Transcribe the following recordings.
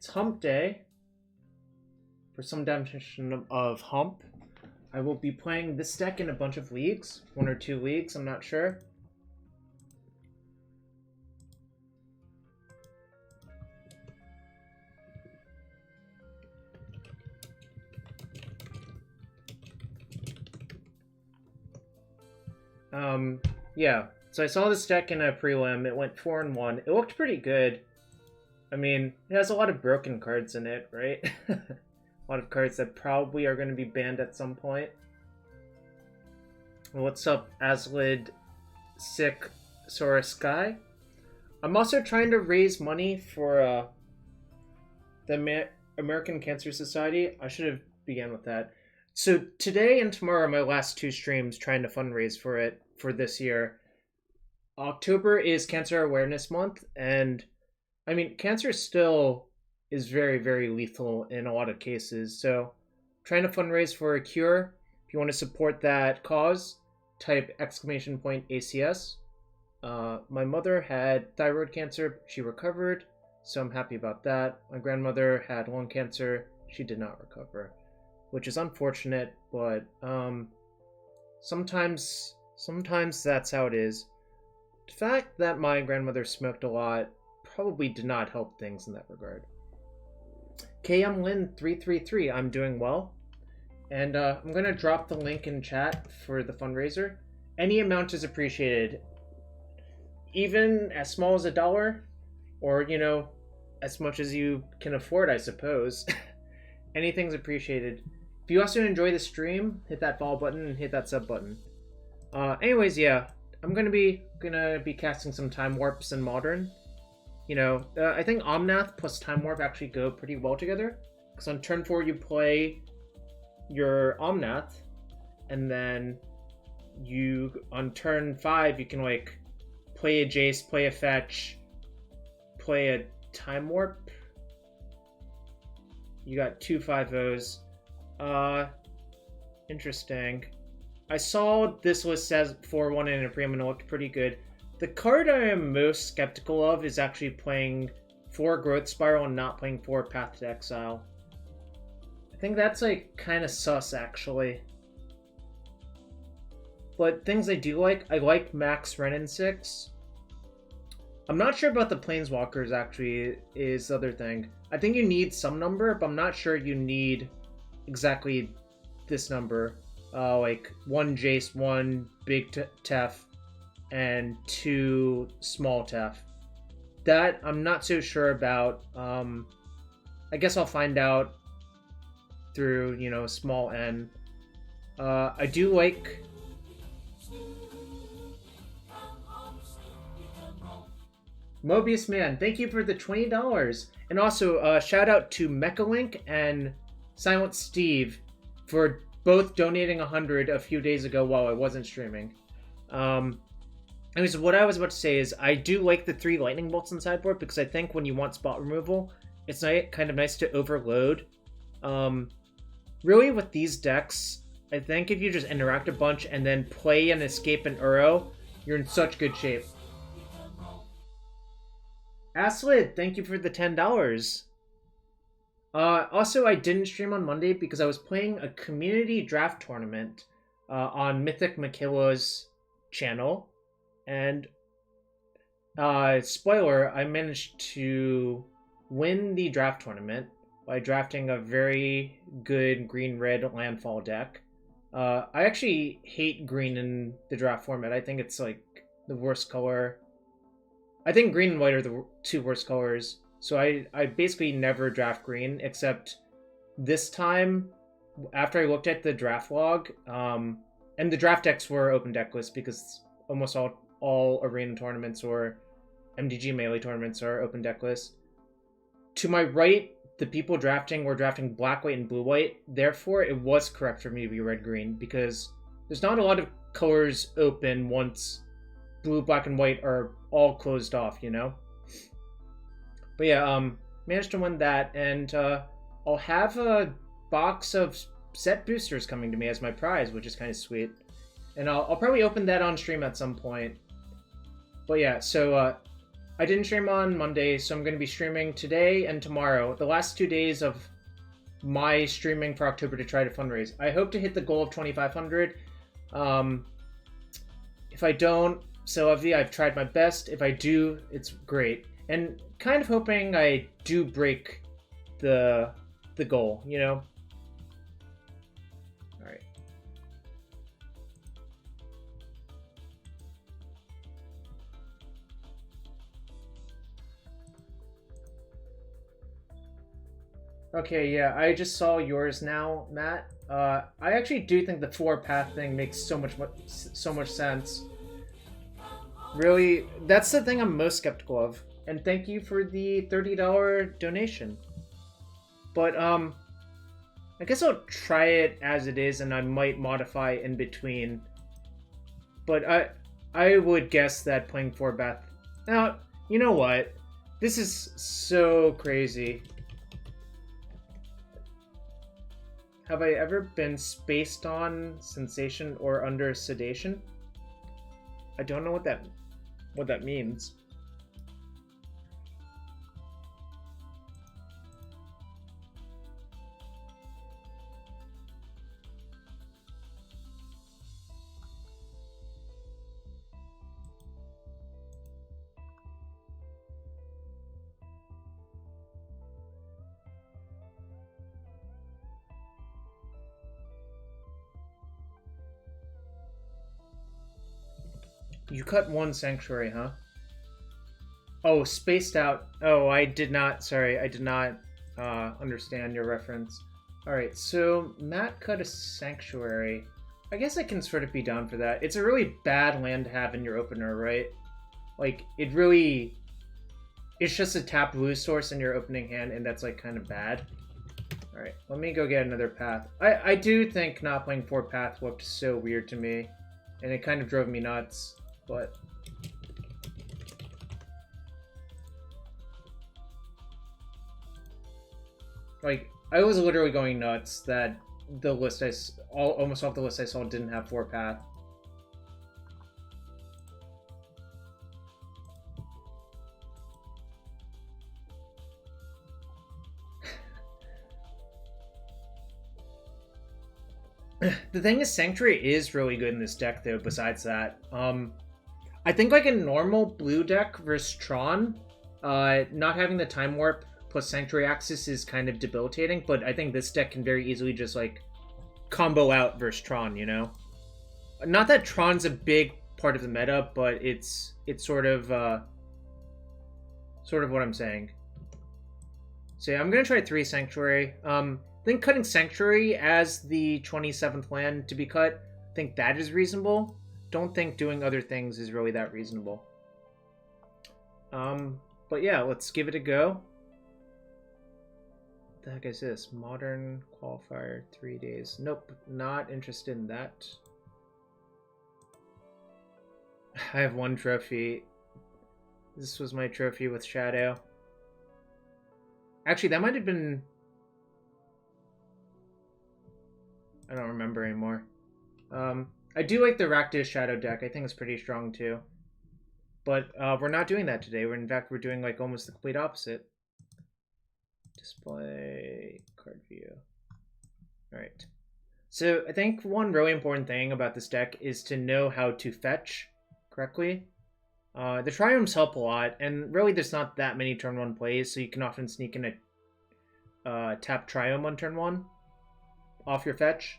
It's hump day. For some definition of hump, I will be playing this deck in a bunch of leagues. 1 or 2 leagues, I'm not sure. Yeah. So I saw this deck in a prelim. It went 4-1. It looked pretty good. I mean, it has a lot of broken cards in it, right? A lot of cards that probably are going to be banned at some point. What's up, Aslid Sick Sora Sky? I'm also trying to raise money for the American Cancer Society. I should have began with that. So today and tomorrow are my last 2 streams trying to fundraise for it for this year. October is Cancer Awareness Month, and I mean, cancer still is very, very lethal in a lot of cases. So trying to fundraise for a cure. If you want to support that cause, type !ACS. My mother had thyroid cancer. She recovered, so I'm happy about that. My grandmother had lung cancer. She did not recover, which is unfortunate, but sometimes that's how it is. The fact that my grandmother smoked a lot probably did not help things in that regard. KM Lin 333, I'm doing well. And I'm going to drop the link in chat for the fundraiser. Any amount is appreciated. Even as small as $1, or, you know, as much as you can afford, I suppose. Anything's appreciated. If you also enjoy the stream, hit that follow button and hit that sub button. Anyways, yeah, I'm gonna be casting some Time Warps in Modern. You know, I think Omnath plus Time Warp actually go pretty well together. Because on turn 4 you play your Omnath, and then on turn 5 you can like play a Jace, play a Fetch, play a Time Warp. You got 2 5-0s. Interesting. I saw this list says 4-1 in a prelim and it looked pretty good. The card I am most skeptical of is actually playing 4 Growth Spiral and not playing 4 Path to Exile. I think that's like kind of sus actually. But things I do like, I like Max Wrenn and Six. I'm not sure about the Planeswalkers actually is the other thing. I think you need some number, but I'm not sure you need exactly this number. Like 1 Jace, 1 big Tef, and 2 small Tef. That I'm not so sure about. I guess I'll find out through, you know, small n. I do like... Mobius Man, thank you for the $20. And also, shout out to Mechalink and Silent Steve for both donating 100 a few days ago while I wasn't streaming. Anyways, what I was about to say is I do like the 3 lightning bolts in sideboard because I think when you want spot removal, it's kind of nice to overload. Really, with these decks, I think if you just interact a bunch and then play an Escape and Uro, you're in such good shape. Aslid, thank you for the $10. Also, I didn't stream on Monday because I was playing a community draft tournament on Mythic Makila's channel. And, spoiler, I managed to win the draft tournament by drafting a very good green-red landfall deck. I actually hate green in the draft format. I think it's, like, the worst color. I think green and white are the 2 worst colors. So I basically never draft green, except this time, after I looked at the draft log, and the draft decks were open deck lists because almost all arena tournaments or MDG melee tournaments are open deck lists. To my right, the people drafting were drafting black, white, and blue, white. Therefore, it was correct for me to be red-green because there's not a lot of colors open once blue, black, and white are all closed off, you know? But yeah, managed to win that, and I'll have a box of set boosters coming to me as my prize, which is kind of sweet. And I'll probably open that on stream at some point. But yeah, so I didn't stream on Monday, so I'm going to be streaming today and tomorrow. The last 2 days of my streaming for October to try to fundraise. I hope to hit the goal of 2,500. If I don't, so I've tried my best. If I do, it's great. And kind of hoping I do break the goal, you know? Alright. Okay, yeah, I just saw yours now, Matt. I actually do think the 4-path thing makes so much sense. Really, that's the thing I'm most skeptical of. And thank you for the $30 donation. But I guess I'll try it as it is, and I might modify in between. But I would guess that playing 4-path. Now, you know what? This is so crazy. Have I ever been spaced on sensation or under sedation? I don't know what that means. You cut one sanctuary, huh? Oh, spaced out. Oh, I did not. Sorry, I did not understand your reference. Alright, so Matt cut a sanctuary. I guess I can sort of be down for that. It's a really bad land to have in your opener, right? Like, it really... It's just a tap blue source in your opening hand, and that's, like, kind of bad. Alright, let me go get another path. I do think not playing 4-path looked so weird to me, and it kind of drove me nuts. But like, I was literally going nuts that the list almost off the list I saw didn't have 4-path. The thing is, Sanctuary is really good in this deck, though. Besides that, I think like a normal blue deck versus Tron, not having the Time Warp plus Sanctuary Axis is kind of debilitating, but I think this deck can very easily just like combo out versus Tron, you know? Not that Tron's a big part of the meta, but it's sort of what I'm saying. So yeah, I'm gonna try 3 Sanctuary. I think cutting Sanctuary as the 27th land to be cut, I think that is reasonable. Don't think doing other things is really that reasonable. But yeah, let's give it a go. What the heck is this? Modern Qualifier, 3 days. Nope, not interested in that. I have 1 trophy. This was my trophy with Shadow. Actually, that might have been... I don't remember anymore. I do like the Rakdos Shadow deck. I think it's pretty strong too. But we're not doing that today. In fact, we're doing like almost the complete opposite. Display card view. Alright. So I think one really important thing about this deck is to know how to fetch correctly. The Triomes help a lot, and really there's not that many turn 1 plays, so you can often sneak in a tap Triome on turn 1 off your fetch.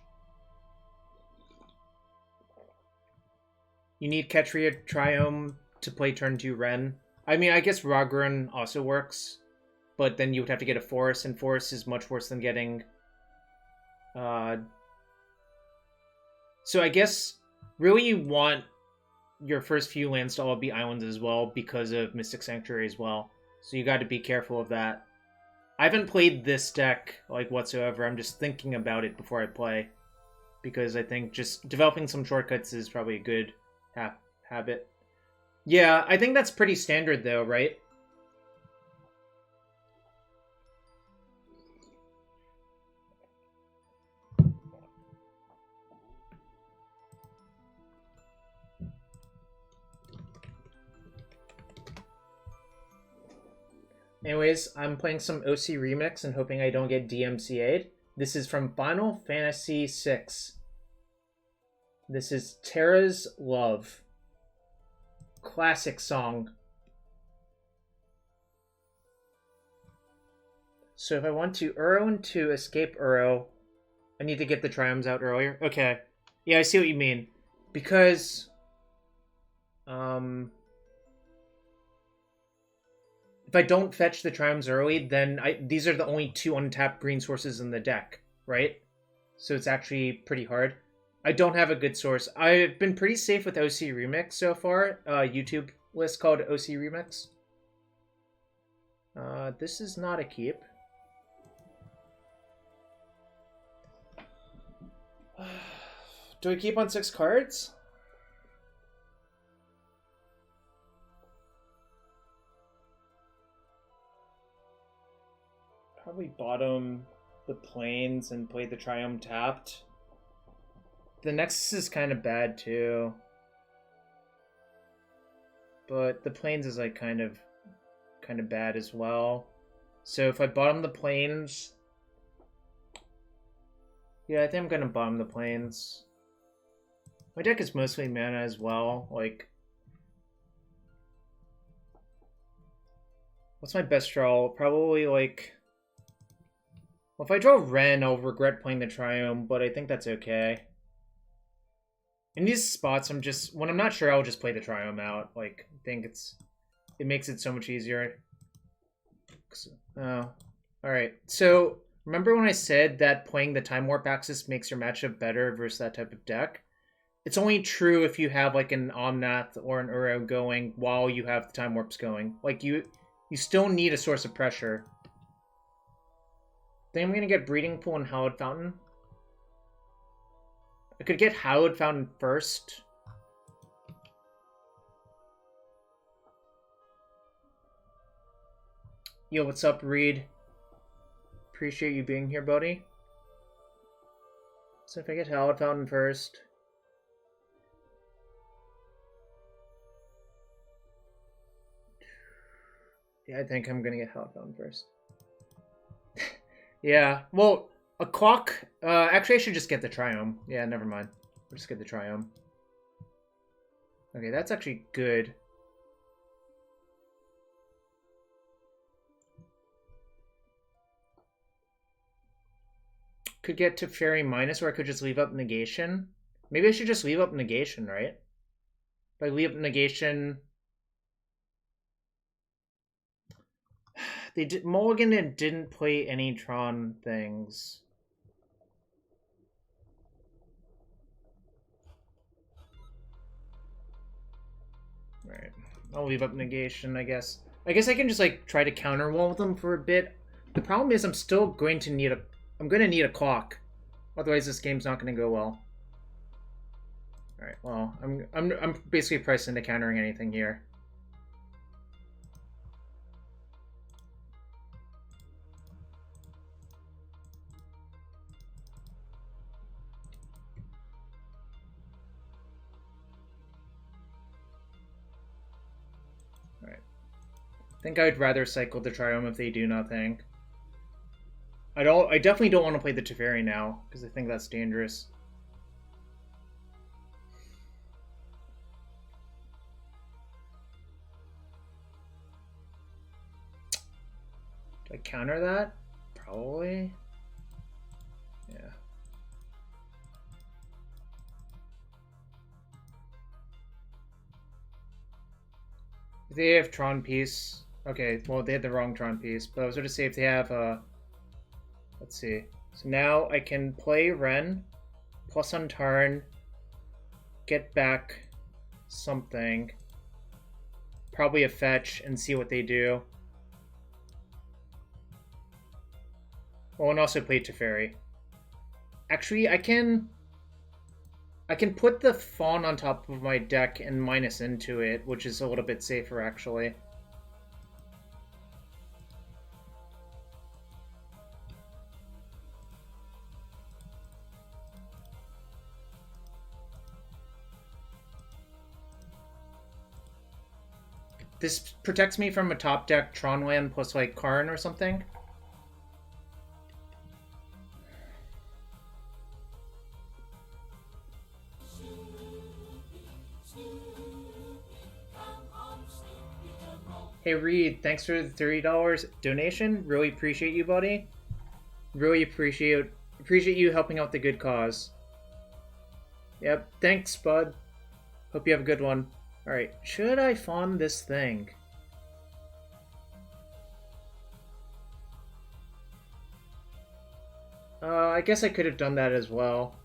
You need Ketria Triome to play turn 2 Wrenn. I mean, I guess Raugrin also works, but then you would have to get a Force, and Force is much worse than getting... So I guess really you want your first few lands to all be islands as well because of Mystic Sanctuary as well. So you got to be careful of that. I haven't played this deck like whatsoever. I'm just thinking about it before I play, because I think just developing some shortcuts is probably a good habit. Yeah, I think that's pretty standard though, right? Anyways, I'm playing some OC Remix and hoping I don't get DMCA'd. This is from Final Fantasy VI. This is Terra's Love. Classic song. So if I want to Uro and to escape Uro, I need to get the Triomes out earlier. Okay. Yeah, I see what you mean. Because... if I don't fetch the Triomes early, then these are the only 2 untapped green sources in the deck, right? So it's actually pretty hard. I don't have a good source. I've been pretty safe with OC Remix so far. YouTube list called OC Remix. This is not a keep. Do I keep on 6 cards? Probably bottom the Plains and play the Triome tapped. The Nexus is kind of bad too. But the Plains is like kind of bad as well. So if I bottom the Plains... yeah, I think I'm gonna bottom the Plains. My deck is mostly mana as well. Like... what's my best draw? Probably like... well, if I draw Wrenn, I'll regret playing the Triome, but I think that's okay. In these spots, when I'm not sure, I'll just play the Triome out. Like, I think it makes it so much easier. Oh, alright. So, remember when I said that playing the Time Warp Axis makes your matchup better versus that type of deck? It's only true if you have, like, an Omnath or an Uro going while you have the Time Warps going. Like, you still need a source of pressure. Then I'm gonna get Breeding Pool and Hallowed Fountain. I could get Hallowed Fountain first. Yo, what's up, Reed? Appreciate you being here, buddy. So if I get Hallowed Fountain first... yeah, I think I'm gonna get Hallowed Fountain first. Yeah, well, a clock... actually, I should just get the Triome. Yeah, never mind. I'll just get the Triome. Okay, that's actually good. Could get Teferi minus, or I could just leave up Negation. Maybe I should just leave up Negation, right? If I leave up Negation... Mulligan and didn't play any Tron things. Right. I'll leave up Negation, I guess. I guess I can just, like, try to counter wall with them for a bit. The problem is I'm still going to need I'm going to need a clock. Otherwise this game's not going to go well. Alright, well, I'm basically priced into countering anything here. I think I'd rather cycle the Triome if they do nothing. I definitely don't want to play the Teferi now, because I think that's dangerous. Do I counter that? Probably. Yeah. If they have Tron piece... okay, well, they had the wrong Tron piece, but I was going to say if they have let's see. So now I can play Wrenn, plus on Tarn, get back something, probably a fetch, and see what they do. Oh, and also play Teferi. Actually, I can put the Fawn on top of my deck and minus into it, which is a little bit safer, actually. This protects me from a top deck Tron land plus like Karn or something. Hey Reed, thanks for the $30 donation. Really appreciate you, buddy. Really appreciate you helping out the good cause. Yep, thanks, bud. Hope you have a good one. Alright, should I fawn this thing? I guess I could have done that as well.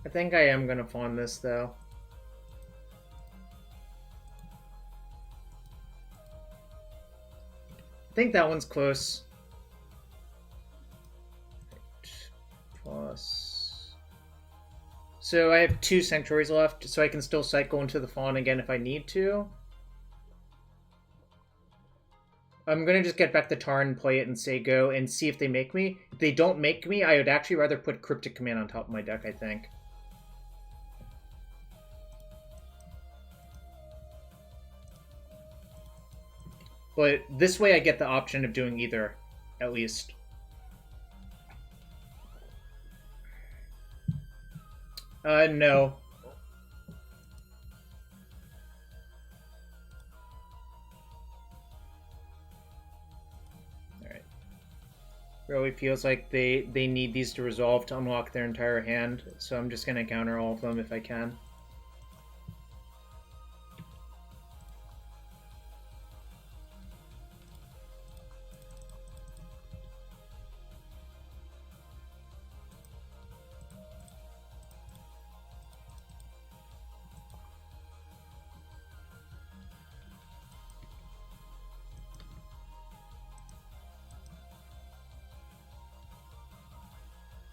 I think I am gonna fawn this, though. I think that one's close. Plus... So I have 2 Sanctuaries left, so I can still cycle into the Fawn again if I need to. I'm gonna just get back the Tarn, play it, and say go, and see if they make me. If they don't make me, I would actually rather put Cryptic Command on top of my deck, I think. But this way I get the option of doing either, at least. No. Alright. Really feels like they need these to resolve to unlock their entire hand, so I'm just gonna counter all of them if I can.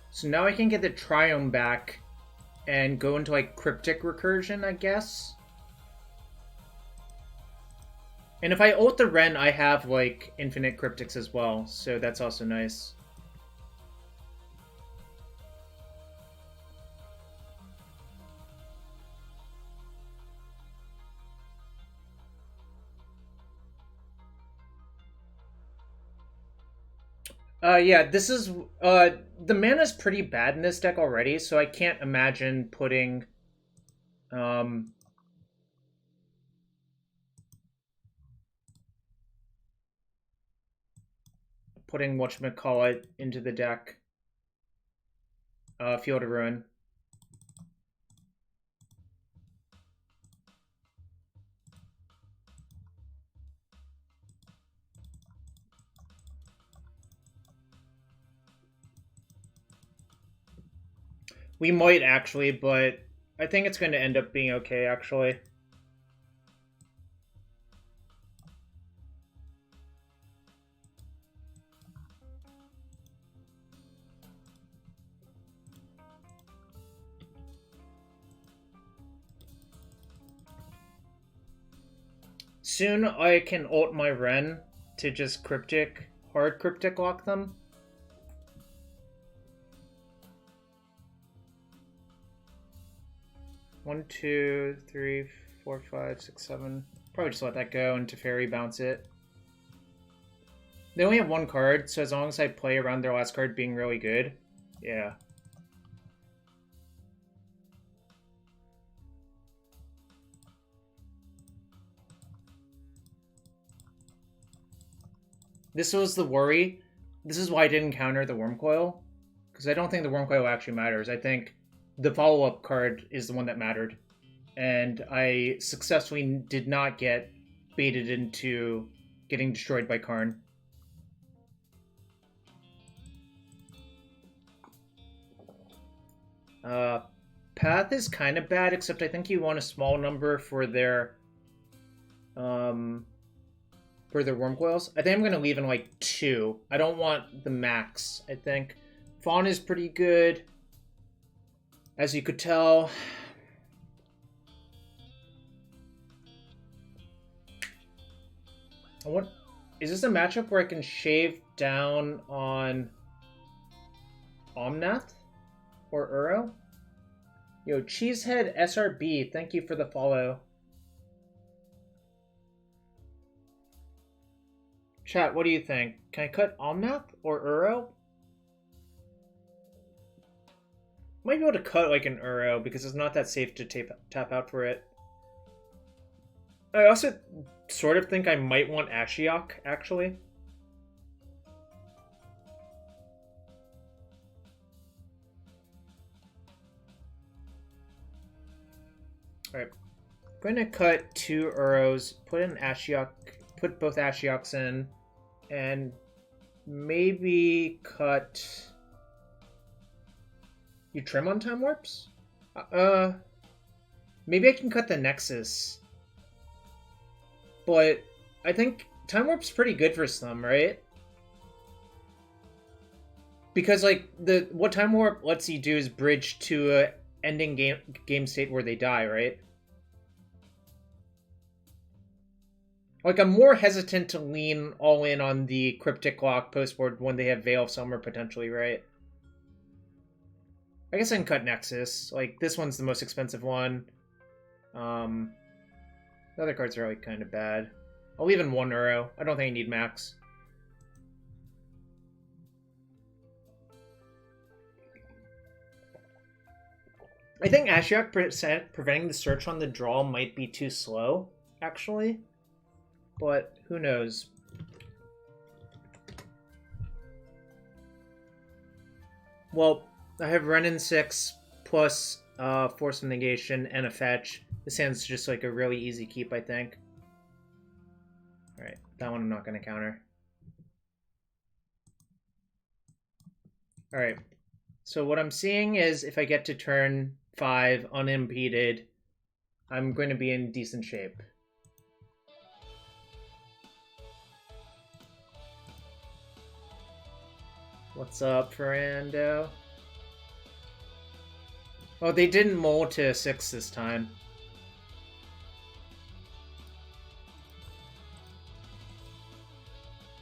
So now I can get the Triome back and go into like Cryptic Recursion, I guess. And if I ult the Wrenn, I have like infinite Cryptics as well, so that's also nice. Yeah, this is, the mana's pretty bad in this deck already, so I can't imagine putting, putting whatchamacallit into the deck. Field of Ruin. We might actually, but I think it's going to end up being okay, actually. Soon I can ult my Wrenn to just Cryptic, hard Cryptic lock them. One, two, three, four, five, six, seven. Probably just let that go and Teferi bounce it. They only have 1 card, so as long as I play around their last card being really good, yeah. This was the worry. This is why I didn't counter the Wormcoil, because I don't think the Wormcoil actually matters. I think the follow-up card is the one that mattered. And I successfully did not get baited into getting destroyed by Karn. Path is kind of bad, except I think you want a small number for their Wormcoils. I think I'm going to leave in like 2. I don't want the max, I think. Fawn is pretty good, as you could tell. What is this a matchup where I can shave down on Omnath or Uro? Yo, Cheesehead SRB, thank you for the follow. Chat, what do you think? Can I cut Omnath or Uro? Might be able to cut like an Uro because it's not that safe to tap out for it. I also sort of think I might want Ashiok, actually. Alright. I'm going to cut 2 Uros, put an Ashiok, put both Ashioks in, and maybe cut... You trim on Time Warps? Maybe I can cut the Nexus. But I think Time Warp's pretty good for some, right? Because like what Time Warp lets you do is bridge to a ending game state where they die, right? Like I'm more hesitant to lean all in on the Cryptic Lock postboard when they have Veil of Summer potentially, right? I guess I can cut Nexus. Like this one's the most expensive one. The other cards are like kind of bad. I'll leave in 1 Uro. I don't think I need max. I think Ashiok preventing the search on the draw might be too slow, actually. But who knows? Well, I have Wrenn and Six plus Force of Negation and a fetch. This hand's just like a really easy keep, I think. Alright, that one I'm not going to counter. Alright, so what I'm seeing is if I get to turn 5 unimpeded, I'm going to be in decent shape. What's up, Ferrando? Oh, they didn't mull to 6 this time.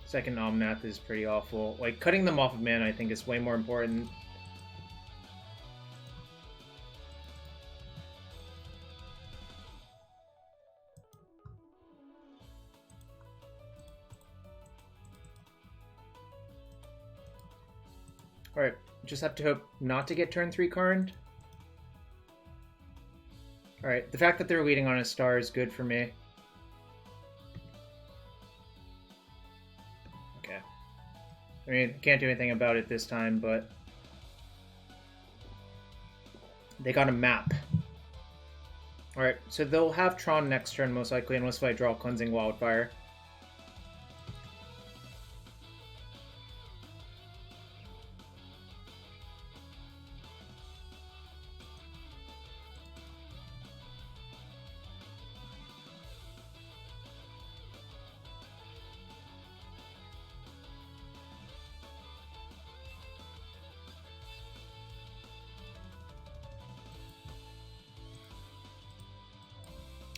Second Omnath is pretty awful. Like, cutting them off of mana I think is way more important. Alright, just have to hope not to get turn 3 Karned. Alright, the fact that they're leading on a star is good for me. Okay. I mean, can't do anything about it this time, but... They got a map. Alright, so they'll have Tron next turn most likely, unless I draw Cleansing Wildfire.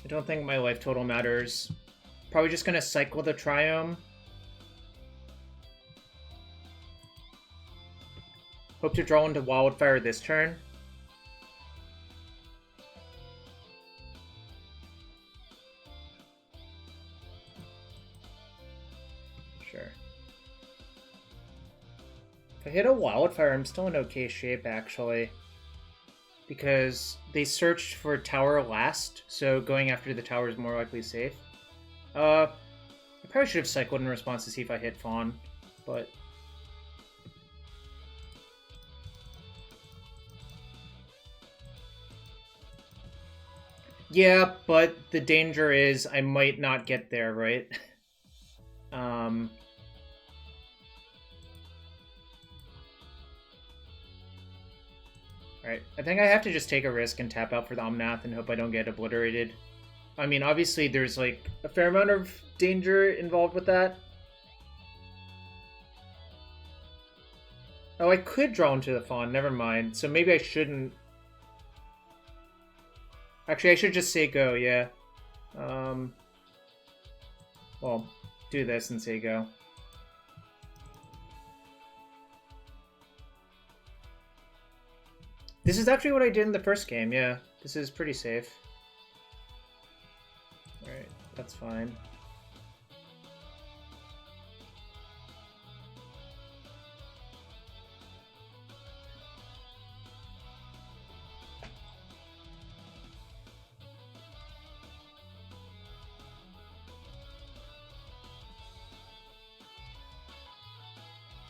I don't think my life total matters. Probably just gonna cycle the Triome. Hope to draw into Wildfire this turn. Sure. If I hit a Wildfire, I'm still in okay shape, actually. Because they searched for tower last, so going after the tower is more likely safe. I probably should have cycled in response to see if I hit Fawn, but... Yeah, but the danger is I might not get there, right? Alright, I think I have to just take a risk and tap out for the Omnath and hope I don't get obliterated. I mean, obviously there's like a fair amount of danger involved with that. Oh, I could draw into the Fawn, never mind. So maybe I shouldn't... Actually, I should just say go, yeah. Well, do this and say go. This is actually what I did in the first game, yeah. This is pretty safe. Alright, that's fine.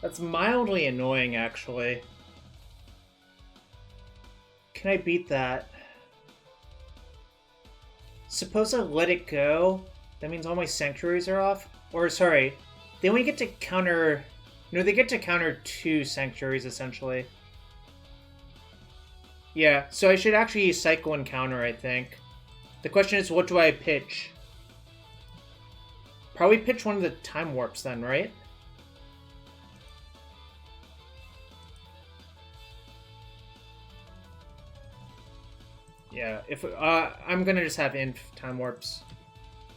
That's mildly annoying, actually. Can I beat that? Suppose I let it go? That means all my sanctuaries are off? Or, sorry, they only get to counter... No, they get to counter 2 sanctuaries, essentially. Yeah, so I should actually cycle and counter, I think. The question is, what do I pitch? Probably pitch one of the time warps then, right? Yeah, if I'm gonna just have inf time warps.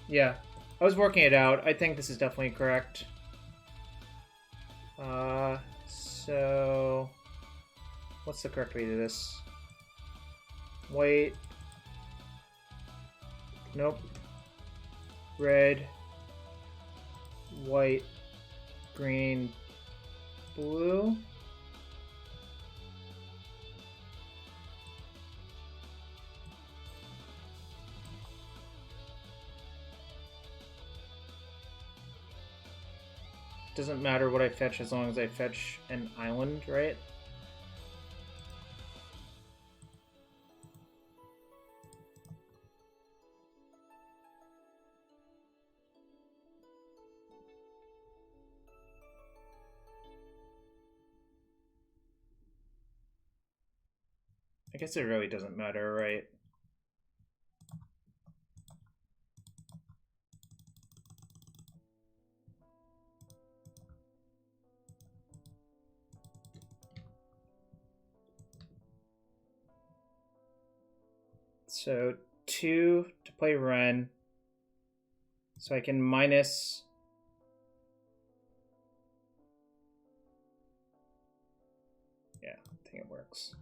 Yeah, I was working it out. I think this is definitely correct. So what's the correct way to do this? White. Nope. Red. White. Green. Blue. Doesn't matter what I fetch as long as I fetch an island, right? I guess it really doesn't matter, right? So 2 to play Wrenn. So I can minus... Yeah, I think it works.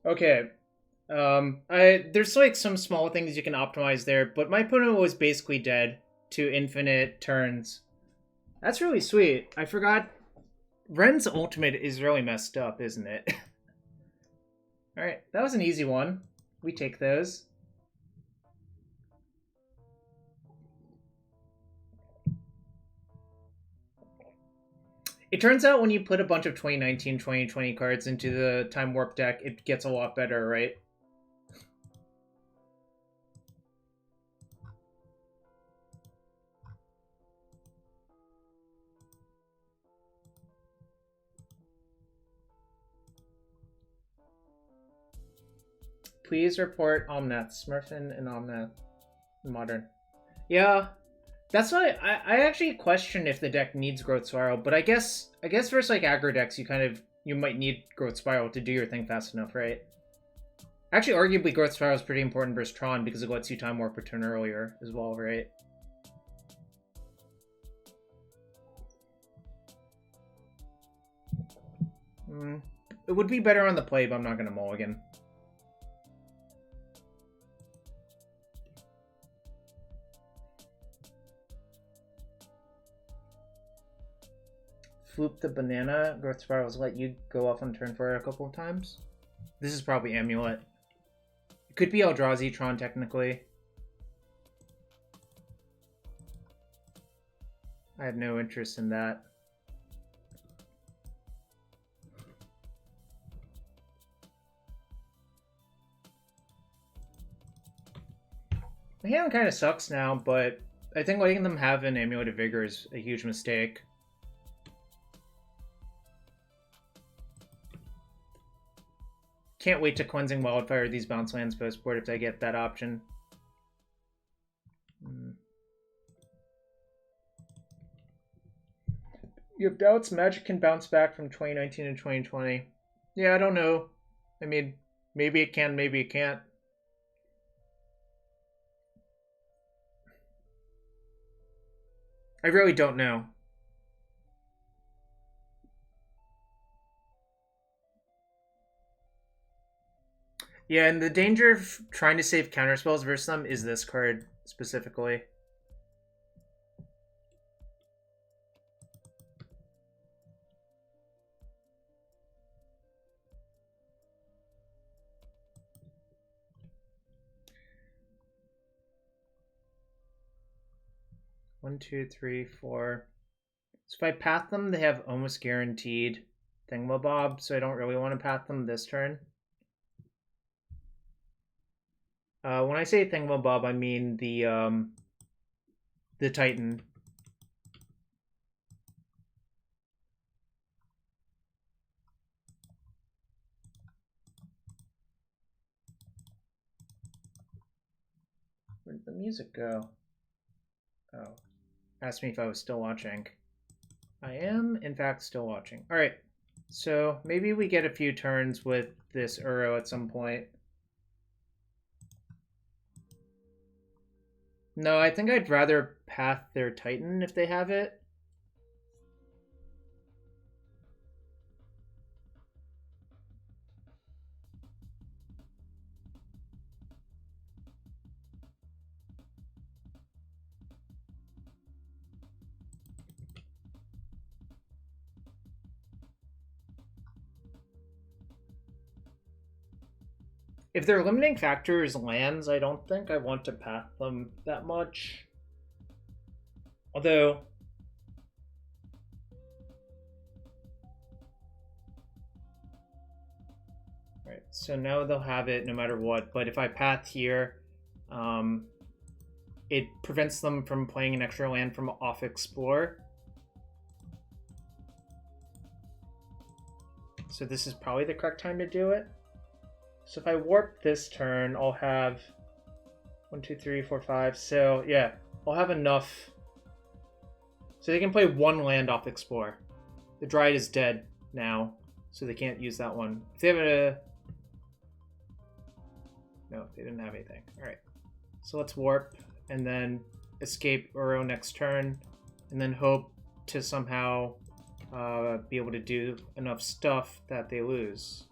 Okay. There's like some small things you can optimize there, but my opponent was basically dead to infinite turns. That's really sweet. I forgot. Wren's ultimate is really messed up, isn't it? Alright, that was an easy one. We take those. It turns out when you put a bunch of 2019, 2020 cards into the Time Warp deck, it gets a lot better, right? Please report Omnath. Smurfin and Omnath. Modern. Yeah, that's why I actually question if the deck needs Growth Spiral, but I guess versus like aggro decks, you might need Growth Spiral to do your thing fast enough, right? Actually, arguably Growth Spiral is pretty important versus Tron because it lets you Time Warp return earlier as well, right? It would be better on the play, but I'm not gonna mulligan. Floop the banana. Growth Spirals let you go off on turn 4 a couple of times. This is probably Amulet. It could be Eldrazi Tron, technically. I have no interest in that. The hand kind of sucks now, but I think letting them have an Amulet of Vigor is a huge mistake. Can't wait to Cleansing Wildfire these bounce lands post-board if I get that option. You have doubts Magic can bounce back from 2019 and 2020. Yeah, I don't know. I mean, maybe it can, maybe it can't. I really don't know. Yeah, and the danger of trying to save counterspells versus them is this card specifically. 1, 2, 3, 4. So if I path them, they have almost guaranteed thingamabob, so I don't really want to path them this turn. When I say thingamabob, I mean the Titan. Where'd the music go? Oh. Asked me if I was still watching. I am, in fact, still watching. Alright. So maybe we get a few turns with this Uro at some point. No, I think I'd rather path their Titan if they have it. If their limiting factor is lands, I don't think I want to path them that much. Although... Alright, so now they'll have it no matter what, but if I path here, it prevents them from playing an extra land from off Explore. So this is probably the correct time to do it. So if I warp this turn, I'll have 1, 2, 3, 4, 5. So yeah, I'll have enough. So they can play one land off Explore. The Dryad is dead now, so they can't use that one. If they have a... No, they didn't have anything. Alright. So let's warp, and then escape Uro next turn, and then hope to somehow be able to do enough stuff that they lose.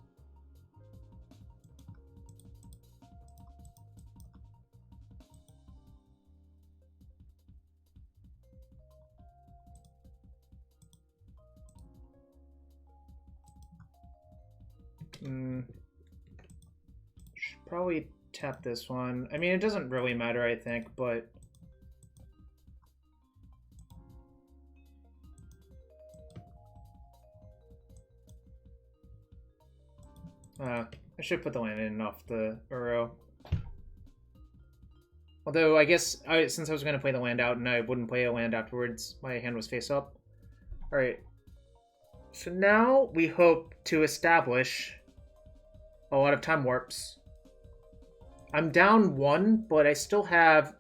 Should probably tap this one. I mean, it doesn't really matter, I think, but... I should put the land in off the Uro. Although, I guess, since I was going to play the land out and I wouldn't play a land afterwards, my hand was face up. Alright. So now we hope to establish a lot of time warps. I'm down 1, but I still have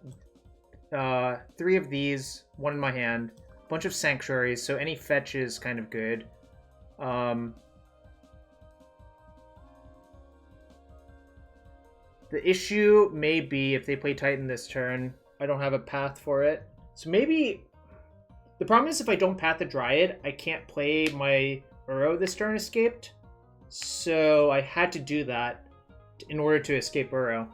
3 of these, 1 in my hand, a bunch of sanctuaries, so any fetch is kind of good. The issue may be if they play Titan this turn, I don't have a path for it. So maybe... The problem is if I don't path the Dryad, I can't play my Uro this turn escaped. So I had to do that in order to escape Uro.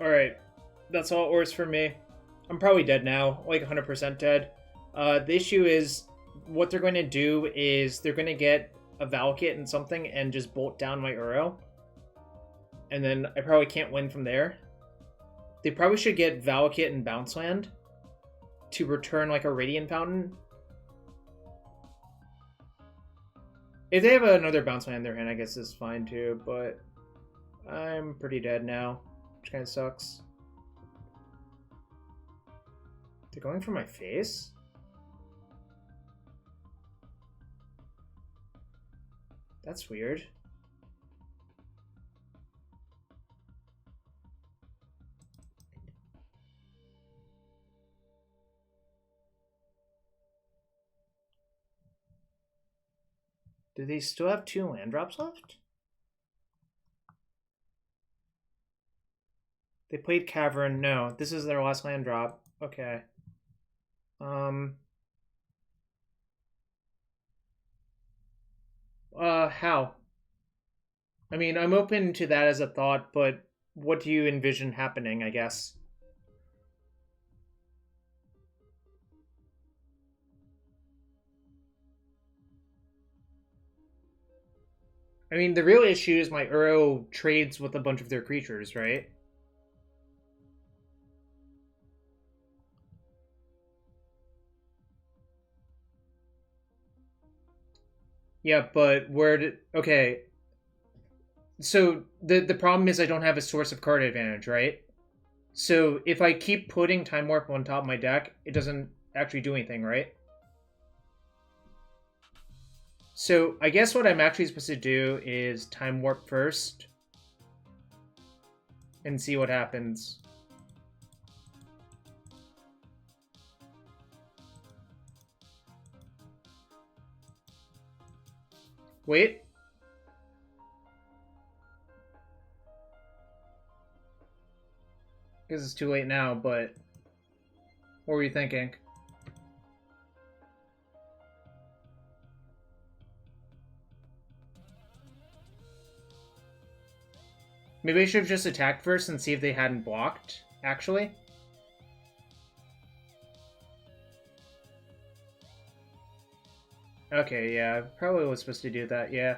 Alright. That's all it works for me. I'm probably dead now. Like 100% dead. The issue is, what they're going to do is they're going to get a Valakut and something and just bolt down my Uro. And then I probably can't win from there. They probably should get Valakut and Bounce Land to return like a Radiant Fountain. If they have another Bounce Land in their hand, I guess it's fine too, but I'm pretty dead now, which kind of sucks. They're going for my face? That's weird. Do they still have 2 land drops left? They played Cavern. No, this is their last land drop. Okay. How? I mean, I'm open to that as a thought, but what do you envision happening, I guess? I mean, the real issue is my Uro trades with a bunch of their creatures, right? Yeah, but where did... Okay. So, the problem is I don't have a source of card advantage, right? So, if I keep putting Time Warp on top of my deck, it doesn't actually do anything, right? So, I guess what I'm actually supposed to do is Time Warp first. And see what happens. Wait. Because it's too late now, but... What were you thinking? Maybe I should have just attacked first and see if they hadn't blocked, actually. Okay, yeah, I probably was supposed to do that, yeah.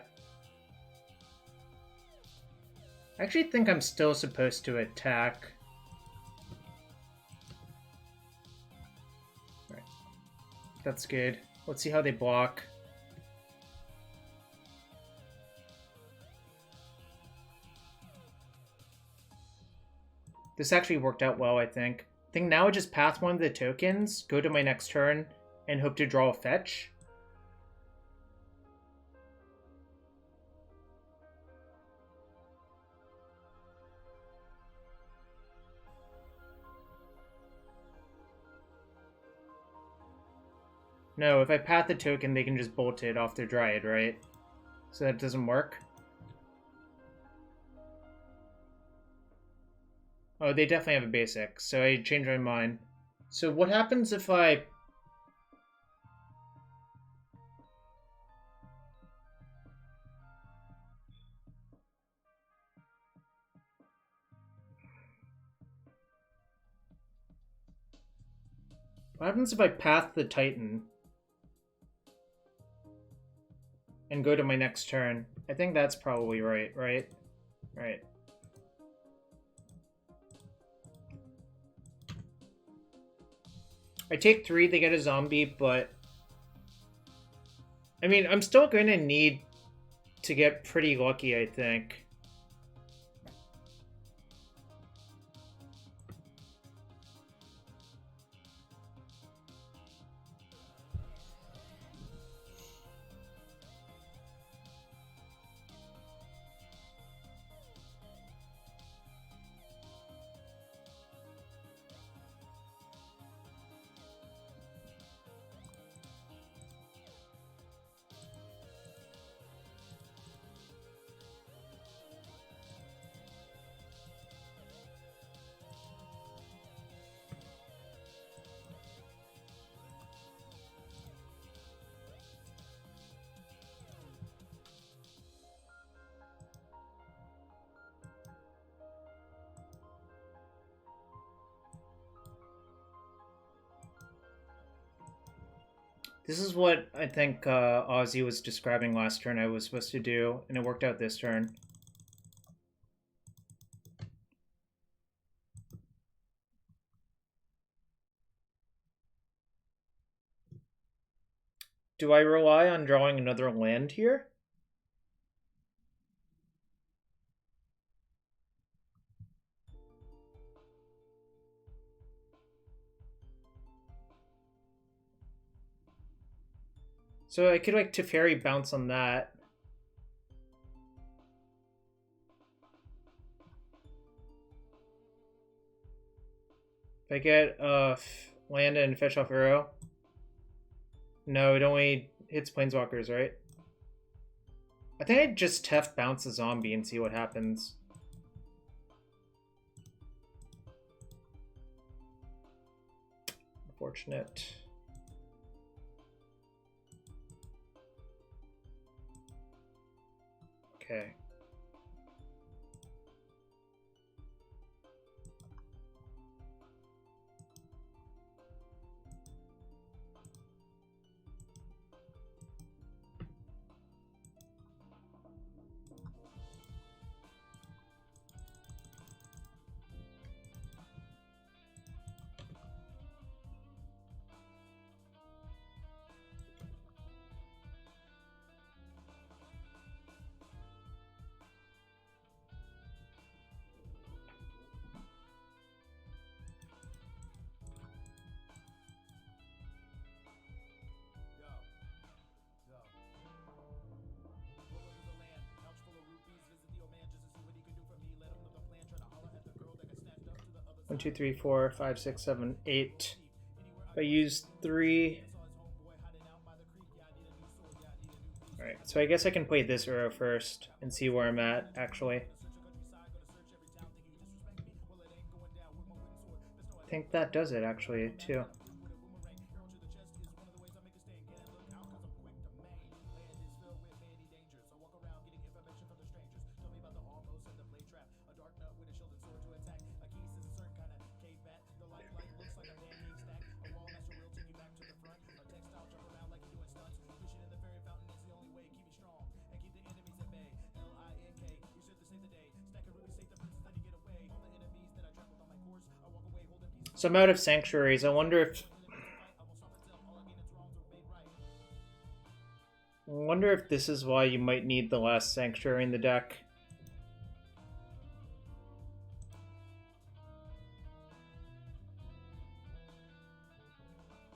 I actually think I'm still supposed to attack. Alright. That's good. Let's see how they block. This actually worked out well, I think. I think now I just pass one of the tokens, go to my next turn, and hope to draw a fetch. No, if I path the token, they can just bolt it off their Dryad, right? So that doesn't work. Oh, they definitely have a basic, so I changed my mind. So what happens if I... What happens if I path the Titan? And go to my next turn? I think that's probably right, right? Right. I take 3, they get a zombie, but... I mean, I'm still going to need to get pretty lucky, I think. This is what I think Ozzy was describing last turn I was supposed to do, and it worked out this turn. Do I rely on drawing another land here? So I could, like, Teferi bounce on that. If I get land and fetch off Uro. No, it only hits Planeswalkers, right? I think I'd just Tef bounce a zombie and see what happens. unfortunate. Okay. One, two, three, four, five, six, seven, 8. If I use 3. Alright, so I guess I can play this arrow first and see where I'm at, actually. I think that does it, actually, too. So I'm out of sanctuaries. I wonder if this is why you might need the last sanctuary in the deck.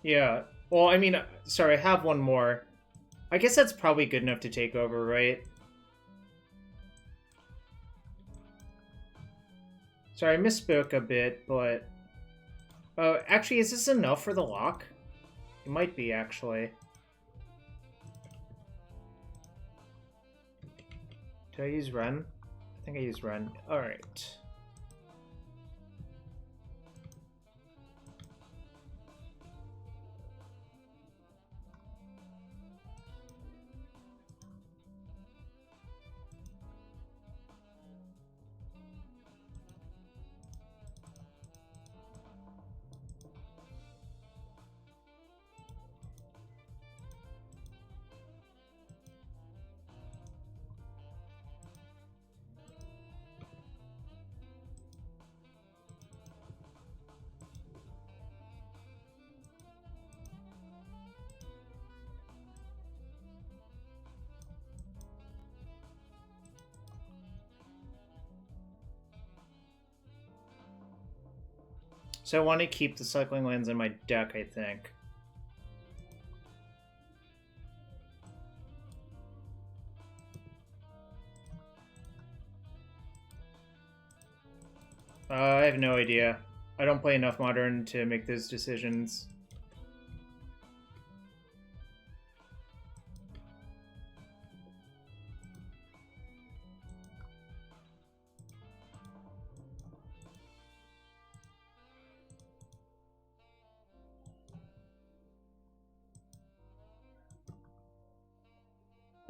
Yeah. Well, I mean, sorry, I have one more. I guess that's probably good enough to take over, right? Sorry, I misspoke a bit, but... actually, is this enough for the lock? It might be, actually. Did I use Wrenn? I think I used Wrenn. Alright. So I want to keep the cycling lands in my deck, I think. I have no idea. I don't play enough Modern to make those decisions.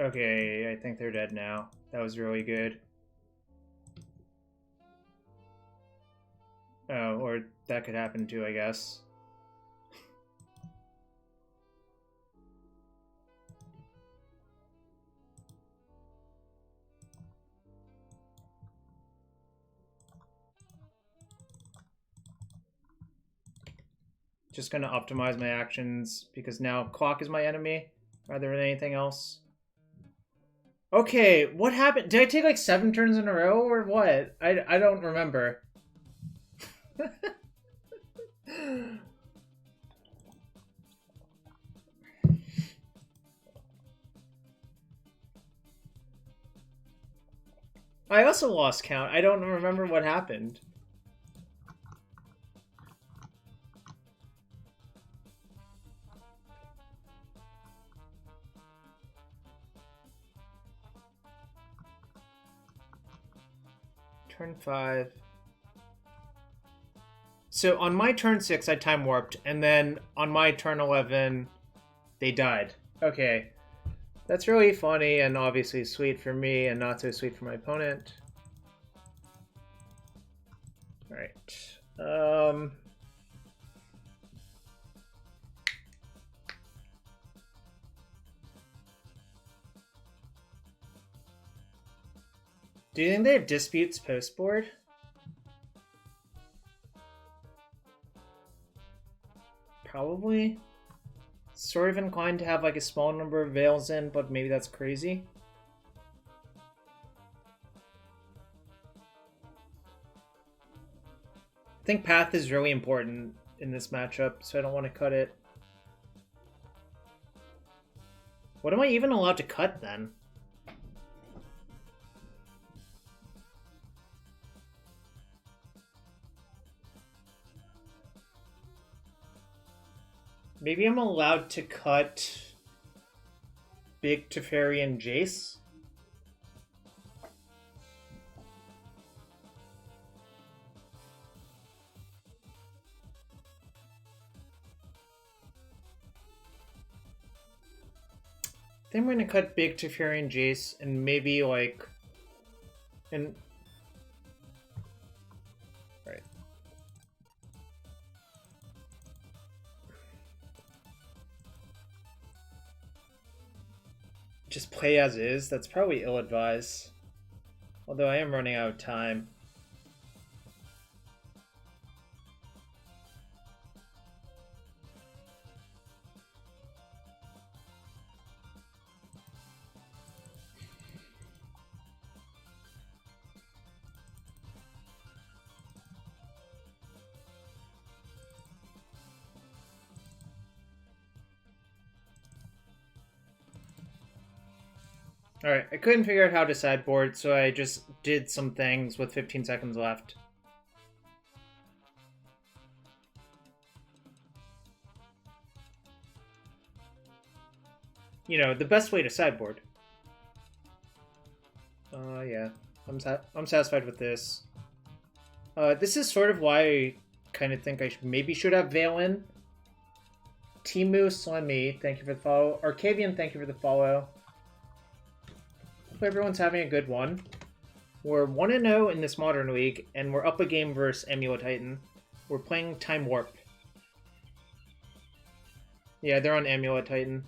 Okay, I think they're dead now. That was really good. Oh, or that could happen too, I guess. Just gonna optimize my actions because now clock is my enemy rather than anything else. Okay, what happened? Did I take like 7 turns in a row or what? I don't remember. I also lost count. I don't remember what happened. Turn 5. So on my turn 6, I time warped, and then on my turn 11, they died. Okay. That's really funny and obviously sweet for me and not so sweet for my opponent. Alright. Do you think they have disputes post board? Probably. Sort of inclined to have like a small number of Veils in, but maybe that's crazy. I think Path is really important in this matchup, so I don't want to cut it. What am I even allowed to cut then? Maybe I'm allowed to cut Big Teferi and Jace? I think I'm gonna cut Big Teferi and Jace and maybe like... and... Right. Just play as is? That's probably ill-advised. Although I am running out of time. Alright, I couldn't figure out how to sideboard, so I just did some things with 15 seconds left. You know, the best way to sideboard. Yeah. I'm satisfied with this. This is sort of why I kind of think I maybe should have Veil in. Timu Slimmy, thank you for the follow. Arcavian, thank you for the follow. Hope everyone's having a good one. We're 1-0 in this Modern League, and we're up a game versus Amulet Titan. We're playing Time Warp. Yeah, they're on Amulet Titan.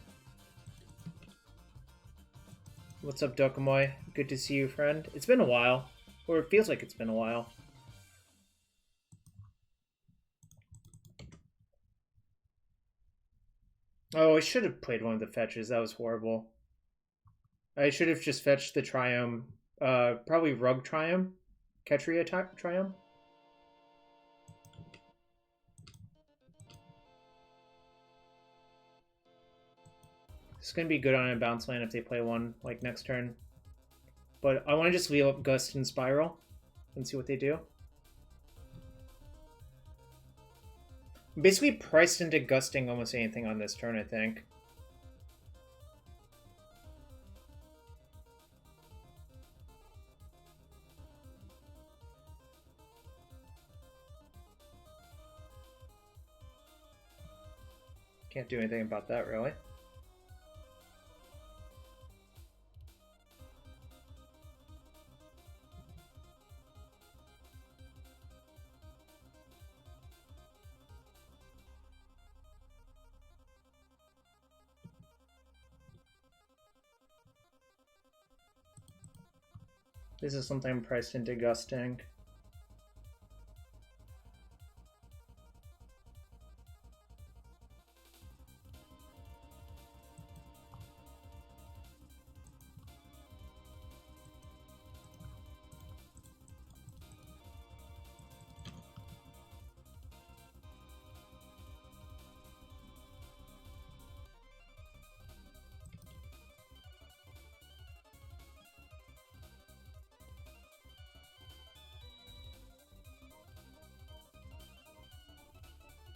What's up, Dokumoy? Good to see you, friend. It's been a while. Or it feels like it's been a while. Oh, I should have played one of the fetches. That was horrible. I should have just fetched the Triome. Probably Rug Triome? Ketria Triome? It's going to be good on a bounce land if they play one, like, next turn. But I want to just leave up Gust and Spiral and see what they do. I'm basically priced into gusting almost anything on this turn, I think. Can't do anything about that, really. This is something I'm priced into gusting.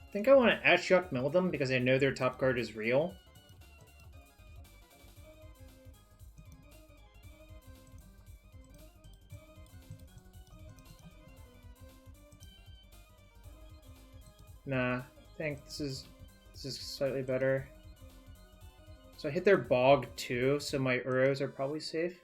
I think I want to Ashiok mill them because I know their top card is real. Nah, I think this is slightly better. So I hit their bog too, so my Uros are probably safe.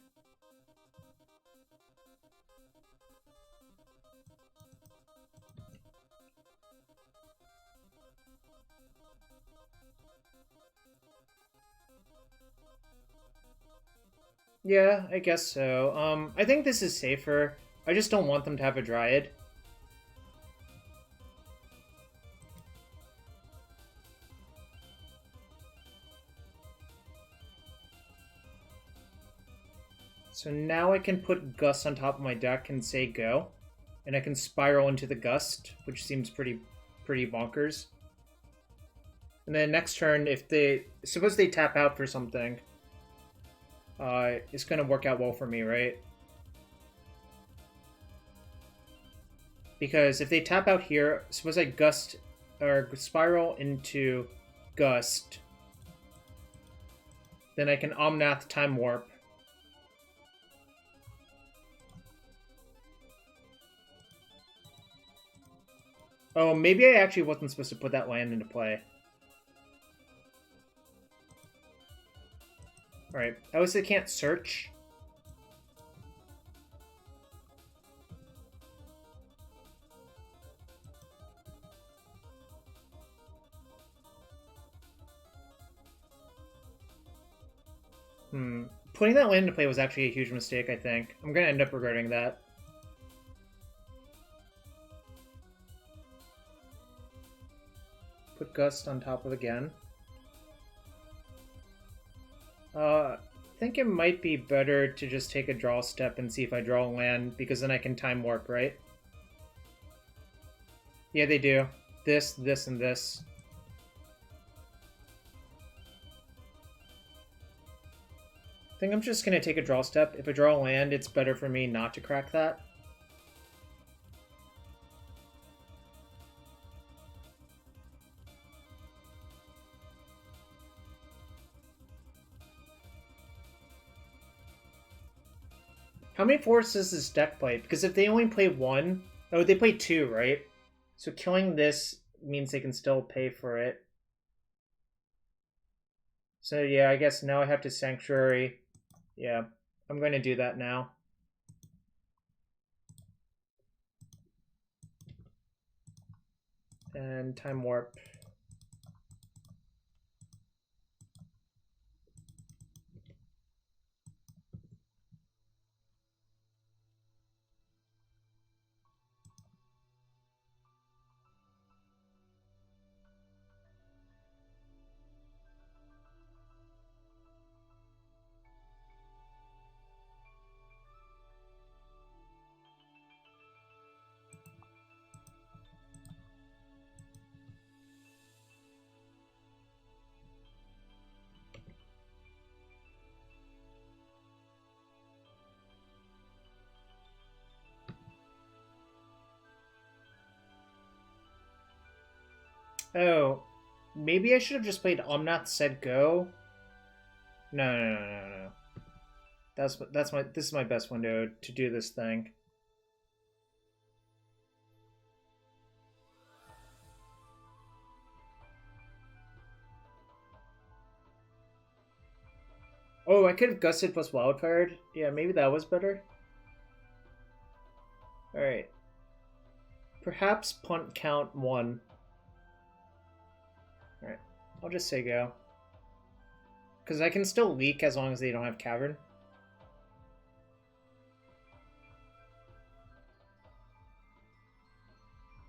Yeah, I guess so. I think this is safer. I just don't want them to have a Dryad. So now I can put Gust on top of my deck and say go. And I can spiral into the Gust, which seems pretty bonkers. And then next turn, if they... Suppose they tap out for something. It's gonna work out well for me, right? Because if they tap out here, suppose I Gust... Or spiral into Gust. Then I can Omnath Time Warp. Oh, maybe I actually wasn't supposed to put that land into play. Alright, I also can't search. Putting that land into play was actually a huge mistake, I think. I'm gonna end up regretting that. Put Gust on top of again. I think it might be better to just take a draw step and see if I draw a land, because then I can time warp, right? Yeah, they do. This, this, and this. I think I'm just going to take a draw step. If I draw a land, it's better for me not to crack that. How many forests does this deck play? Because if they only play one... Oh, they play two, right? So killing this means they can still pay for it. So yeah, I guess now I have to Sanctuary. Yeah, I'm going to do that now. And Time Warp. Oh, maybe I should have just played Omnath said go. No. This is my best window to do this thing. Oh, I could have Gusted plus Wildfired. Yeah, maybe that was better. Alright. Perhaps punt count 1. Alright, I'll just say go. Because I can still leak as long as they don't have Cavern.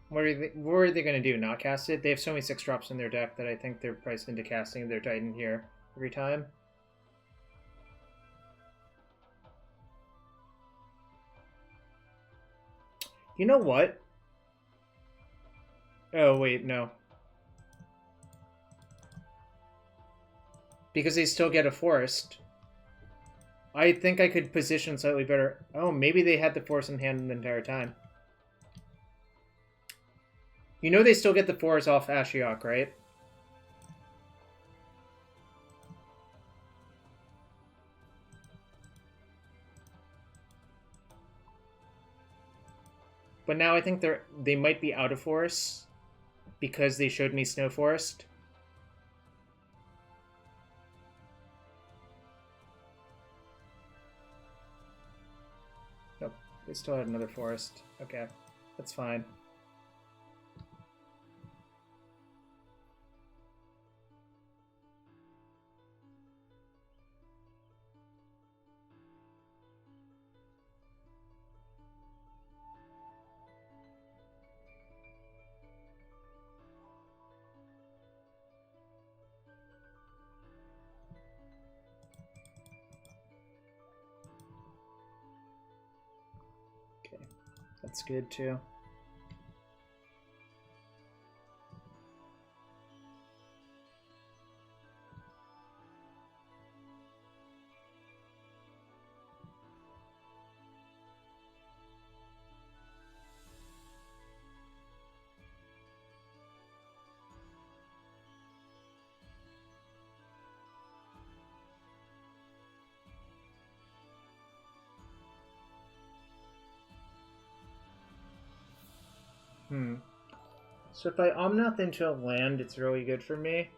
What are they going to do? Not cast it? They have so many 6-drops in their deck that I think they're priced into casting their Titan here every time. You know what? Oh, wait, no. Because they still get a forest. I think I could position slightly better. Oh, maybe they had the forest in hand the entire time. You know they still get the forest off Ashiok, right? But now I think they might be out of forest because they showed me Snow Forest. Nope, they still had another forest. Okay, that's fine. That's good too. So if I Omnath into a land, it's really good for me.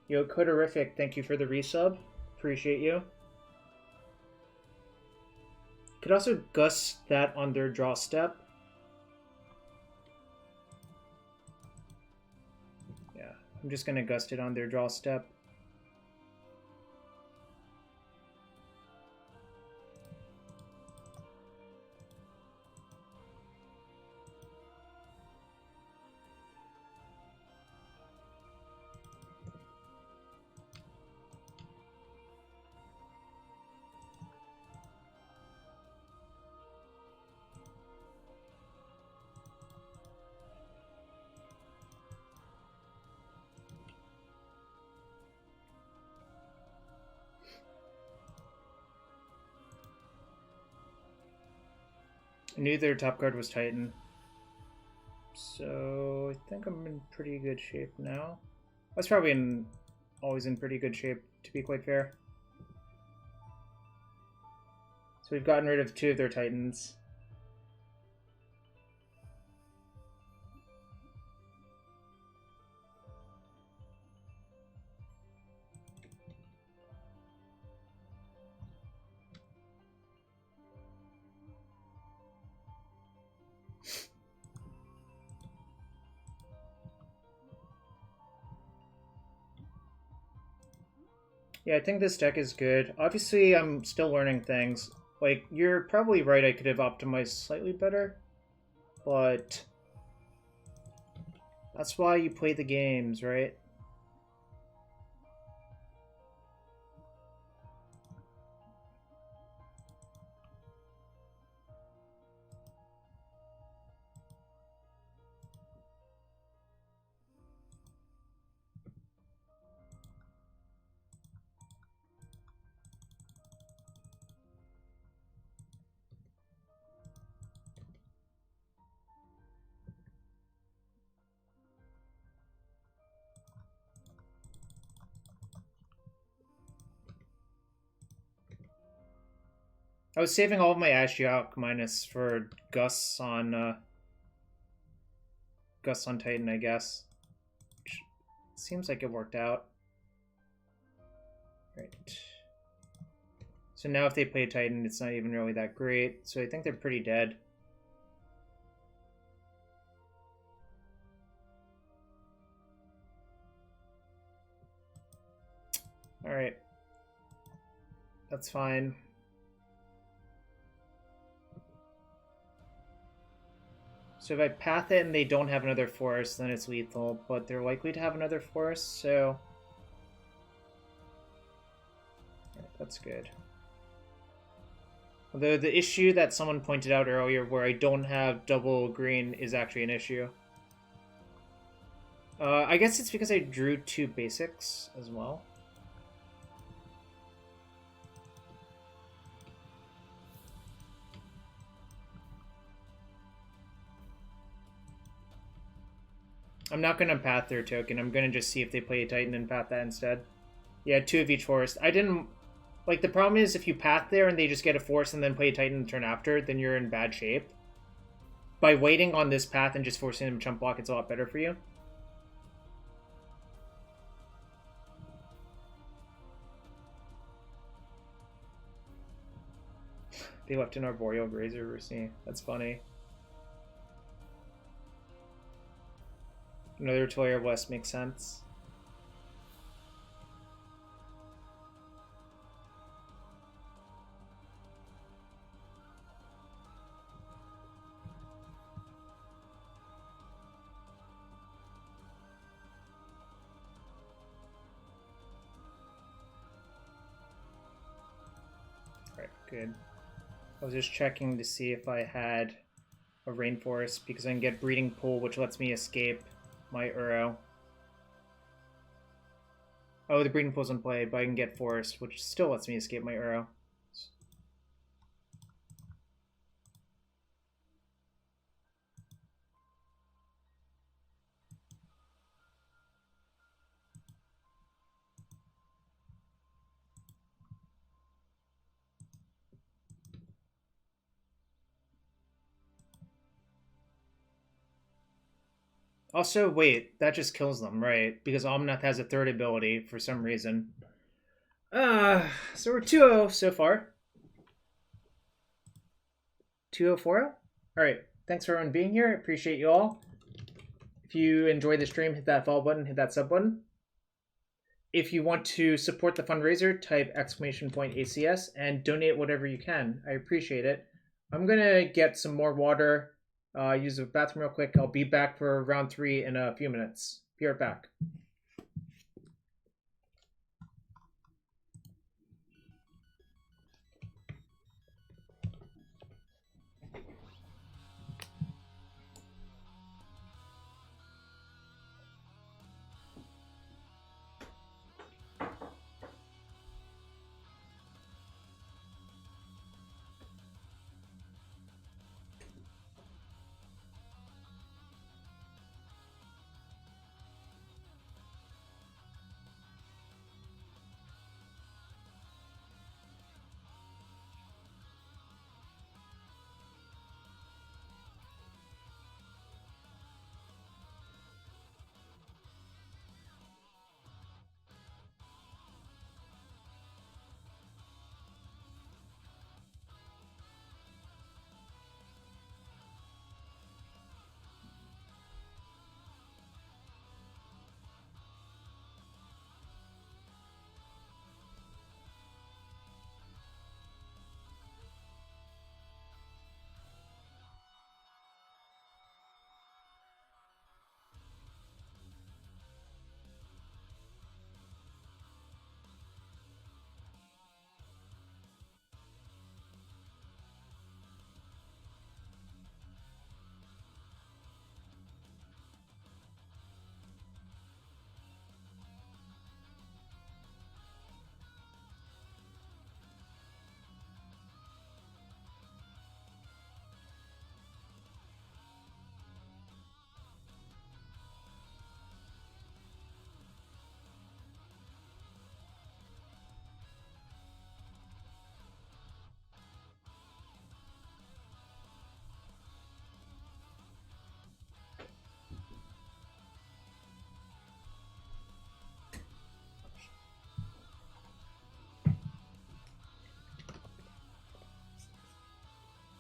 Yo, Coderific, thank you for the resub. Appreciate you. Could also gust that on their draw step. Yeah, I'm just gonna gust it on their draw step. I knew their top card was Titan. So I think I'm in pretty good shape now. I was probably always in pretty good shape, to be quite fair. So we've gotten rid of 2 of their Titans. Yeah, I think this deck is good. Obviously, I'm still learning things. Like, you're probably right, I could have optimized slightly better. But that's why you play the games, right? I was saving all of my Ashiok minus for Gus on Titan, I guess. Which seems like it worked out. Right. So now if they play Titan, it's not even really that great. So I think they're pretty dead. Alright. That's fine. So if I path it and they don't have another forest, then it's lethal, but they're likely to have another forest, so... Right, that's good. Although the issue that someone pointed out earlier where I don't have double green is actually an issue. I guess it's because I drew 2 basics as well. I'm not going to path their token. I'm going to just see if they play a Titan and path that instead. Yeah, 2 of each forest. I didn't... Like, the problem is if you path there and they just get a forest and then play a Titan the turn after, then you're in bad shape. by waiting on this path and just forcing him to chump block, it's a lot better for you. They left an Arboreal Grazer, Rusty. That's funny. Another Toyer West makes sense. Alright, good. I was just checking to see if I had a Rainforest, because I can get Breeding Pool, which lets me escape my Uro. Oh, the Breeding Pool's in play, but I can get Forest, which still lets me escape my Uro. Also, wait, that just kills them, right? Because Omnath has a third ability for some reason. So we're 2-0 so far. 2-0, 4-0? Alright, thanks for everyone being here. I appreciate you all. If you enjoyed the stream, hit that follow button, hit that sub button. If you want to support the fundraiser, type !ACS and donate whatever you can. I appreciate it. I'm gonna get some more water. Use the bathroom real quick. I'll be back for round 3 in a few minutes. Be right back.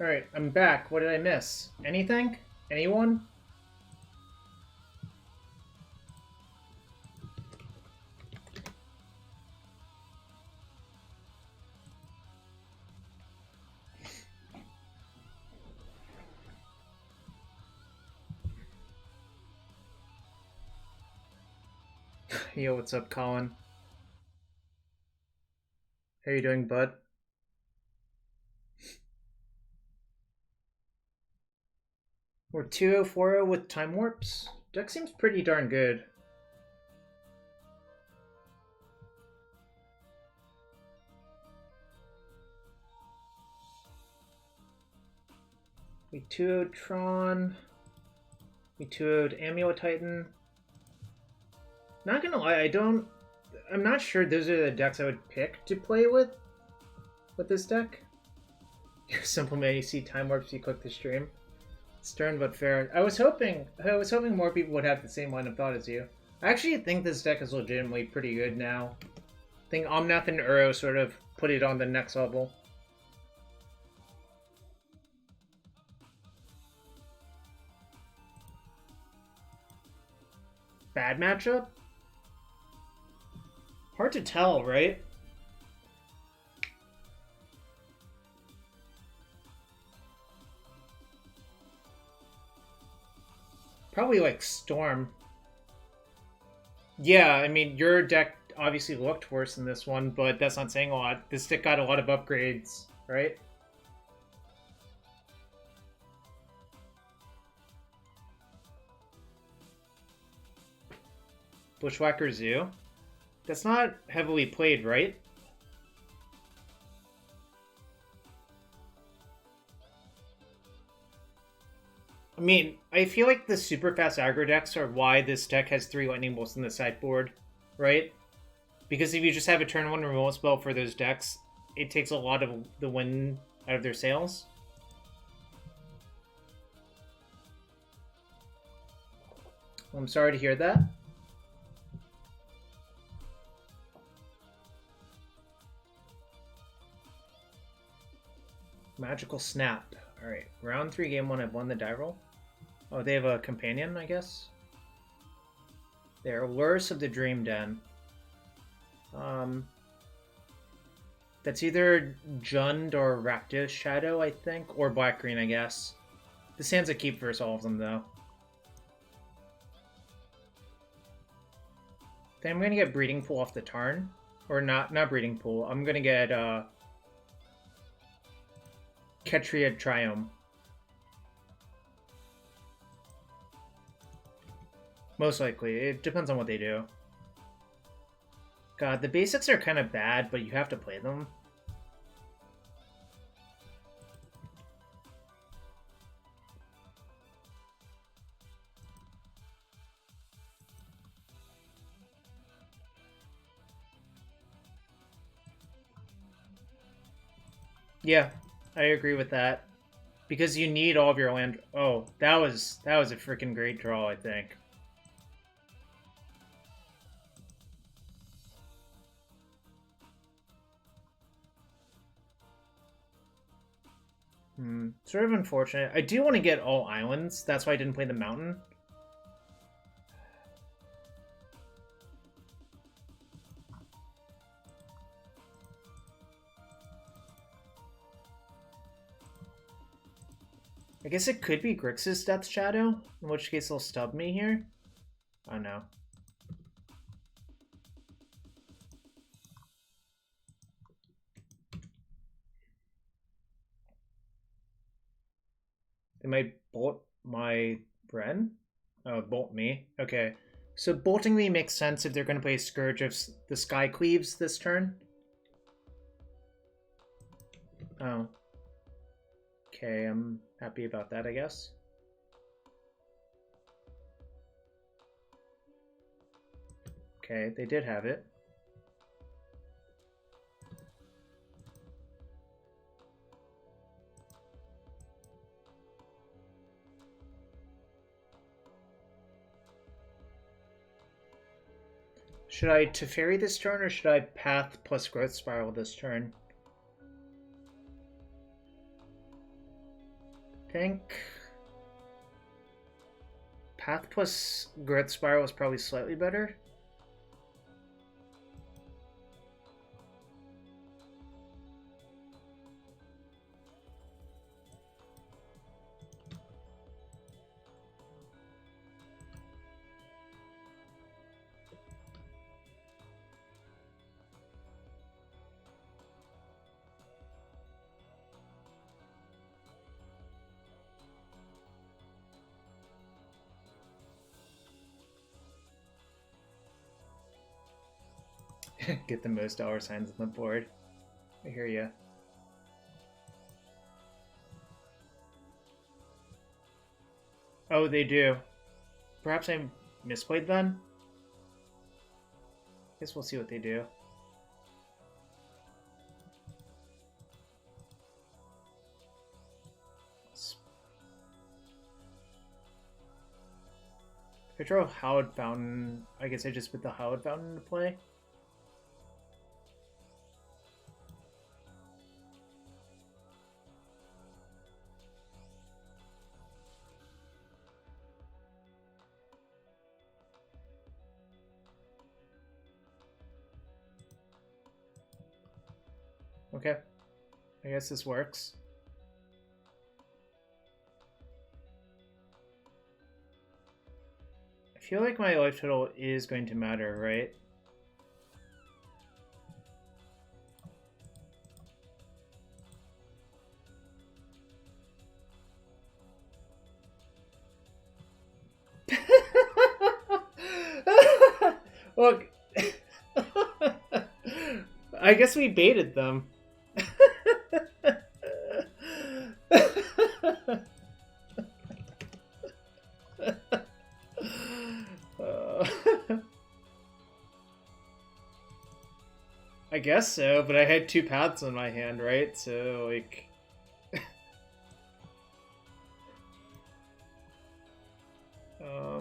Alright, I'm back. What did I miss? Anything? Anyone? Yo, what's up, Colin? How you doing, bud? We're 2-0, 4-0 with time warps. Deck seems pretty darn good. We 2-0'd Tron. We 2-0'd Amulet Titan. Not gonna lie, I'm not sure those are the decks I would pick to play with this deck. Simple man, you see time warps, you click the stream. Stern but fair. I was hoping more people would have the same line of thought as you. I actually think this deck is legitimately pretty good now. I think Omnath and Uro sort of put it on the next level. Bad matchup? Hard to tell, right? Probably like Storm. Yeah, I mean, your deck obviously looked worse than this one, but that's not saying a lot. This deck got a lot of upgrades, right? Bushwhacker Zoo? That's not heavily played, right? I mean, I feel like the super fast aggro decks are why this deck has 3 lightning bolts in the sideboard, right? Because if you just have a turn 1 removal spell for those decks, it takes a lot of the wind out of their sails. I'm sorry to hear that. Magical Snap. Alright, round 3, game 1, I've won the die roll. Oh, they have a companion, I guess? They're Lurrus of the Dream Den. That's either Jund or Rakdos Shadow, I think, or Black-Green, I guess. This hand's a keep versus all of them, though. Then I'm gonna get Breeding Pool off the Tarn. Or not Breeding Pool. I'm gonna get, Ketria Triome. Most likely. It depends on what they do. God, the basics are kind of bad, but you have to play them. Yeah, I agree with that. Because you need all of your land. Oh, that was a freaking great draw, I think. Sort of unfortunate. I do want to get all islands. That's why I didn't play the mountain. I guess it could be Grixis Death Shadow, in which case they'll stub me here. Oh no. They might bolt my Wrenn? Oh, bolt me. Okay. So bolting me makes sense if they're going to play Scourge of the Sky Cleaves this turn. Oh. Okay, I'm happy about that, I guess. Okay, they did have it. Should I Teferi this turn, or should I Path plus Growth Spiral this turn? I think Path plus Growth Spiral is probably slightly better. Get the most dollar signs on the board. I hear ya. Oh, they do. Perhaps I misplayed then? Guess we'll see what they do. If I draw Hallowed Fountain, I guess I just put the Hallowed Fountain into play. Okay, I guess this works. I feel like my life total is going to matter, right? Look, I guess we baited them. I guess so, but I had 2 paths in my hand, right? So, like... I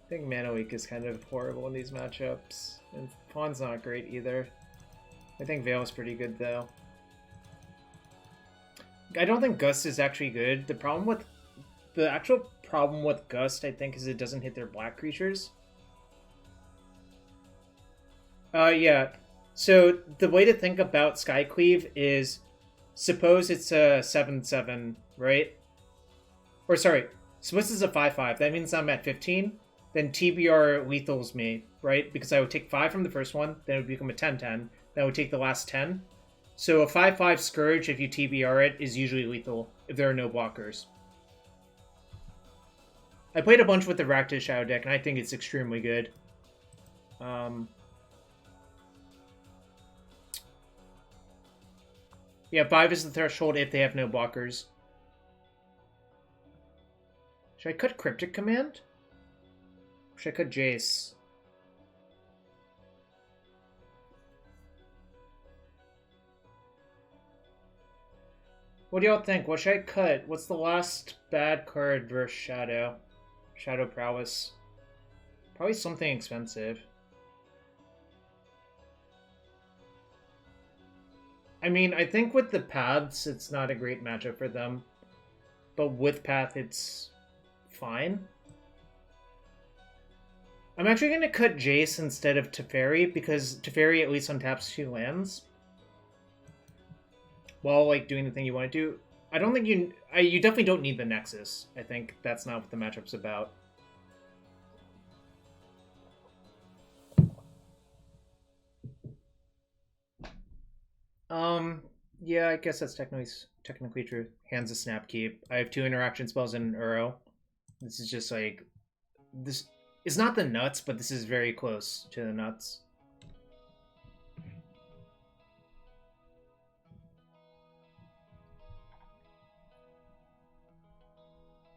think Mana Weak is kind of horrible in these matchups. And Pawn's not great either. I think Veil's pretty good, though. I don't think Gust is actually good. The actual problem with Gust, I think, is it doesn't hit their black creatures. Yeah. So the way to think about Skycleave is, suppose it's a 7/7, right? Or sorry, suppose it's a 5/5. That means I'm at 15. Then TBR lethals me, right? Because I would take 5 from the first one, then it would become a 10/10. Then I would take the last 10. So a 5/5 Scourge, if you TBR it, is usually lethal if there are no blockers. I played a bunch with the Rakdos Shadow deck, and I think it's extremely good. Yeah, 5 is the threshold if they have no blockers. Should I cut Cryptic Command? Or should I cut Jace? What do y'all think? What should I cut? What's the last bad card versus Shadow? Shadow Prowess. Probably something expensive. I mean, I think with the paths, it's not a great matchup for them. But with path, it's fine. I'm actually going to cut Jace instead of Teferi, because Teferi at least untaps 2 lands. While, like, doing the thing you want to do. I don't think you definitely don't need the Nexus. I think that's not what the matchup's about. Yeah, I guess that's technically true. Hands a Snap Keep. I have 2 interaction spells and an Uro. This is just like... This is not the nuts, but this is very close to the nuts.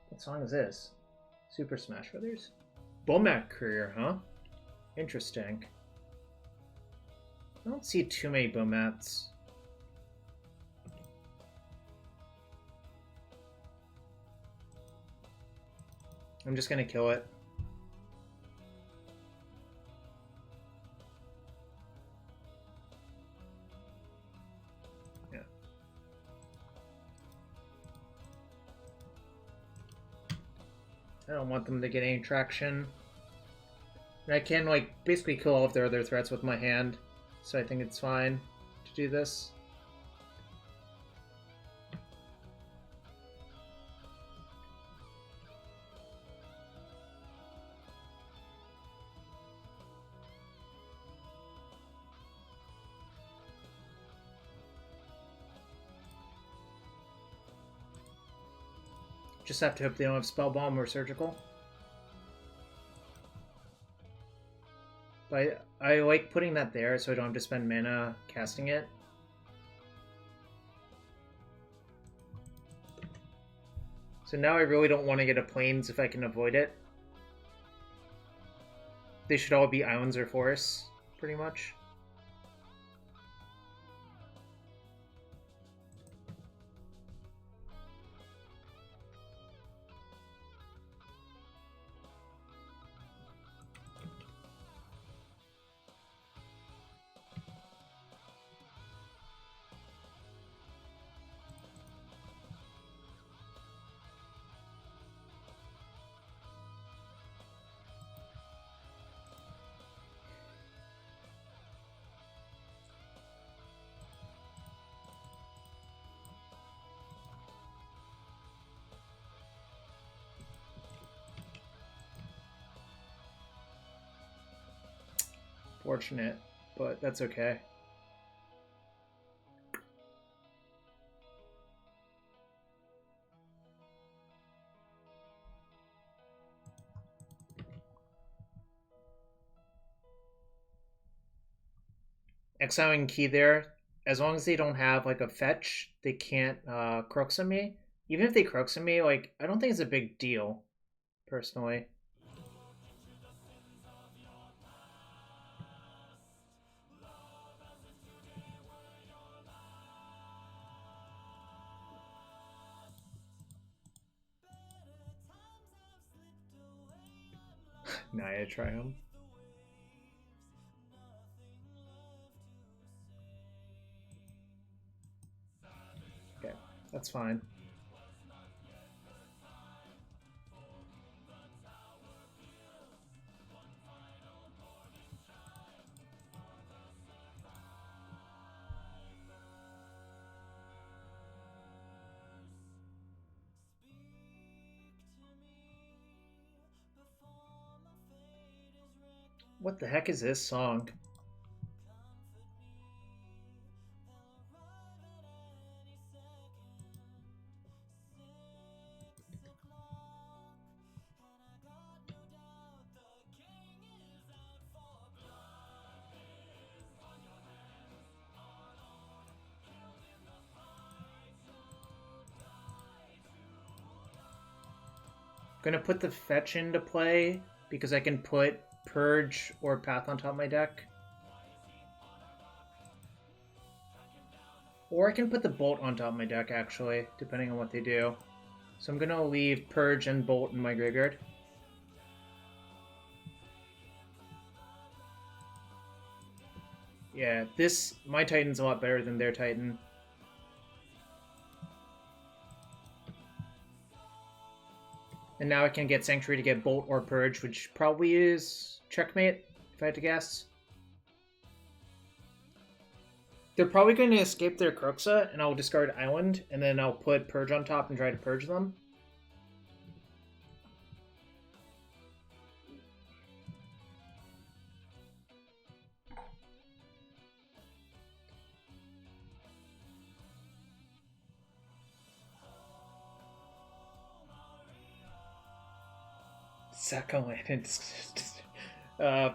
What song is this? Super Smash Brothers? Bomat Courier, huh? Interesting. I don't see too many Bomats. I'm just gonna kill it. Yeah. I don't want them to get any traction. And I can, like, basically kill all of their other threats with my hand. So I think it's fine to do this. Just have to hope they don't have Spell Bomb or Surgical. But I like putting that there so I don't have to spend mana casting it. So now I really don't want to get a Plains if I can avoid it. They should all be islands or forests, pretty much. Fortunate, but that's okay. Exiling key there, as long as they don't have like a fetch, they can't crux on me. Even if they crux on me, like I don't think it's a big deal, personally. Naya Triome. Okay, that's fine. What the heck is this song? I'm gonna put the fetch into play because I can put Purge or Path on top of my deck. Or I can put the Bolt on top of my deck, actually, depending on what they do. So I'm gonna leave Purge and Bolt in my graveyard. Yeah, my Titan's a lot better than their Titan. And now I can get Sanctuary to get Bolt or Purge, which probably is checkmate, if I had to guess. They're probably going to escape their Kroxa, and I'll discard Island, and then I'll put Purge on top and try to purge them. Second land.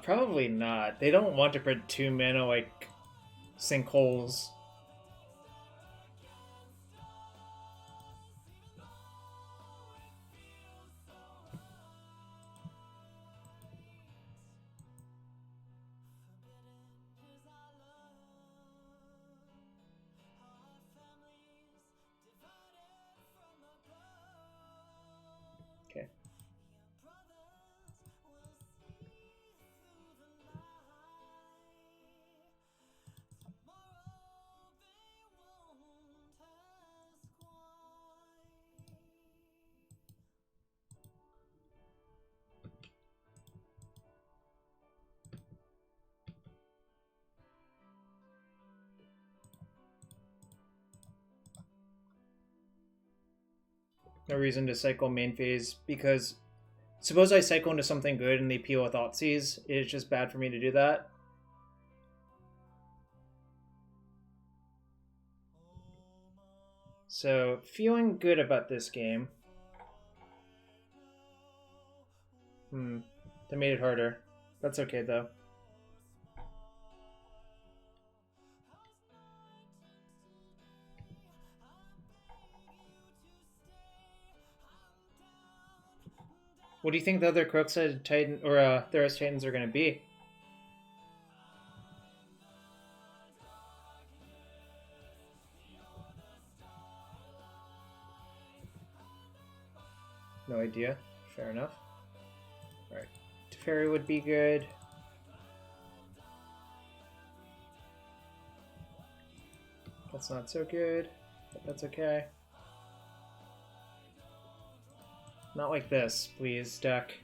Probably not. They don't want to put 2 mana like sinkholes. Okay. No reason to cycle main phase, because suppose I cycle into something good and they peel a Thoughtseize, it's just bad for me to do that. So, feeling good about this game. That made it harder. That's okay, though. What do you think the other Kroxa Titan or Theros Titans are going to be? No idea. Fair enough. Alright. Teferi would be good. That's not so good, but that's okay. Not like this, please, deck.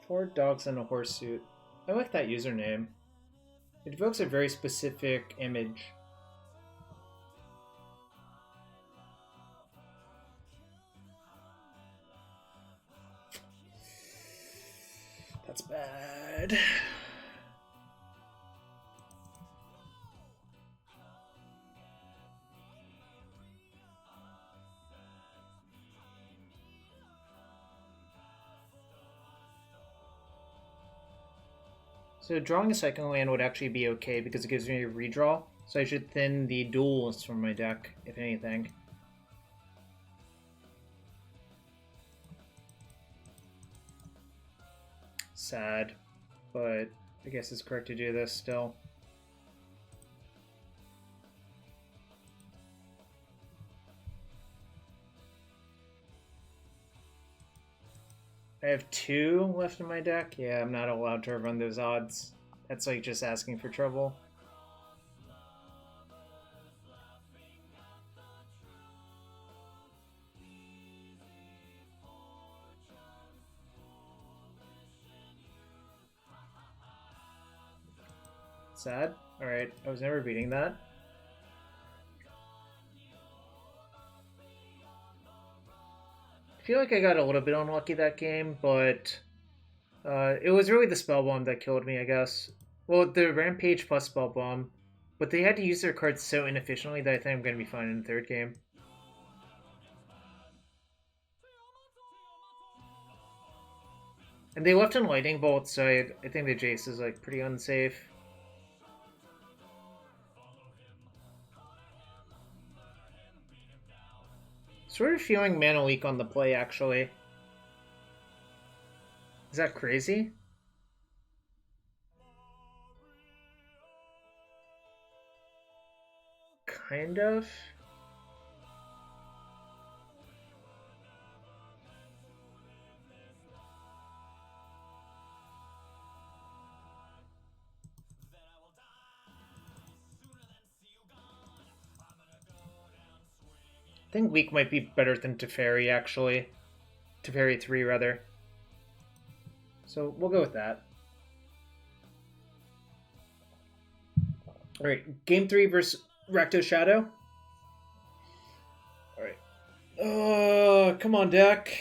Four dogs and a horse suit. I like that username. It evokes a very specific image. That's bad. So drawing a second land would actually be okay because it gives me a redraw. So I should thin the duels from my deck, if anything. Sad, but I guess it's correct to do this still. I have 2 left in my deck. Yeah, I'm not allowed to run those odds. That's like just asking for trouble. Sad. Alright, I was never beating that. I feel like I got a little bit unlucky that game, but it was really the Spell Bomb that killed me, I guess. Well, the Rampage plus Spell Bomb, but they had to use their cards so inefficiently that I think I'm going to be fine in the 3rd game. And they left in Lightning Bolt, so I think the Jace is like pretty unsafe. Sort of feeling Mana Leak on the play, actually. Is that crazy? Kind of. I think weak might be better than Teferi, actually. Teferi 3, rather. So we'll go with that. Alright, game 3 versus Rakdos Shadow. Alright. Oh, come on, deck.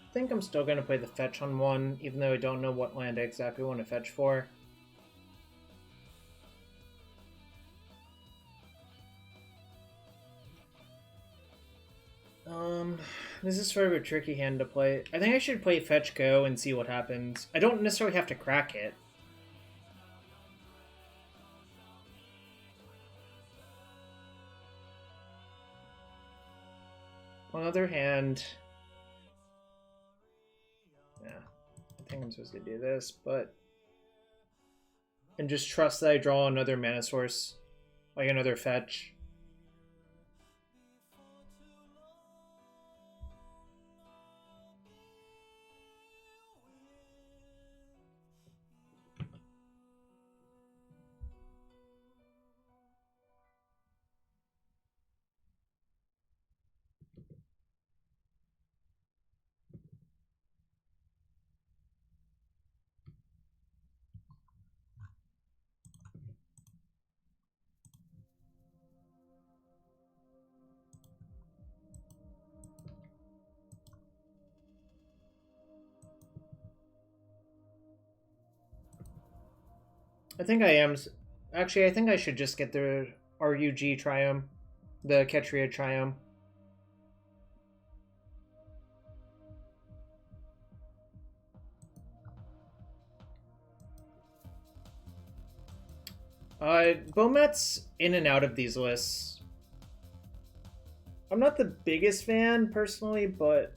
I think I'm still going to play the fetch on 1, even though I don't know what land I exactly want to fetch for. This is sort of a tricky hand to play. I think I should play fetch go and see what happens. I don't necessarily have to crack it. On the other hand, yeah, I think I'm supposed to do this, but and just trust that I draw another mana source, like another fetch. I think I am. Actually, I think I should just get the RUG Triome, the Ketria Triome. Bomet's in and out of these lists. I'm not the biggest fan, personally, but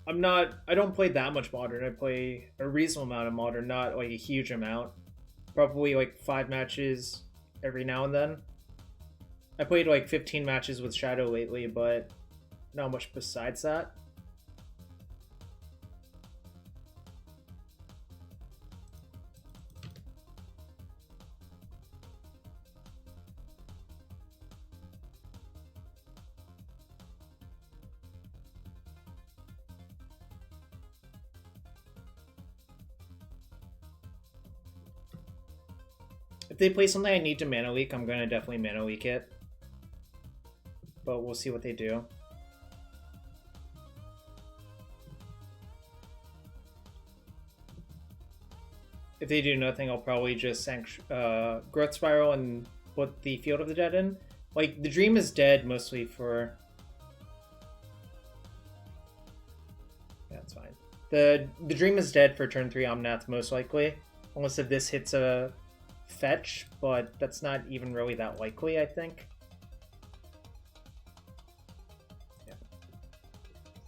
I don't play that much Modern. I play a reasonable amount of Modern, not like a huge amount. Probably like 5 matches every now and then. I played like 15 matches with Shadow lately, but not much besides that. If they play something I need to mana leak, I'm going to definitely mana leak it. But we'll see what they do. If they do nothing, I'll probably just Growth Spiral and put the Field of the Dead in. Like, the Dream is dead mostly for... Yeah, that's fine. The Dream is dead for turn 3 Omnath, most likely. Unless if this hits a fetch, but that's not even really that likely, I think. Yeah.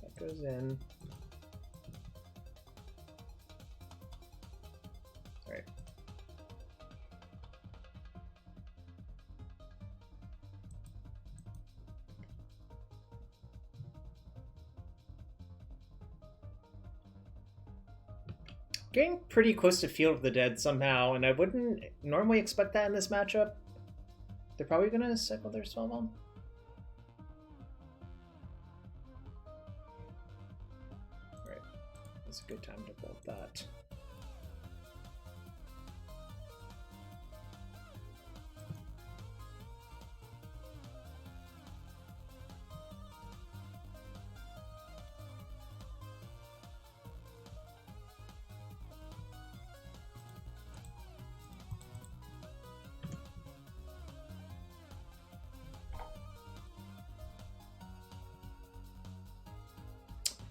That goes in. Alright. Getting pretty close to Field of the Dead somehow, and I wouldn't normally expect that in this matchup. They're probably going to cycle their Spellbomb. Alright, that's a good time to bolt that.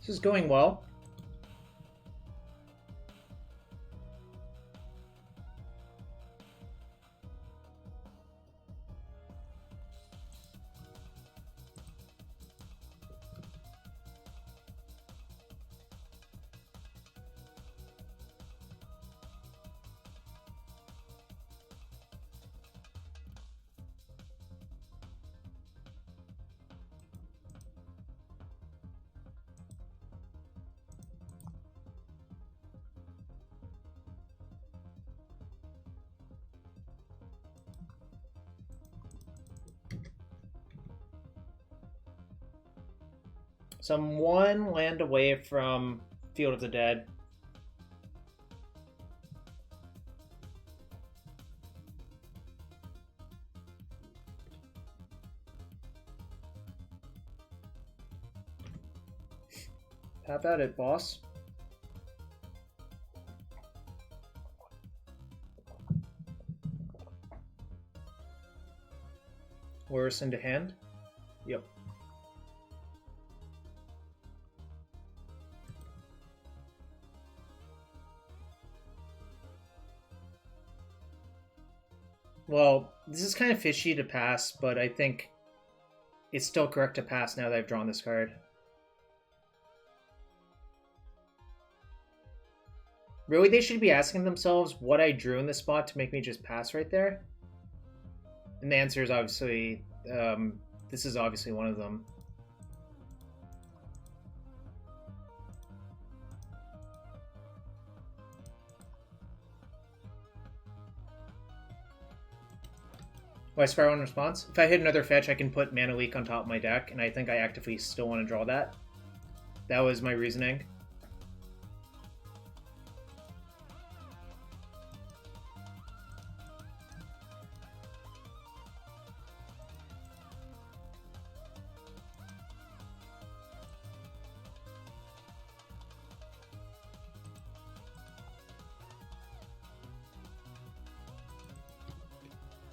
This is going well. So I'm 1 land away from Field of the Dead. Have at it, boss. Worse into hand? Yep. Well, this is kind of fishy to pass, but I think it's still correct to pass now that I've drawn this card. Really, they should be asking themselves what I drew in this spot to make me just pass right there. And the answer is obviously, this is obviously one of them. Oh, I Spiral in response? If I hit another fetch, I can put Mana Leak on top of my deck, and I think I actively still want to draw that. That was my reasoning.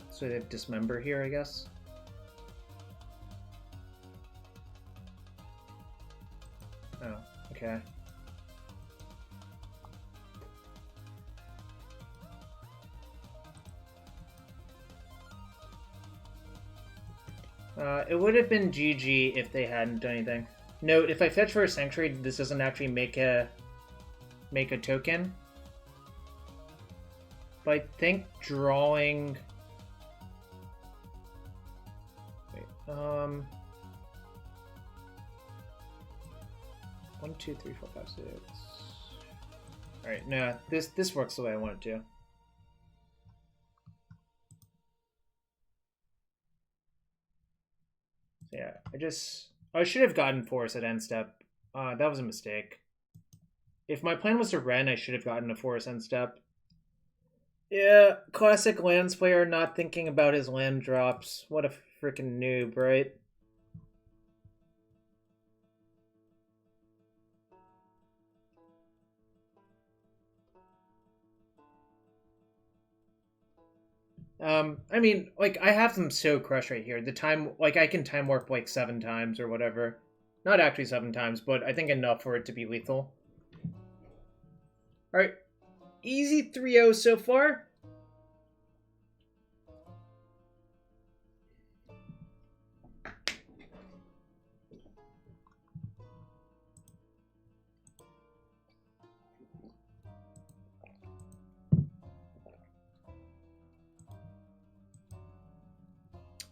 So they have Dismember here, I guess. Oh, okay. It would have been GG if they hadn't done anything. Note, if I fetch for a Sanctuary, this doesn't actually make a token. But I think drawing... Wait, 1, 2, 3, 4, 5, 6. Alright, no, this works the way I want it to. Yeah, I should have gotten Force at end step. That was a mistake. If my plan was to Wrenn, I should have gotten a Force end step. Yeah, classic lands player not thinking about his land drops. What a freaking noob, right? I mean, like, I have them so crushed right here. The time, like, I can time warp, like, 7 times or whatever. Not actually 7 times, but I think enough for it to be lethal. Alright. Easy 3-0 so far.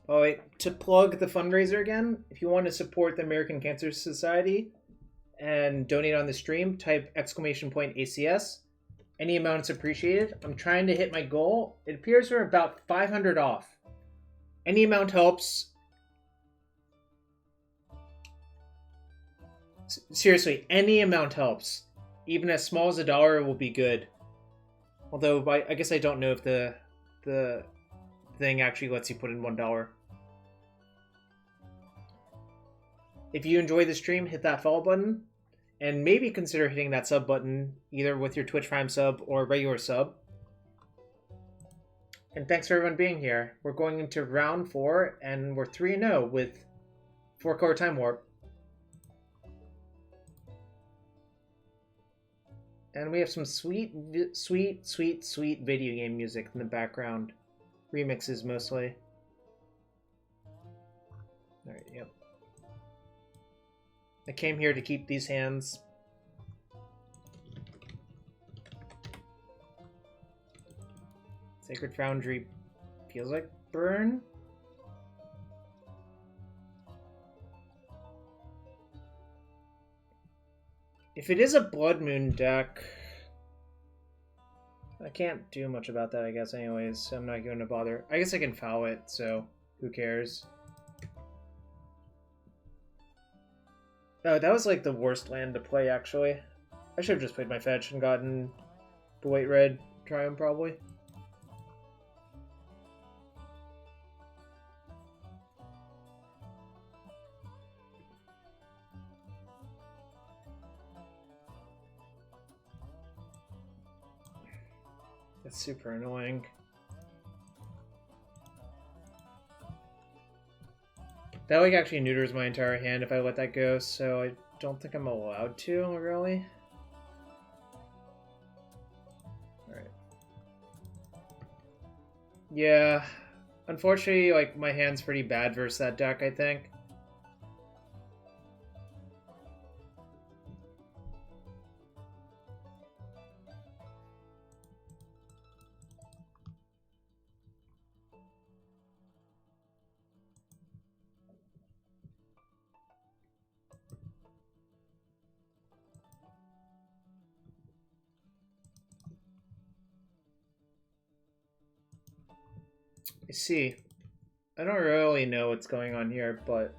Oh wait, to plug the fundraiser again, if you want to support the American Cancer Society and donate on the stream, type !ACS. Any amount is appreciated. I'm trying to hit my goal. It appears we're about 500 off. Any amount helps. Seriously, any amount helps. Even as small as $1 will be good. Although, I guess I don't know if the thing actually lets you put in $1. If you enjoy the stream, hit that follow button. And maybe consider hitting that sub button, either with your Twitch Prime sub or regular sub. And thanks for everyone being here. We're going into round 4, and we're 3-0 with 4-color Time Warp. And we have some sweet video game music in the background. Remixes, mostly. Alright, yep. I came here to keep these hands. Sacred Foundry feels like burn. If it is a Blood Moon deck, I can't do much about that, I guess, anyways, so I'm not going to bother. I guess I can foul it, so who cares? Oh, that was like the worst land to play, actually. I should have just played my fetch and gotten the white-red Triome, probably. That's super annoying. That like actually neuters my entire hand if I let that go, so I don't think I'm allowed to, really. Alright. Yeah. Unfortunately, like, my hand's pretty bad versus that deck, I think. I see. I don't really know what's going on here, but...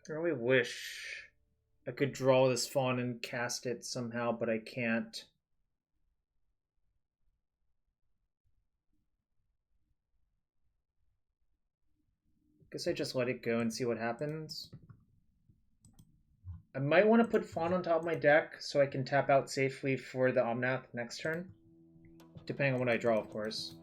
I really wish I could draw this fawn and cast it somehow, but I can't. guess I just let it go and see what happens. I might want to put Fawn on top of my deck so I can tap out safely for the Omnath next turn. Depending on what I draw, of course.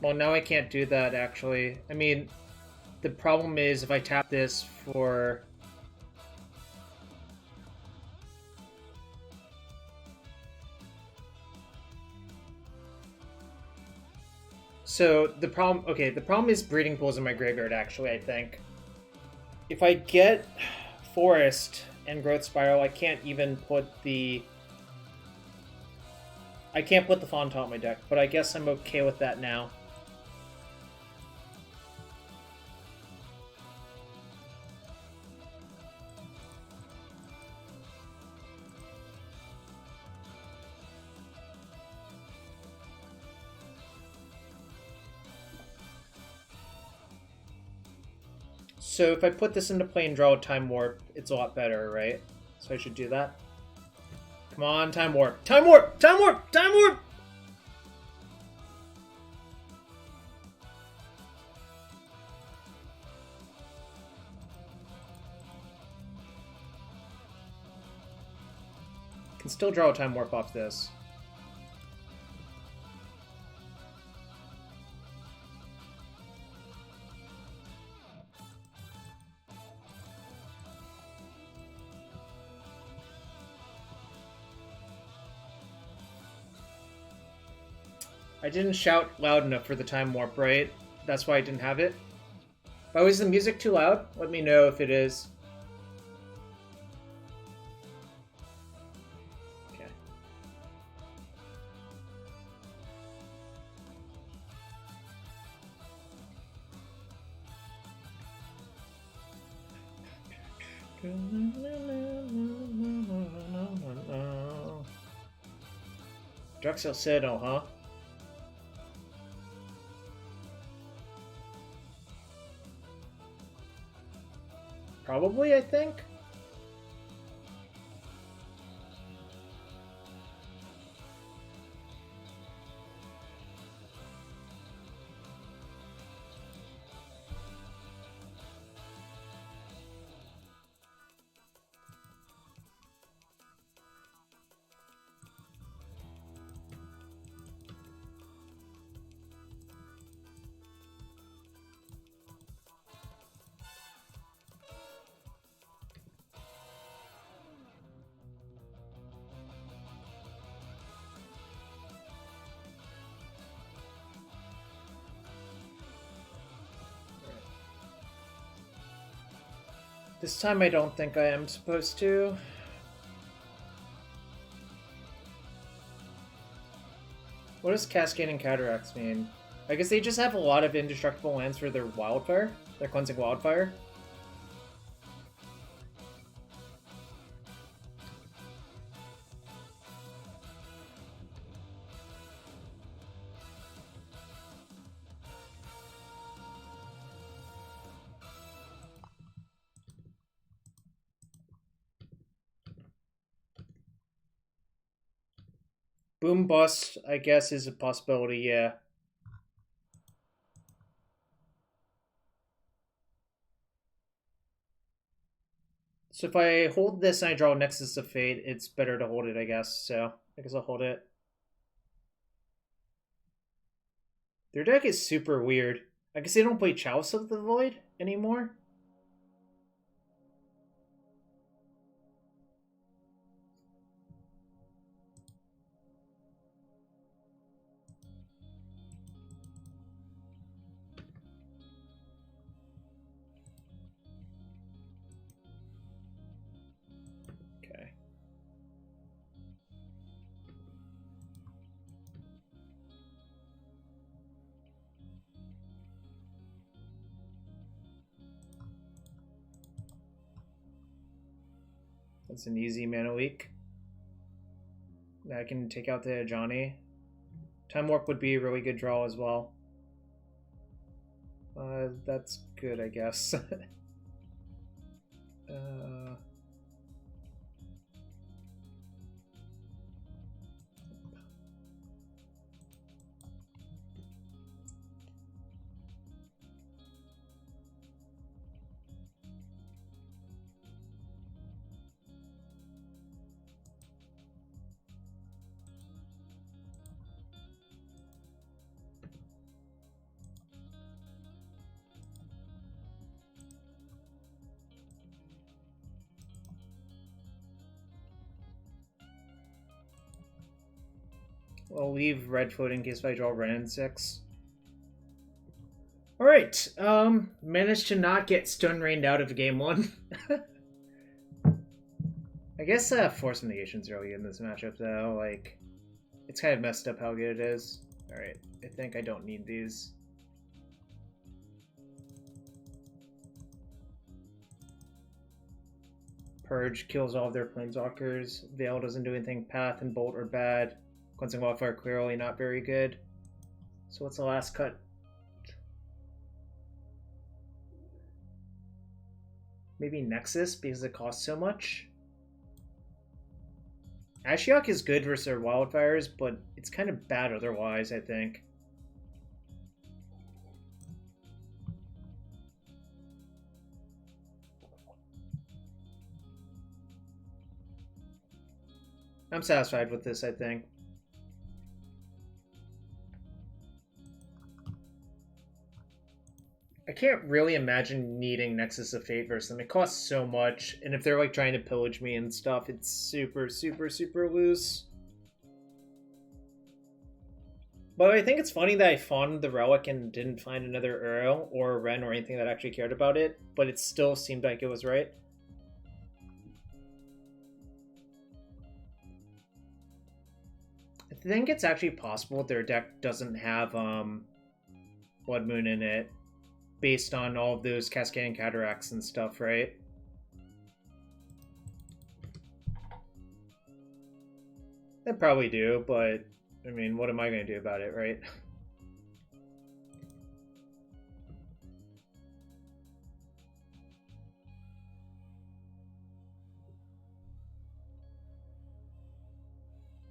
Well, now I can't do that, actually. I mean, the problem is if I tap this for... So, the problem... Okay, the problem is breeding pools in my graveyard, actually, I think. If I get Forest and Growth Spiral, I can't even put the... I can't put the Fawn on top of my deck, but I guess I'm okay with that now. So if I put this into play and draw a Time Warp, it's a lot better, right? So I should do that. Come on, Time Warp! Time Warp! Time Warp! Time Warp! Can still draw a Time Warp off this. I didn't shout loud enough for the Time Warp, right? That's why I didn't have it. Oh, is the music too loud? Let me know if it is. Okay. Drexel Citadel, huh? Probably, I think. This time I don't think I am supposed to. What does Cascading Cataracts mean? I guess they just have a lot of indestructible lands for their Wildfire, their Cleansing Wildfire. Boom Bust, I guess, is a possibility, yeah. So if I hold this and I draw Nexus of Fate, it's better to hold it, I guess. So I guess I'll hold it. Their deck is super weird. I guess they don't play Chalice of the Void anymore. That's an easy mana leak. I can take out the Johnny. Time Warp would be a really good draw as well. That's good, I guess. I I'll leave red floating in case I draw Wrenn and Six. Alright, managed to not get stun rained out of game 1. I guess Force of Negation's really good in this matchup though, like, it's kind of messed up how good it is. Alright, I think I don't need these. Purge kills all of their planeswalkers. Veil doesn't do anything. Path and Bolt are bad. Cleansing Wildfire clearly not very good. So what's the last cut? Maybe Nexus because it costs so much. Ashiok is good versus their wildfires, but it's kind of bad otherwise, I think. I'm satisfied with this, I think. I can't really imagine needing Nexus of Fate versus them. It costs so much, and if they're like trying to pillage me and stuff, it's super, super, super loose. But I think it's funny that I fawned the Relic and didn't find another Uro or Wrenn or anything that actually cared about it, but it still seemed like it was right. I think it's actually possible their deck doesn't have Blood Moon in it, based on all of those Cascading Cataracts and stuff, right? They probably do, but I mean, what am I going to do about it, right?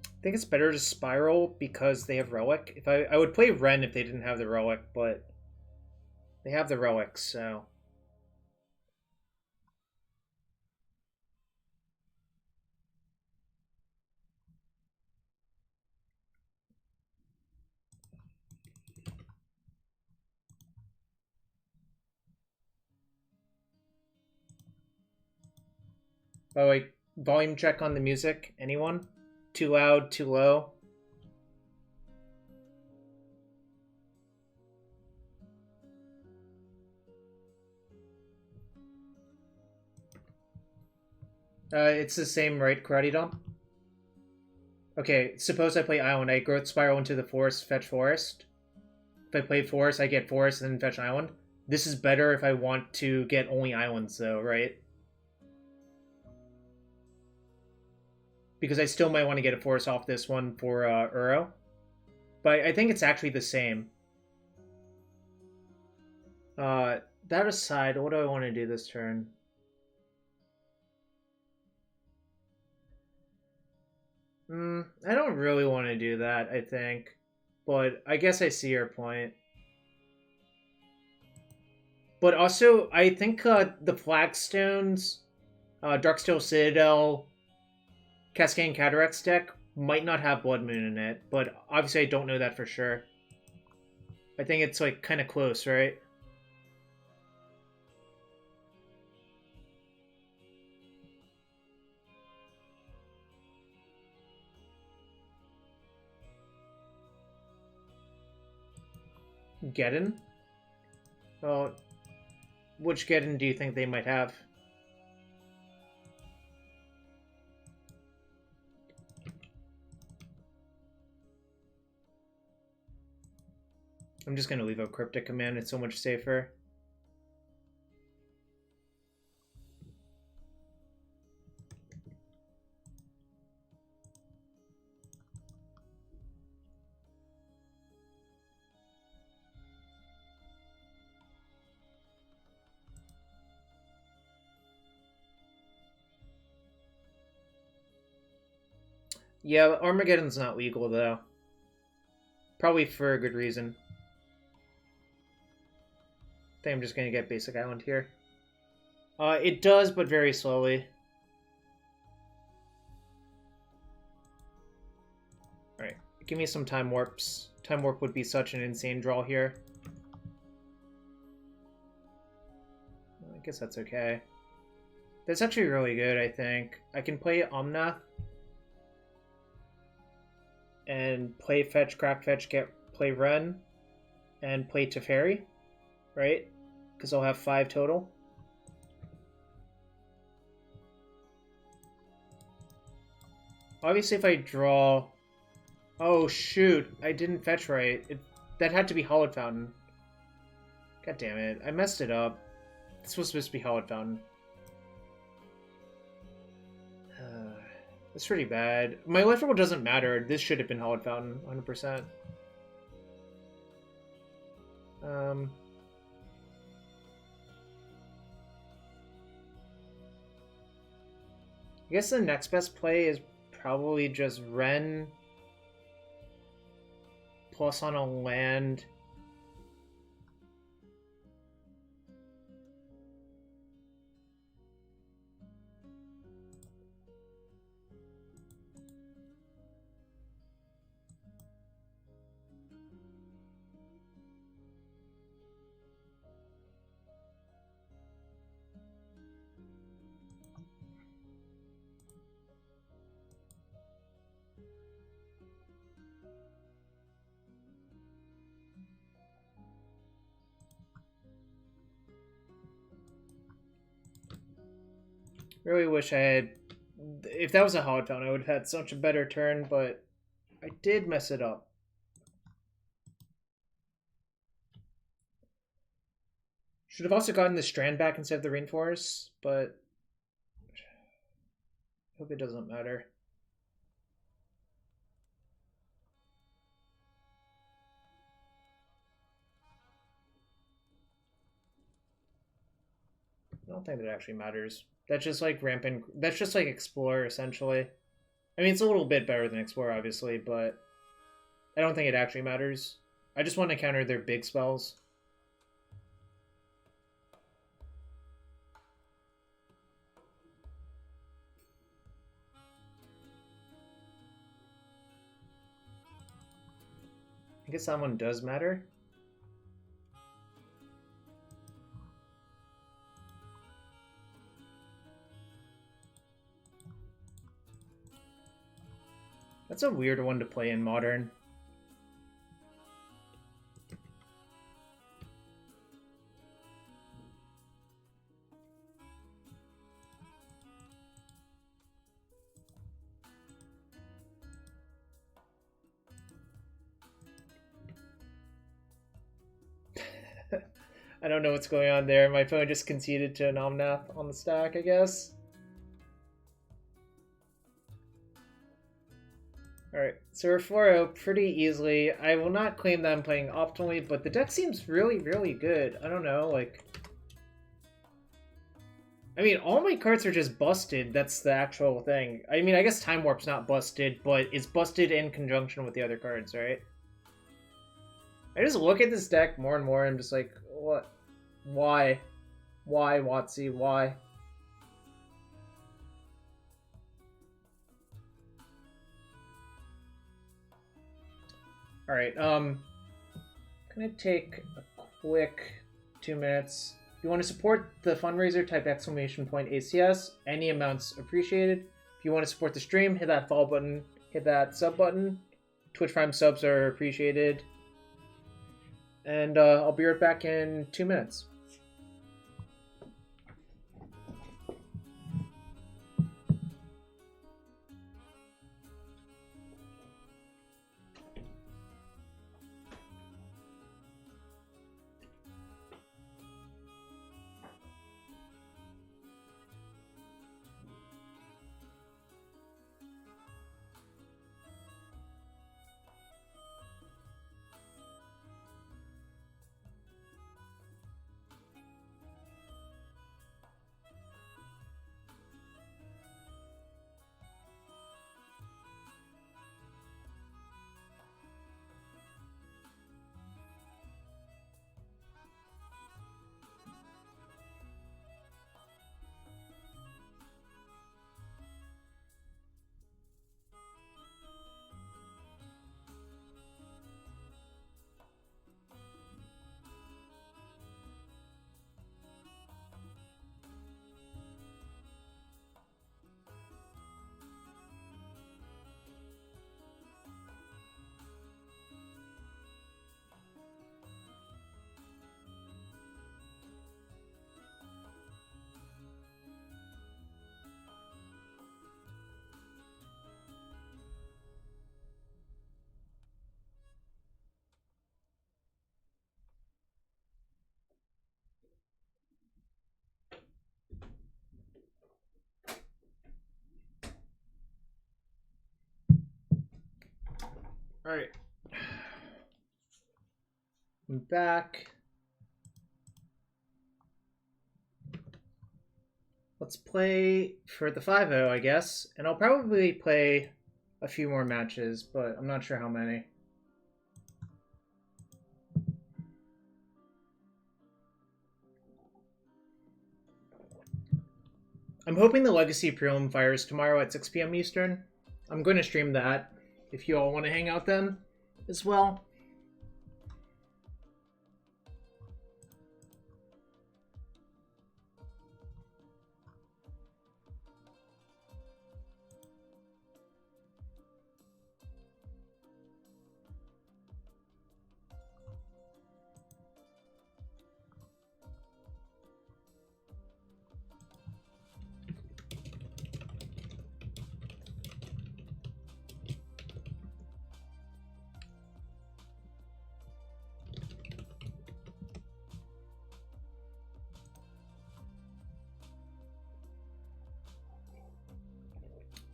I think it's better to Spiral because they have Relic. If I would play Wrenn if they didn't have the Relic, but they have the Relic, so. Oh, wait, volume check on the music. Anyone? Too loud, too low? It's the same, right, Karate Dom? Okay, suppose I play Island. I Growth Spiral into the Forest, fetch Forest. If I play Forest, I get Forest and then fetch Island. This is better if I want to get only Islands, though, right? Because I still might want to get a Forest off this one for Uro. But I think it's actually the same. That aside, what do I want to do this turn? I don't really want to do that, I think. But I guess I see your point. But also, I think the Flagstones, Darksteel Citadel, Cascading Cataracts deck might not have Blood Moon in it, but obviously I don't know that for sure. I think it's like kind of close, right? Geddon? Well, which Geddon do you think they might have? I'm just going to leave a Cryptic Command. It's so much safer. Yeah, Armageddon's not legal, though. Probably for a good reason. I think I'm just going to get Basic Island here. It does, but very slowly. Alright, give me some Time Warps. Time Warp would be such an insane draw here. I guess that's okay. That's actually really good, I think. I can play Omnath. and play fetch, crack fetch, play Wrenn, and play Teferi, right? Because I'll have 5 total. Obviously, if I draw... Oh, shoot. I didn't fetch right. That had to be Hallowed Fountain. God damn it. I messed it up. This was supposed to be Hallowed Fountain. That's pretty bad. My electrical doesn't matter. This should have been Hallowed Fountain, 100%. I guess the next best play is probably just Wrenn plus on a land. Really wish I had... If that was a Hallowed Fountain, I would have had such a better turn, but I did mess it up. Should have also gotten the Strand back instead of the Rainforest, but... I hope it doesn't matter. I don't think that actually matters. That's just like Rampant... That's just like Explorer, essentially. I mean, it's a little bit better than Explorer, obviously, but... I don't think it actually matters. I just want to counter their big spells. I guess that one does matter. That's a weird one to play in Modern. I don't know what's going on there. My phone just conceded to an Omnath on the stack, I guess. Alright, so we're 4-0 pretty easily. I will not claim that I'm playing optimally, but the deck seems really, really good. I don't know, like... I mean, all my cards are just busted. That's the actual thing. I mean, I guess Time Warp's not busted, but it's busted in conjunction with the other cards, right? I just look at this deck more and more and I'm just like, what? Why? Why, WotC? Why? Alright, gonna take a quick 2 minutes. If you want to support the fundraiser, type !ACS. Any amounts appreciated. If you want to support the stream, hit that follow button, hit that sub button. Twitch Prime subs are appreciated. And I'll be right back in 2 minutes. Alright. I'm back. Let's play for the 5-0, I guess. And I'll probably play a few more matches, but I'm not sure how many. I'm hoping the Legacy Prelim fires tomorrow at 6 p.m. Eastern. I'm going to stream that if you all want to hang out then as well.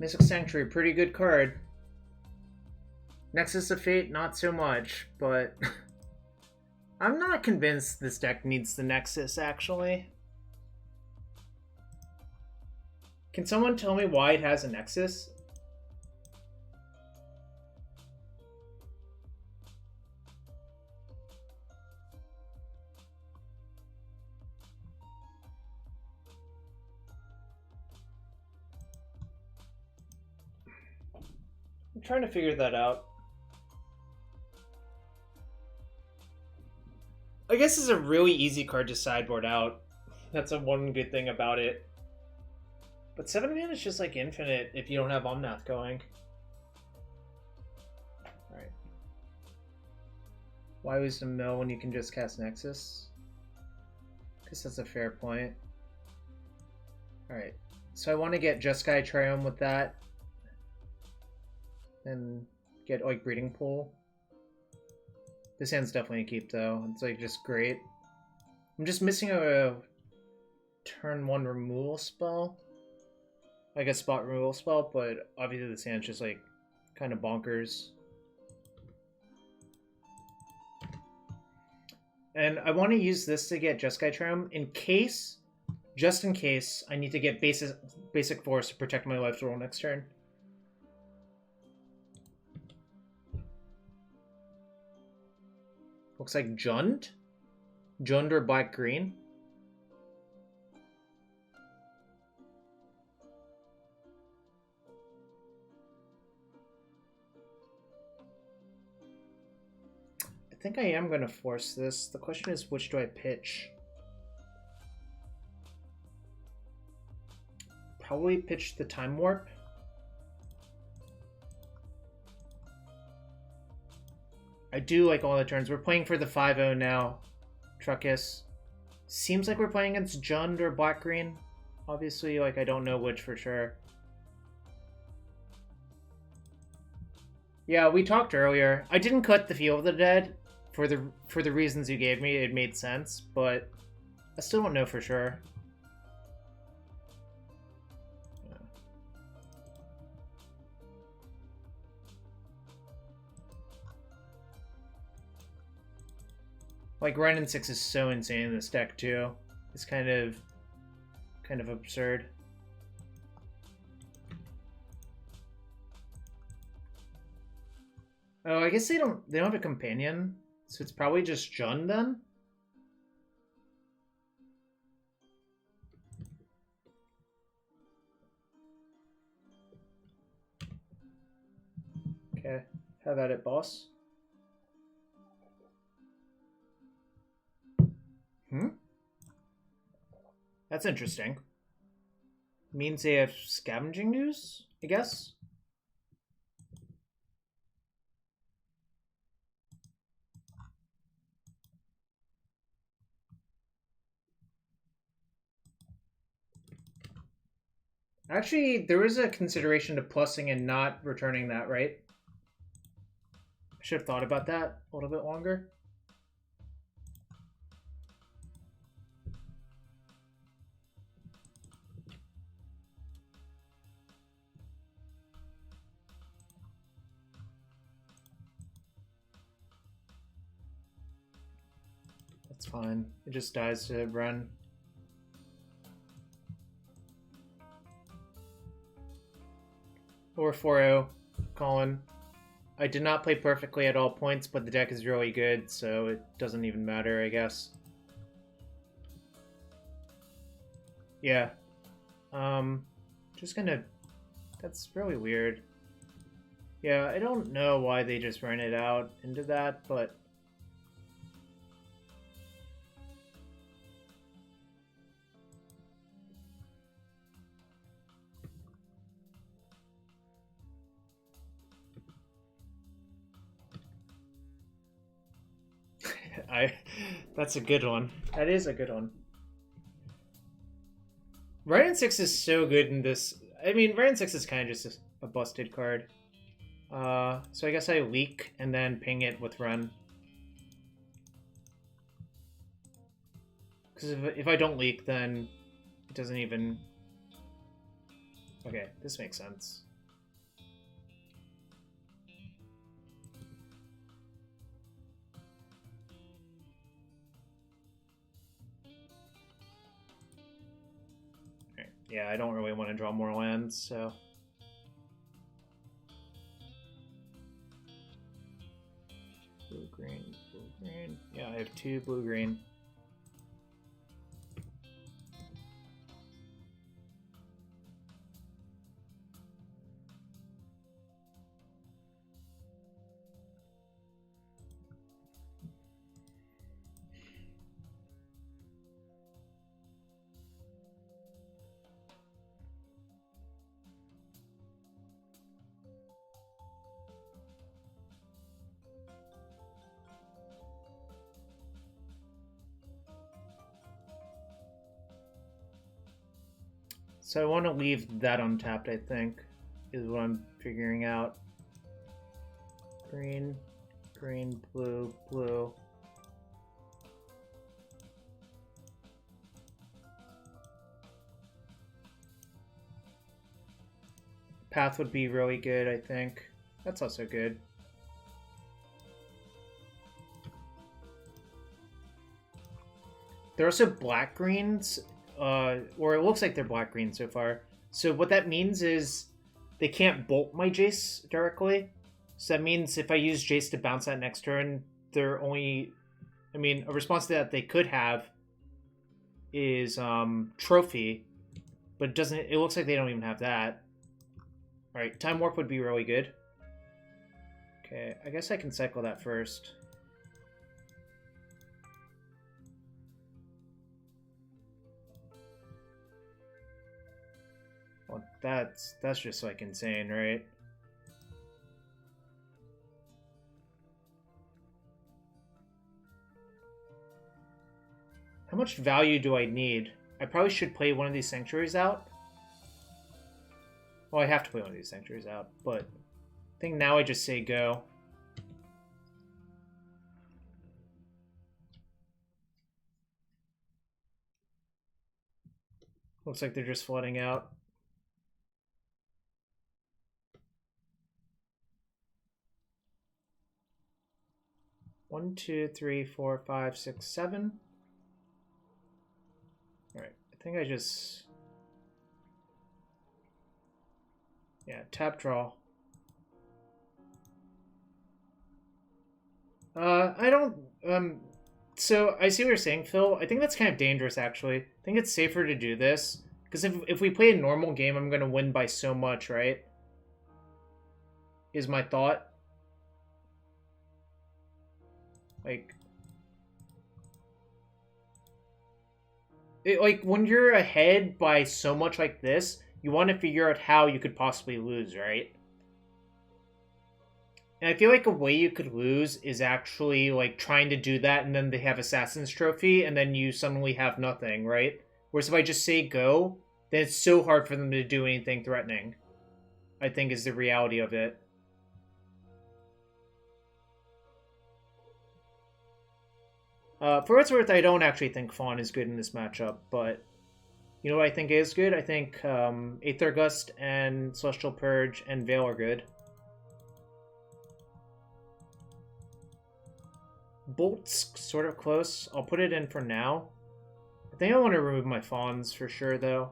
Mystic Sanctuary, pretty good card. Nexus of Fate, not so much, but I'm not convinced this deck needs the Nexus, actually. Can someone tell me why it has a Nexus? I'm trying to figure that out. I guess it's a really easy card to sideboard out. That's one good thing about it. But 7 mana is just like infinite if you don't have Omnath going. Alright. Why Wisdom Mill when you can just cast Nexus? I guess that's a fair point. Alright. So I want to get Jeskai Triome with that. And get like Breeding Pool. This hand's definitely a keep though. It's like just great. I'm just missing a turn 1 removal spell. Like a spot removal spell, but obviously this hand's just like kind of bonkers. And I want to use this to get Jeskai Triome in case, just in case, I need to get basic force to protect my life roll next turn. Looks like Jund? Jund or black-green? I think I am going to force this. The question is, which do I pitch? Probably pitch the Time Warp. I do like all the turns. We're playing for the 5-0 now. Truckus. Seems like we're playing against Jund or black-green. Obviously, like, I don't know which for sure. Yeah, we talked earlier. I didn't cut the Field of the Dead for the reasons you gave me. It made sense, but I still don't know for sure. Like, Wrenn and Six is so insane in this deck, too. It's kind of absurd. Oh, I guess they don't have a companion, so it's probably just Jund then? Okay, have at it, boss. That's interesting. Means they have Scavenging Ooze, I guess? Actually, there was a consideration to plussing and not returning that, right? I should have thought about that a little bit longer. That's fine. It just dies to Wrenn. Or 4-0, Colin. I did not play perfectly at all points, but the deck is really good, so it doesn't even matter, I guess. Yeah. Just gonna... That's really weird. Yeah, I don't know why they just ran it out into that, but... That's a good one. That is a good one. Wrenn and Six is so good in this. I mean, Wrenn and Six is kind of just a busted card. So I guess I leak and then ping it with Wrenn. Because if I don't leak, then it doesn't even... Okay, this makes sense. Yeah, I don't really want to draw more lands, so... Blue-green, blue-green. Yeah, I have 2 blue-green. So I want to leave that untapped, I think, is what I'm figuring out. Green, green, blue, blue. Path would be really good, I think. That's also good. There are also black greens. Or it looks like they're black-green so far. So what that means is they can't bolt my Jace directly. So that means if I use Jace to bounce that next turn, they're only... I mean, a response to that they could have is Trophy. But it doesn't... It looks like they don't even have that. Alright, Time Warp would be really good. Okay, I guess I can cycle that first. Well, that's just like insane, right? How much value do I need? I probably should play one of these sanctuaries out. Well, I have to play one of these sanctuaries out, but I think now I just say go. Looks like they're just flooding out. One, two, three, four, five, six, 7. Alright, I think I just... Yeah, tap draw. I don't... So, I see what you're saying, Phil. I think that's kind of dangerous, actually. I think it's safer to do this. Because if we play a normal game, I'm going to win by so much, right? Is my thought. Like when you're ahead by so much like this, you want to figure out how you could possibly lose, right? And I feel like a way you could lose is actually like trying to do that, and then they have Assassin's Trophy, and then you suddenly have nothing, right? Whereas if I just say go, then it's so hard for them to do anything threatening, I think is the reality of it. For what it's worth, I don't actually think Fawn is good in this matchup, but you know what I think is good? I think Aether Gust and Celestial Purge and Veil are good. Bolt's sort of close. I'll put it in for now. I think I want to remove my Fawns for sure, though.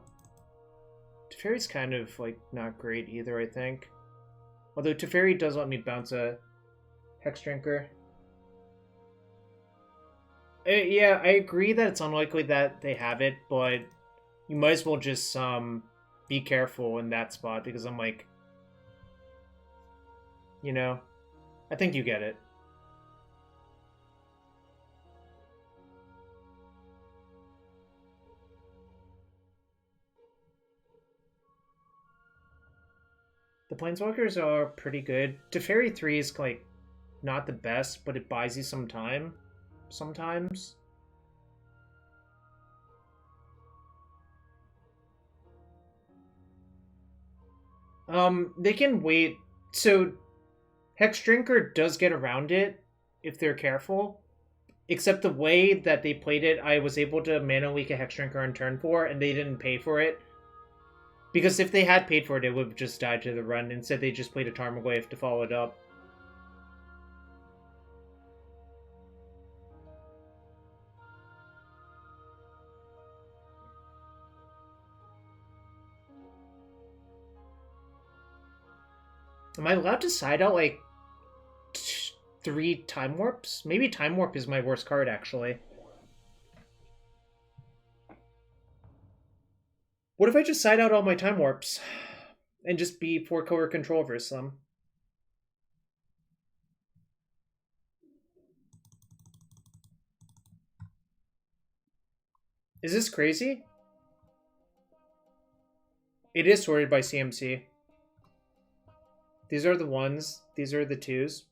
Teferi's kind of, like, not great either, I think. Although Teferi does let me bounce a Hex Drinker. Yeah, I agree that it's unlikely that they have it, but you might as well just be careful in that spot, because I'm like, you know, I think you get it. The Planeswalkers are pretty good. Teferi 3 is, like, not the best, but it buys you some time sometimes. They can wait. So, Hex Drinker does get around it if they're careful. Except the way that they played it, I was able to mana leak a Hex Drinker on turn 4, and they didn't pay for it. Because if they had paid for it, it would have just died to the run. Instead, they just played a Tarmogoyf to follow it up. Am I allowed to side out, like, 3 Time Warps? Maybe Time Warp is my worst card, actually. What if I just side out all my Time Warps? And just be 4-color control versus them? Is this crazy? It is sorted by CMC. These are the 1s. These are the 2s.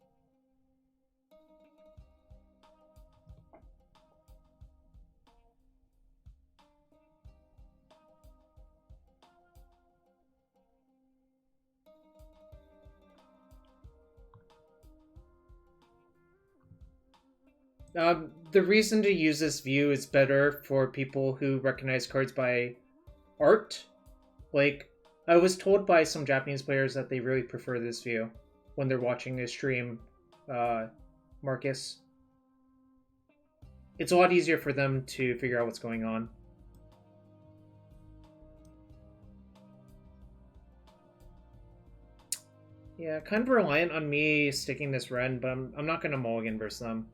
The reason to use this view is better for people who recognize cards by art. Like, I was told by some Japanese players that they really prefer this view when they're watching a stream, Marcus. It's a lot easier for them to figure out what's going on. Yeah, kind of reliant on me sticking this Wrenn, but I'm not going to mulligan versus them.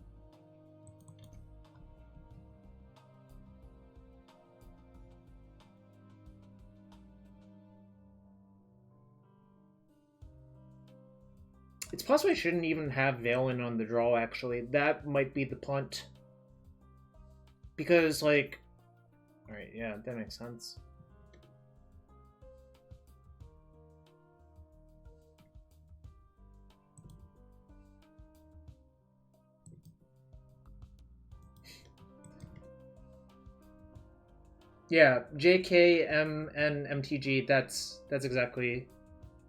It's possible I shouldn't even have Veil in on the draw, actually. That might be the punt. Because, like... Alright, yeah, that makes sense. Yeah, JK, M, and MTG, that's exactly...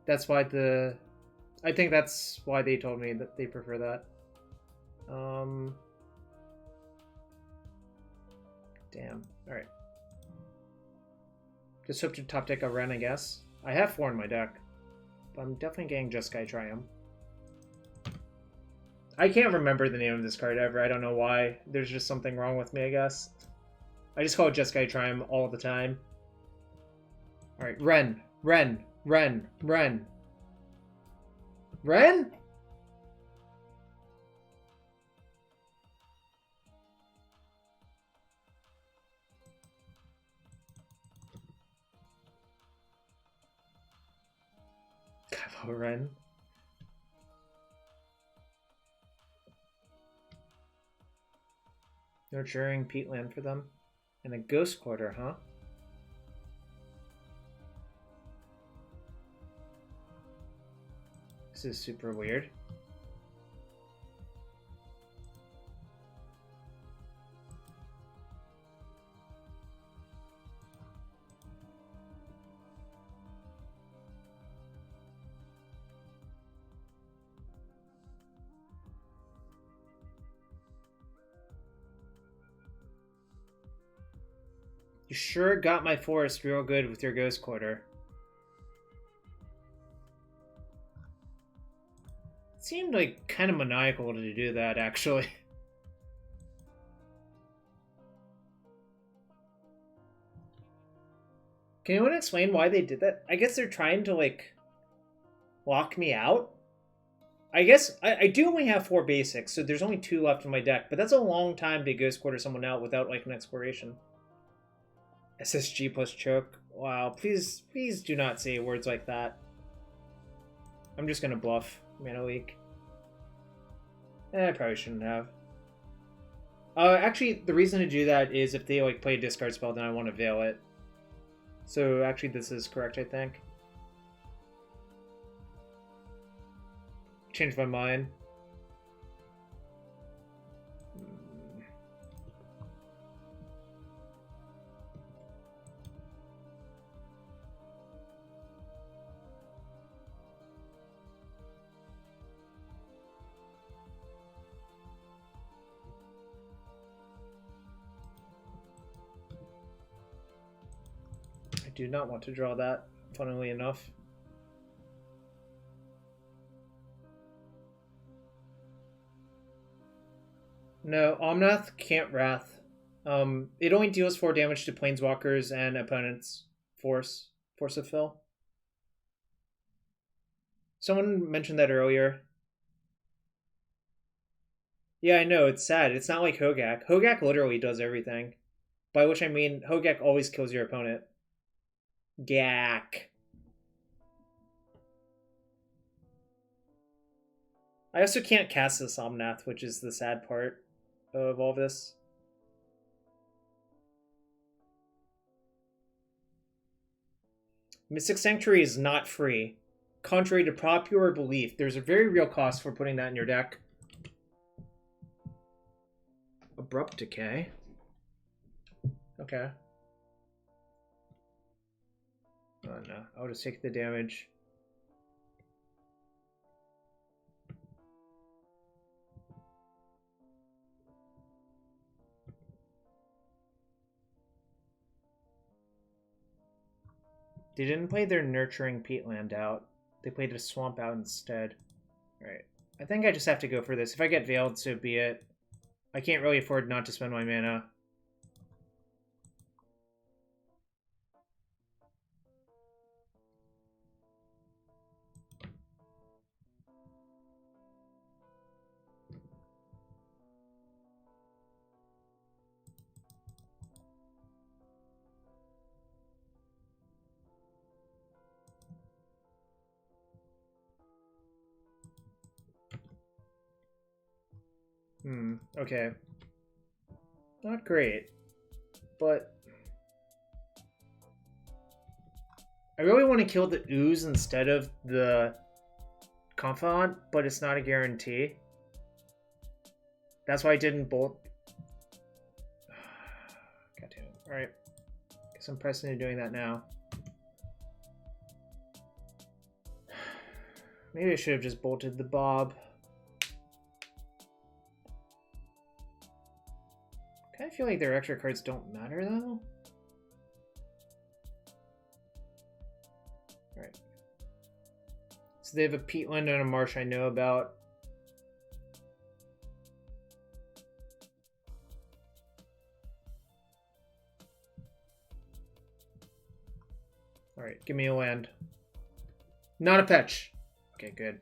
That's why the... I think that's why they told me that they prefer that. Damn. Alright. Just hope to top deck a Wrenn, I guess. I have 4 in my deck. But I'm definitely getting Jeskai Triome. I can't remember the name of this card ever. I don't know why. There's just something wrong with me, I guess. I just call it Jeskai Triome all the time. Alright, Wrenn. Wrenn. Wrenn. Wrenn. Wrenn? Kylo Wrenn. Nurturing peatland for them. And a Ghost Quarter, huh? This is super weird. You sure got my forest real good with your Ghost Quarter. It seemed like kind of maniacal to do that, actually. Can anyone explain why they did that? I guess they're trying to, like, lock me out? I guess I do only have 4 basics, so there's only 2 left in my deck, but that's a long time to Ghost Quarter someone out without, like, an exploration. SSG plus choke. Wow, please do not say words like that. I'm just gonna bluff Mana Leak. I probably shouldn't have. Actually, the reason to do that is if they, like, play a discard spell, then I want to veil it. So, actually, this is correct, I think. Changed my mind. I do not want to draw that, funnily enough. No, Omnath can't Wrath. It only deals 4 damage to Planeswalkers and opponents' Force of Fill. Someone mentioned that earlier. Yeah, I know, it's sad. It's not like Hogak. Hogak literally does everything. By which I mean, Hogak always kills your opponent. Gak. I also can't cast this Omnath, which is the sad part of all this. Mystic Sanctuary is not free. Contrary to popular belief, there's a very real cost for putting that in your deck. Abrupt Decay. Okay. Oh no, I'll just take the damage. They didn't play their Nurturing Peatland out. They played a Swamp out instead. Alright. I think I just have to go for this. If I get Veiled, so be it. I can't really afford not to spend my mana. Okay. Not great, but I really want to kill the Ooze instead of the Confidant, but it's not a guarantee. That's why I didn't bolt. God damn it. Alright. Guess I'm pressing into doing that now. Maybe I should have just bolted the Bob. I feel like their extra cards don't matter, though. Alright. So they have a Peatland and a Marsh I know about. Alright, give me a land. Not a fetch. Okay, good.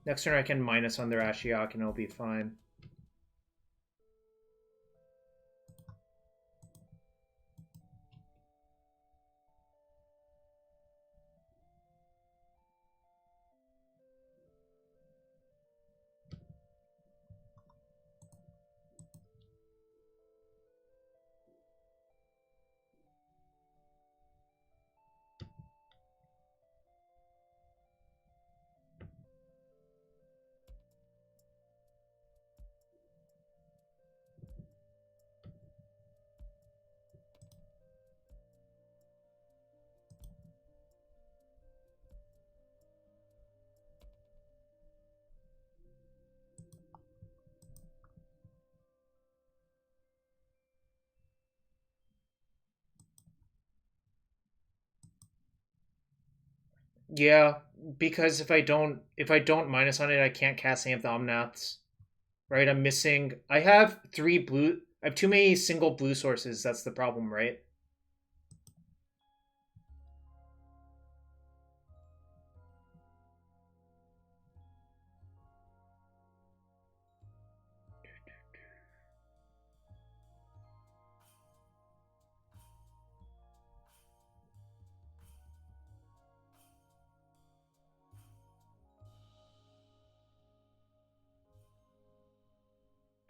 Next turn I can minus on their Ashiok and it'll be fine. Yeah, because if I don't minus on it, I can't cast any of the Omnaths. Right? I'm missing. I have three blue. I have too many single blue sources. That's the problem, right?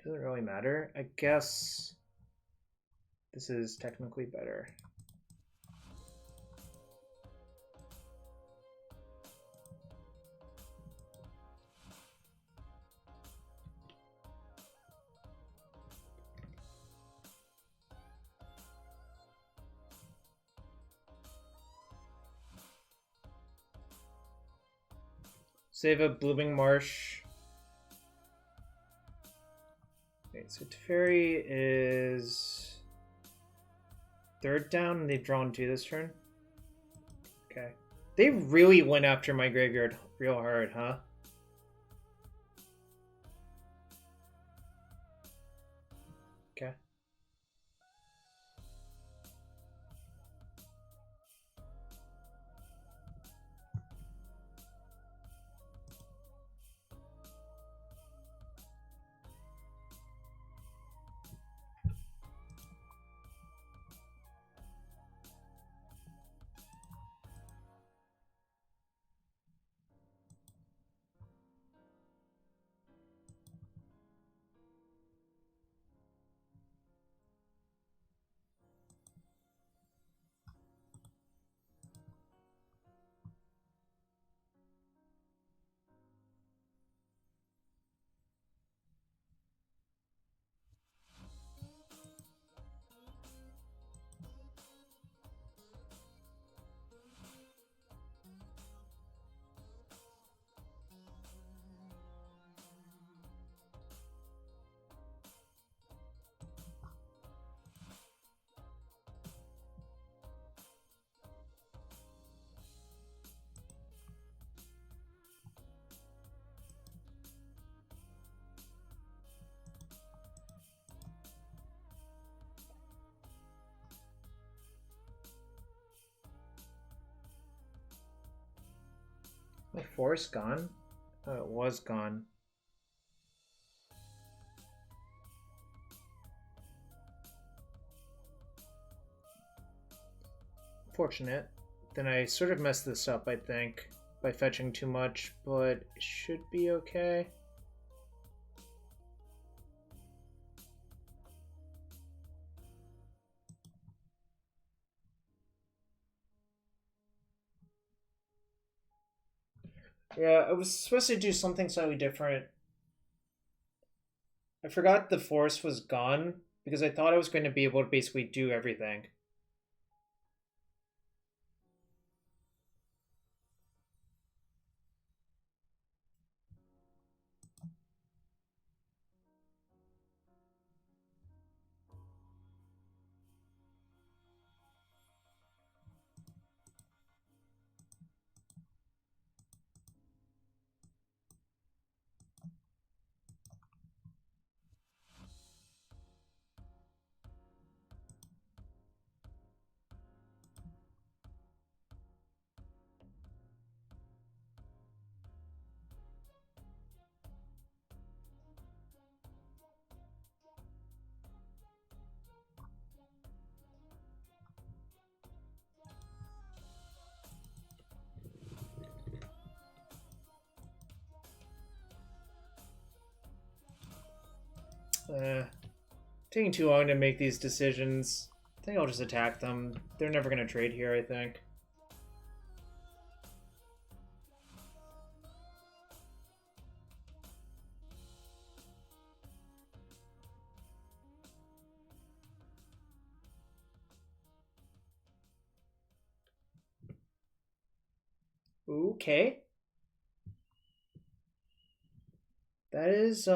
Doesn't really matter. I guess this is technically better. Save a Blooming Marsh. Okay, so Teferi is third down, and they've drawn two this turn. Okay. They really went after my graveyard real hard, huh? Okay. My forest gone? Oh, it was gone. Fortunate. Then I sort of messed this up, I think, by fetching too much, but it should be okay. Yeah, I was supposed to do something slightly different. I forgot the forest was gone because I thought I was going to be able to basically do everything. Taking too long to make these decisions. I think I'll just attack them. They're never going to trade here, I think. Okay. That is,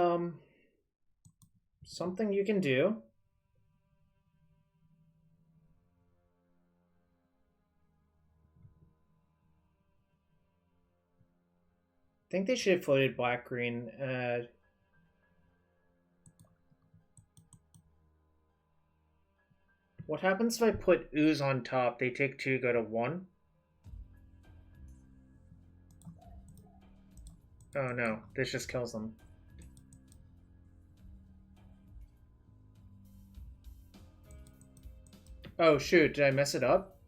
something you can do. think they should have floated black-green. What happens if I put ooze on top? They take 2, go to 1. Oh no, this just kills them. Oh shoot, did I mess it up?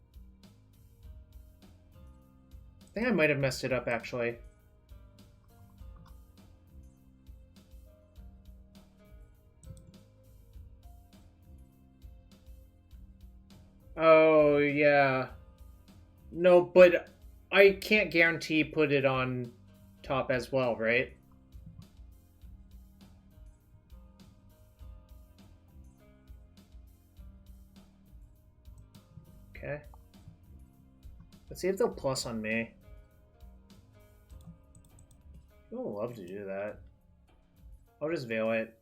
I think I might have messed it up actually. Oh yeah. No, but I can't guarantee put it on top as well, right? Okay. Let's see if they'll plus on me. People love to do that. I'll just veil it.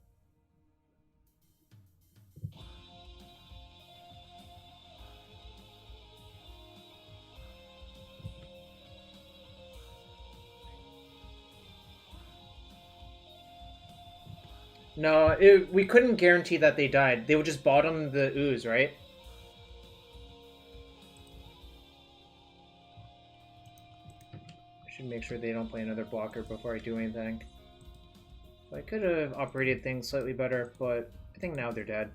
No, we couldn't guarantee that they died. They would just bottom the ooze, right? I should make sure they don't play another blocker before I do anything. I could have operated things slightly better, but I think now they're dead.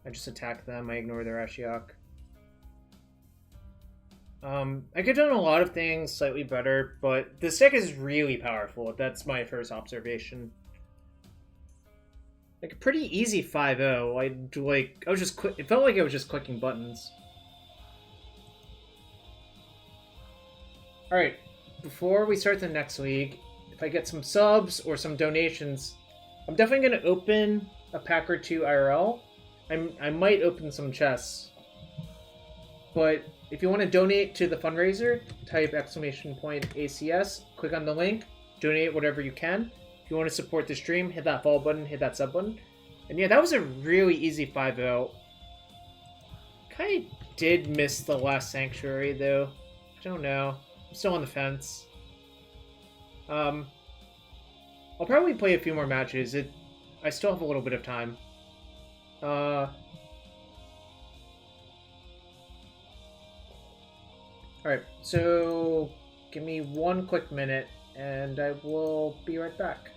I just attack them, I ignore their Ashiok. I could have done a lot of things slightly better, but this deck is really powerful. That's my first observation. Like a pretty easy 5-0. I was just it felt like I was just clicking buttons. All right, before we start the next league, if I get some subs or some donations, I'm definitely going to open a pack or 2 IRL. I might open some chests, but if you want to donate to the fundraiser, type !ACS, click on the link, donate whatever you can. If you want to support the stream, hit that follow button, hit that sub button. And yeah, that was a really easy 5-0. Kind of did miss the last Sanctuary, though. I don't know. I'm still on the fence. I'll probably play a few more matches. I still have a little bit of time. Alright, so give me 1 quick minute and I will be right back.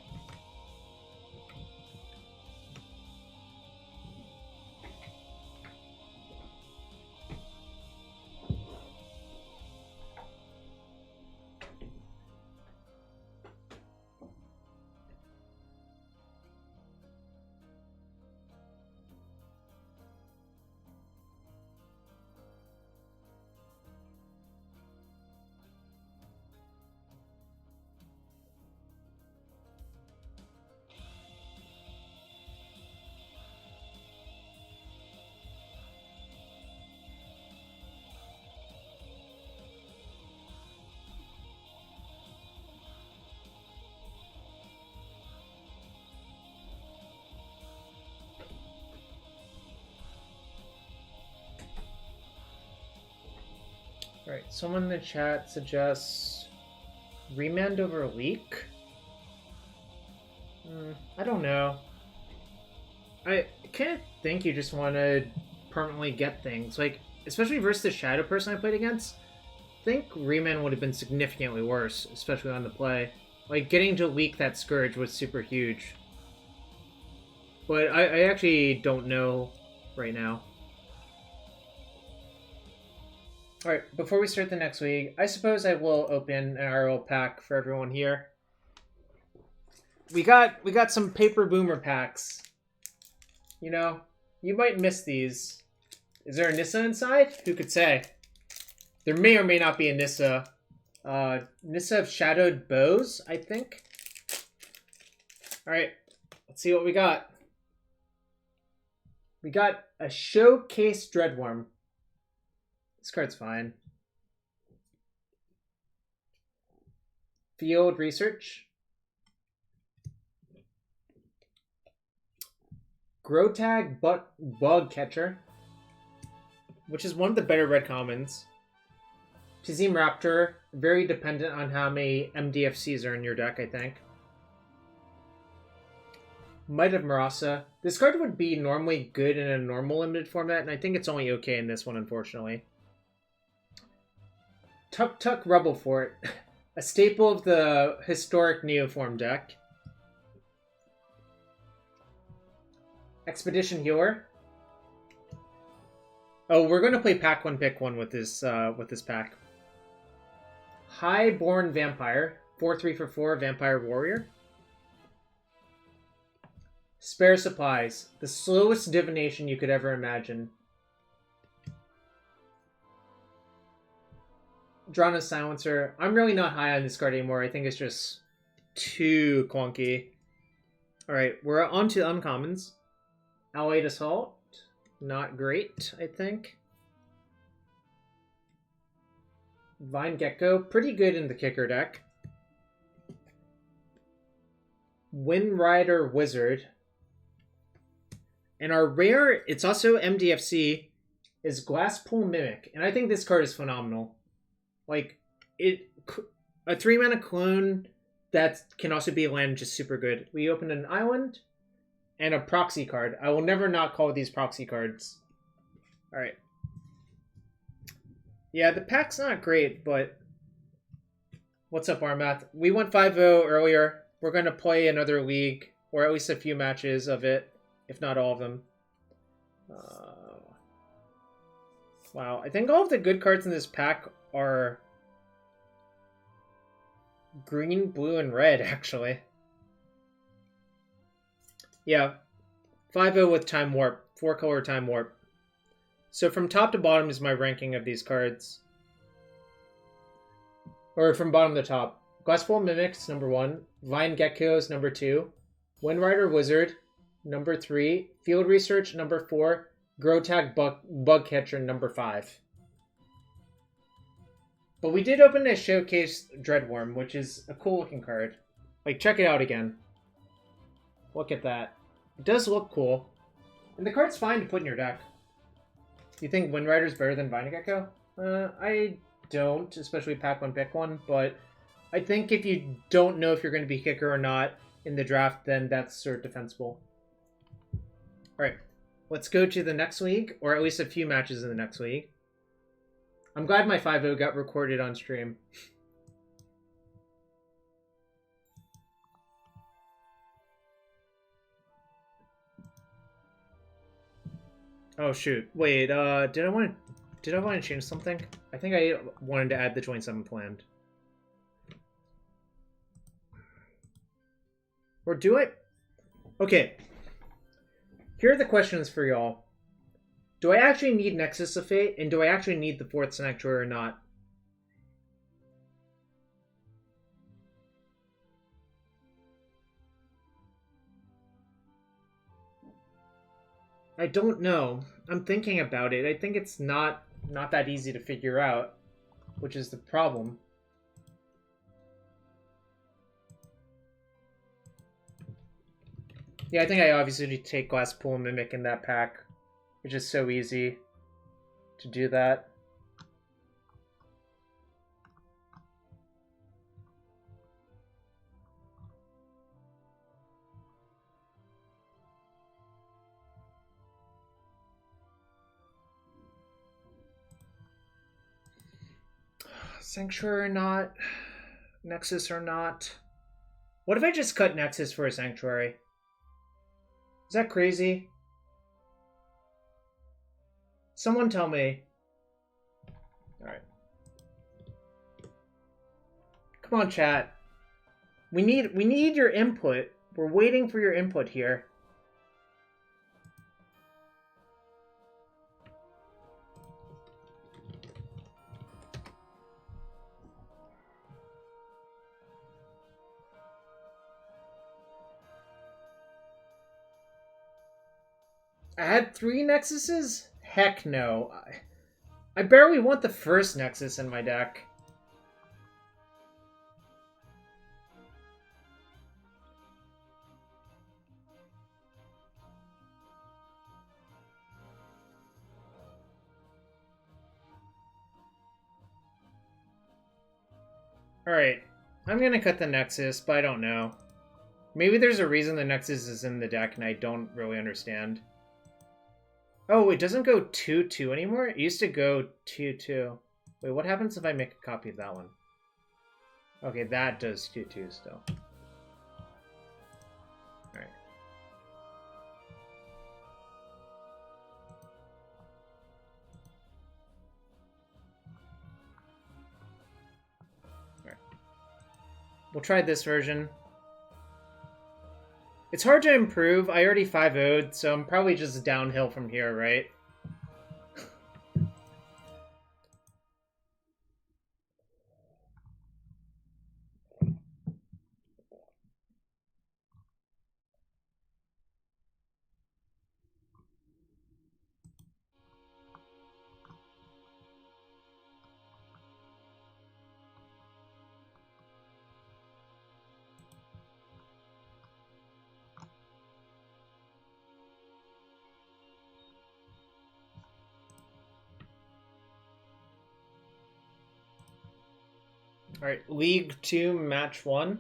Alright, someone in the chat suggests remand over leak? I don't know. I kind of think you just want to permanently get things. Like, especially versus the shadow person I played against, I think remand would have been significantly worse, especially on the play. Like, getting to leak that Scourge was super huge. But I actually don't know right now. Alright, before we start the next week, I suppose I will open an RL pack for everyone here. We got some paper boomer packs. You know, you might miss these. Is there a Nissa inside? Who could say? There may or may not be a Nissa. Nissa of Shadowed Bows, I think. Alright, let's see what we got. We got a Showcase Dreadworm. This card's fine. Field Research. Grotag Bug Catcher, which is one of the better red commons. Tizim Raptor, very dependent on how many MDFCs are in your deck, I think. Might of Marasa. This card would be normally good in a normal limited format, and I think it's only okay in this one, unfortunately. Tuk Tuk Rebel Fort, a staple of the historic Neoform deck. Expedition Healer. Oh, we're going to play pack 1, pick 1 with this pack. Highborn Vampire, 4/3 for 4 Vampire Warrior. Spare Supplies, the slowest divination you could ever imagine. Drana Silencer. I'm really not high on this card anymore. I think it's just too clunky. Alright, we're on to uncommons. Allied Assault. Not great, I think. Vine Gecko. Pretty good in the kicker deck. Wind Rider Wizard. And our rare, it's also MDFC, is Glasspool Mimic. And I think this card is phenomenal. Like, a 3-mana clone that can also be a land, just super good. We opened an island and a proxy card. I will never not call these proxy cards. Alright. Yeah, the pack's not great, but... What's up, Omnath? We went 5-0 earlier. We're going to play another league, or at least a few matches of it, if not all of them. Wow, I think all of the good cards in this pack are green, blue, and red, actually. Yeah, 5-0 with Time Warp, 4-color Time Warp. So from top to bottom is my ranking of these cards. Or from bottom to top. Glasspool Mimics, number 1. Vine Geckos, number 2. Wind Rider Wizard, number 3. Field Research, number 4. Grotag Bug Catcher, number 5. But we did open a Showcase Dreadworm, which is a cool looking card. Like, check it out again. Look at that. It does look cool. And the card's fine to put in your deck. You think Wind Rider's better than Vine Gecko? I don't, especially pack 1, pick 1, but I think if you don't know if you're going to be kicker or not in the draft, then that's sort of defensible. Alright, let's go to the next league, or at least a few matches in the next league. I'm glad my 5-0 got recorded on stream. Oh shoot! Wait, did I want to change something? I think I wanted to add the Joint 7 planned. Or do I? Okay. Here are the questions for y'all. Do I actually need Nexus of Fate, and do I actually need the 4th Sanctuary or not? I don't know. I'm thinking about it. I think it's not that easy to figure out, which is the problem. Yeah, I think I obviously need to take Glasspool and Mimic in that pack. It's just so easy to do that. Sanctuary or not? Nexus or not? What if I just cut Nexus for a Sanctuary? Is that crazy? Someone tell me. Alright. Come on, chat. We need your input. We're waiting for your input here. I had 3 Nexuses? Heck no. I barely want the first Nexus in my deck. Alright. I'm gonna cut the Nexus, but I don't know. Maybe there's a reason the Nexus is in the deck and I don't really understand. Oh, it doesn't go 2-2 anymore? It used to go 2-2. Wait, what happens if I make a copy of that one? Okay, that does 2-2 still. Alright. Alright. We'll try this version. It's hard to improve. I already 5-0'd, so I'm probably just downhill from here, right? Alright, League 2, Match 1.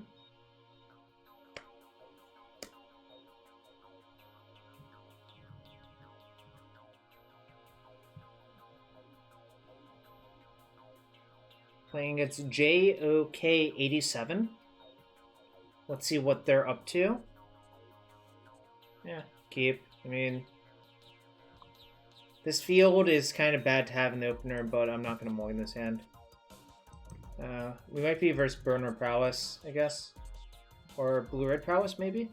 Playing its JOK87. Let's see what they're up to. Yeah, keep. I mean, this field is kind of bad to have in the opener, but I'm not going to mulligan this hand. We might be versus Burner Prowess, I guess. Or Blue-Red Prowess, maybe?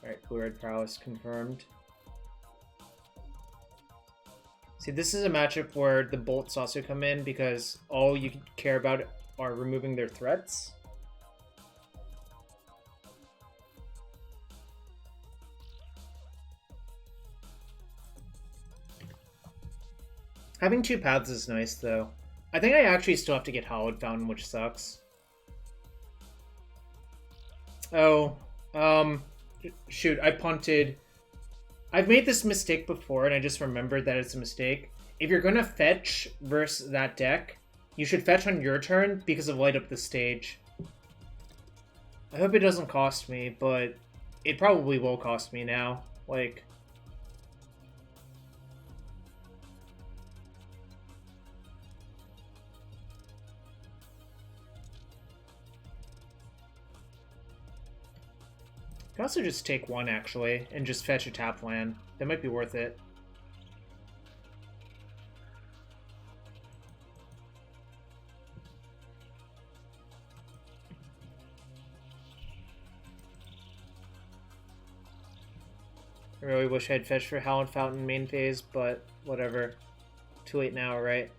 Alright, Blue-Red Prowess confirmed. See, this is a matchup where the bolts also come in because all you care about are removing their threats. Having two paths is nice, though. I think I actually still have to get Hallowed Fountain, which sucks. Oh, shoot, I punted. I've made this mistake before, and I just remembered that it's a mistake. If you're gonna fetch versus that deck, you should fetch on your turn because of Light Up the Stage. I hope it doesn't cost me, but it probably will cost me now. Like... I can also just take one, actually, and just fetch a tap land. That might be worth it. I really wish I'd fetched for Hallowed Fountain main phase, but whatever. Too late now, right?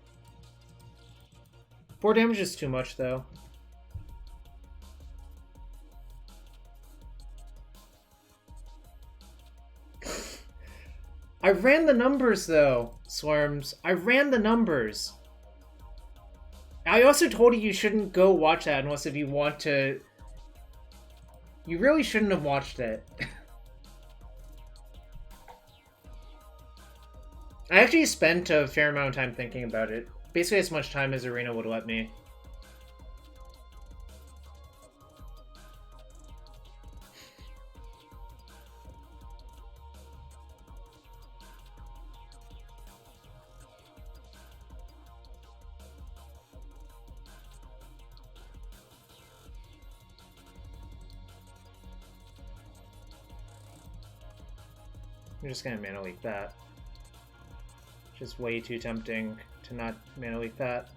4 damage is too much, though. I ran the numbers, though, Swarms. I ran the numbers. I also told you shouldn't go watch that unless if you want to... You really shouldn't have watched it. I actually spent a fair amount of time thinking about it. Basically as much time as Arena would let me. I'm just gonna mana leak that. Just way too tempting to not mana leak that.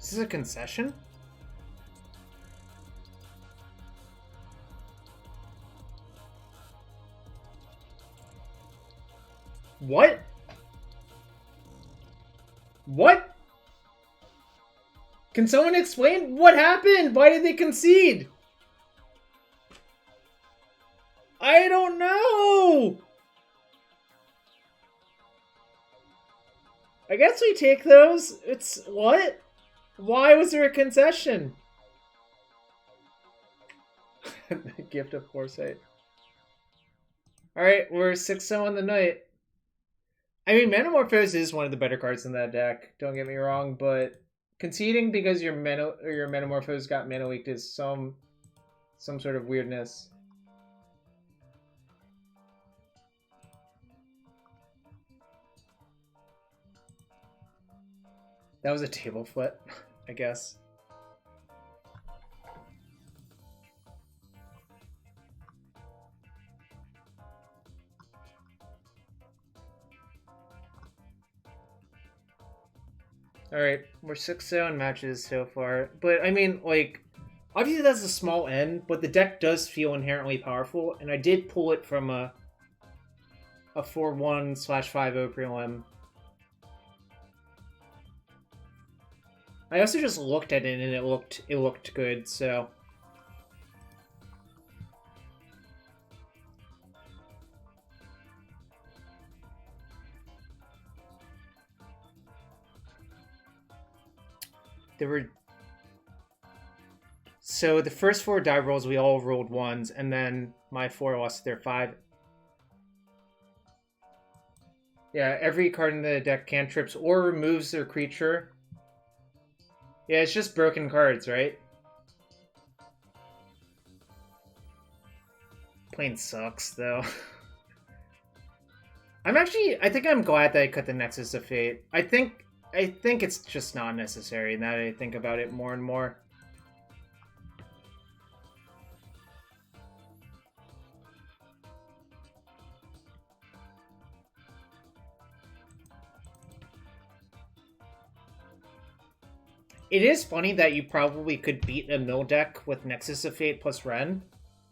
Is this a concession? What? What? Can someone explain what happened? Why did they concede? I don't know. I guess we take those. It's... what? Why was there a concession? The gift of foresight. Alright, we're 6-0 on the night. I mean, Metamorphose is one of the better cards in that deck, don't get me wrong, but conceding because your Metamorphose got mana leaked is some sort of weirdness. That was a table flip, I guess. Alright, we're 6-0 matches so far. But, I mean, like, obviously that's a small N, but the deck does feel inherently powerful, and I did pull it from a 4-1/5-0 prelim. I also just looked at it and it looked good, so... There were... So the first 4 die rolls, we all rolled 1s, and then my 4 lost their 5. Yeah, every card in the deck cantrips or removes their creature. Yeah, it's just broken cards, right? Plain sucks, though. I think I'm glad that I cut the Nexus of Fate. I think it's just not necessary now that I think about it more and more. It is funny that you probably could beat a mill deck with Nexus of Fate plus Wrenn,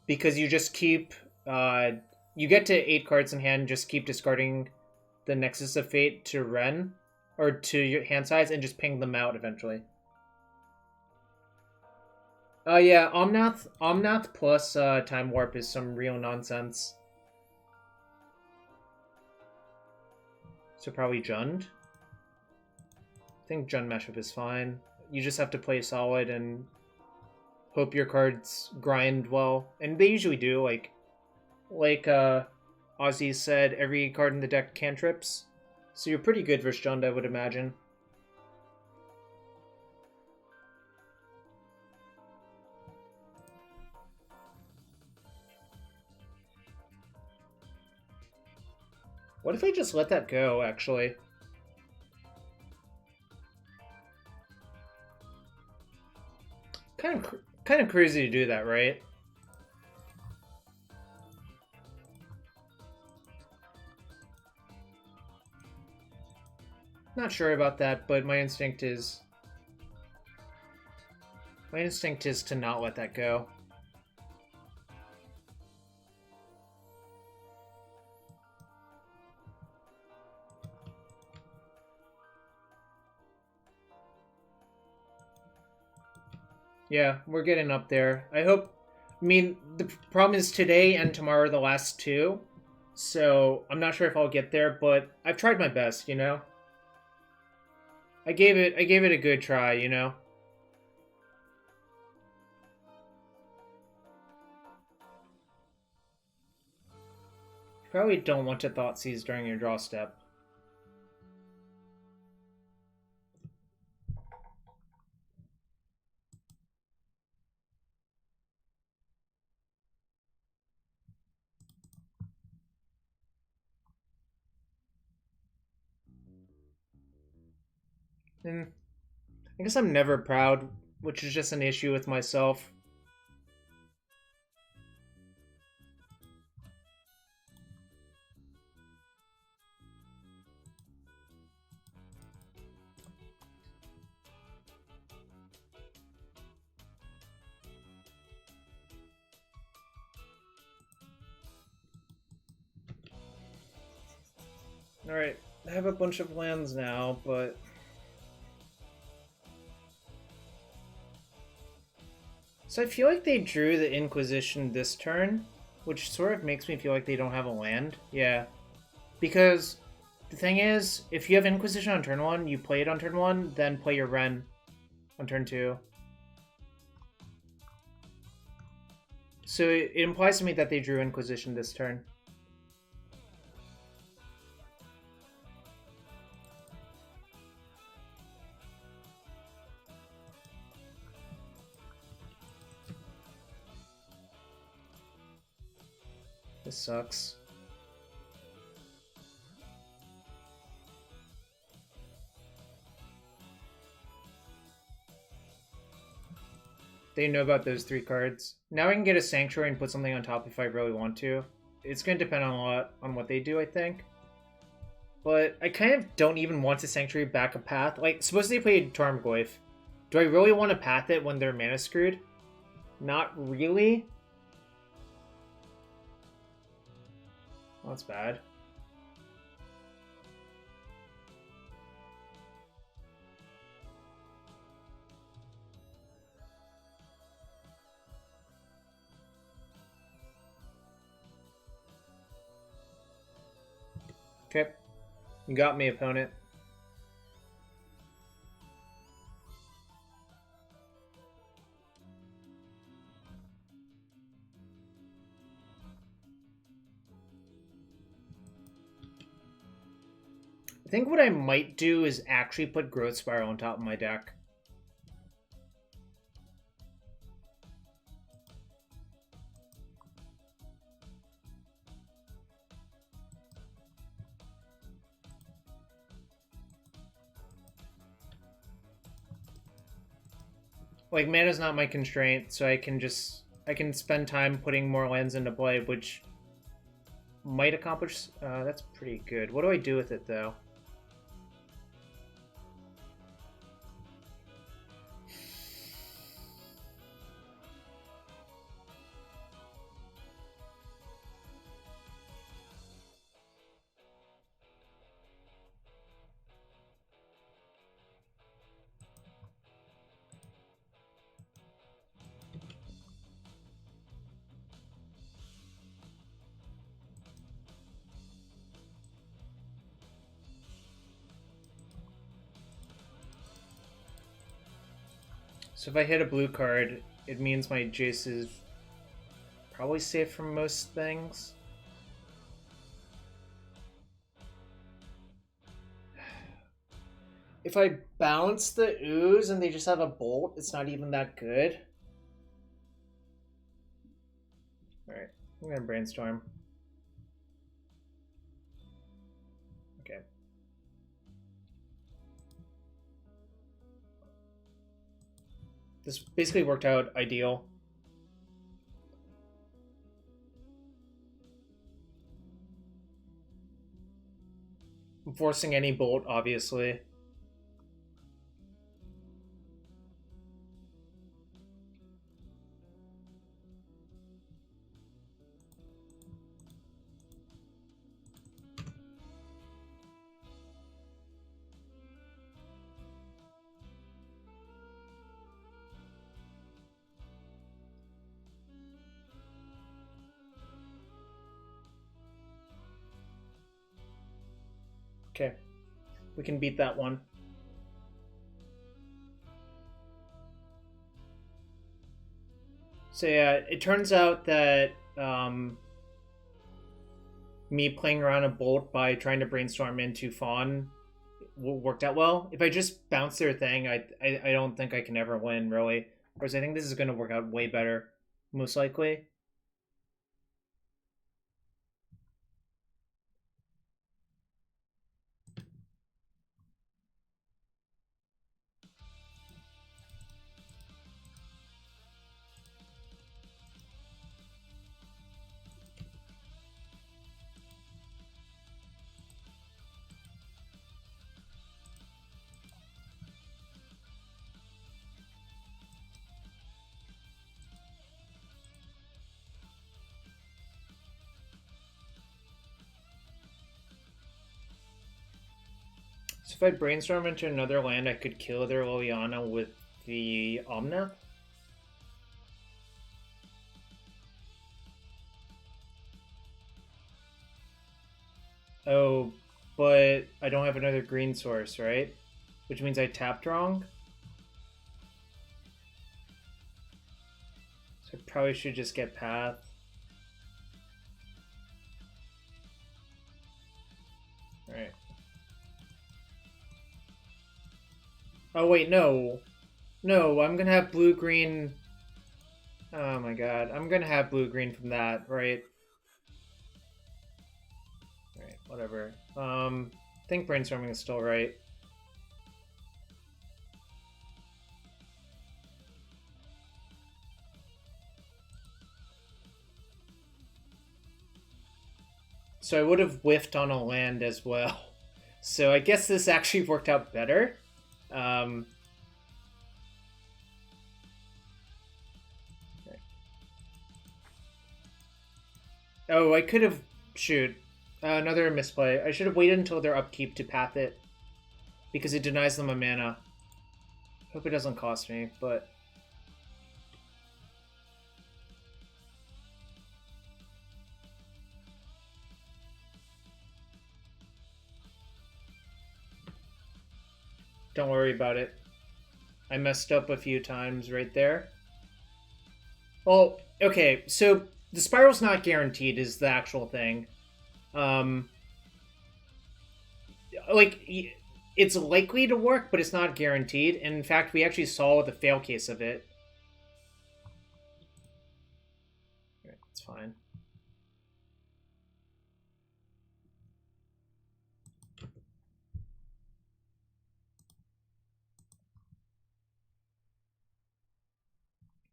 because you just keep... you get to 8 cards in hand, just keep discarding the Nexus of Fate to Wrenn, or to your hand size, and just ping them out eventually. Yeah, Omnath plus Time Warp is some real nonsense. So probably Jund. I think Jund Mashup is fine. You just have to play solid and hope your cards grind well. And they usually do, like Ozzy said, every card in the deck cantrips. So you're pretty good versus Jund, I would imagine. What if I just let that go, actually? Kind of crazy to do that, right? Not sure about that, but my instinct is to not let that go. Yeah, we're getting up there. I mean, the problem is today and tomorrow are the last 2, so I'm not sure if I'll get there, but I've tried my best, you know? I gave it a good try, you know? You probably don't want to Thoughtseize during your draw step. And I guess I'm never proud, which is just an issue with myself. Alright, I have a bunch of lands now, but... So I feel like they drew the Inquisition this turn, which sort of makes me feel like they don't have a land. Yeah. Because The thing is, if you have Inquisition on turn 1, you play it on turn 1, then play your Wrenn on turn 2. So it implies to me that they drew Inquisition this turn. This sucks. They know about those 3 cards. Now I can get a Sanctuary and put something on top if I really want to. It's going to depend on a lot on what they do, I think. But I kind of don't even want to Sanctuary back a path. Like, suppose they played Tarmogoyf. Do I really want to path it when they're mana screwed? Not really. Well, that's bad. Okay. You got me, opponent. I think what I might do is actually put Growth Spiral on top of my deck. Like, mana's not my constraint, so I can spend time putting more lands into play, which might accomplish... that's pretty good. What do I do with it, though? So if I hit a blue card, it means my Jace is probably safe from most things. If I bounce the Ooze and they just have a Bolt, it's not even that good. Alright, I'm gonna Brainstorm. Okay. This basically worked out ideal. I'm forcing any Bolt, obviously. Okay, we can beat that one. So yeah, it turns out that me playing around a Bolt by trying to Brainstorm into Fawn worked out well. If I just bounce their thing, I don't think I can ever win, really. Whereas I think this is going to work out way better, most likely. So if I Brainstorm into another land, I could kill their Liliana with the Omnath? Oh, but I don't have another green source, right? Which means I tapped wrong. So I probably should just get Path. Alright. Oh wait, no. No, I'm gonna have blue-green... Oh my god. I'm gonna have blue-green from that, right? Alright, whatever. I think brainstorming is still right. So I would have whiffed on a land as well. So I guess this actually worked out better. Oh, I could have... Shoot. Another misplay. I should have waited until their upkeep to path it. Because it denies them a mana. Hope it doesn't cost me, but... Don't worry about it. I messed up a few times right there. Well, okay, so the spiral's not guaranteed is the actual thing. Like, it's likely to work, but it's not guaranteed. And in fact, we actually saw the fail case of it. Alright, it's fine.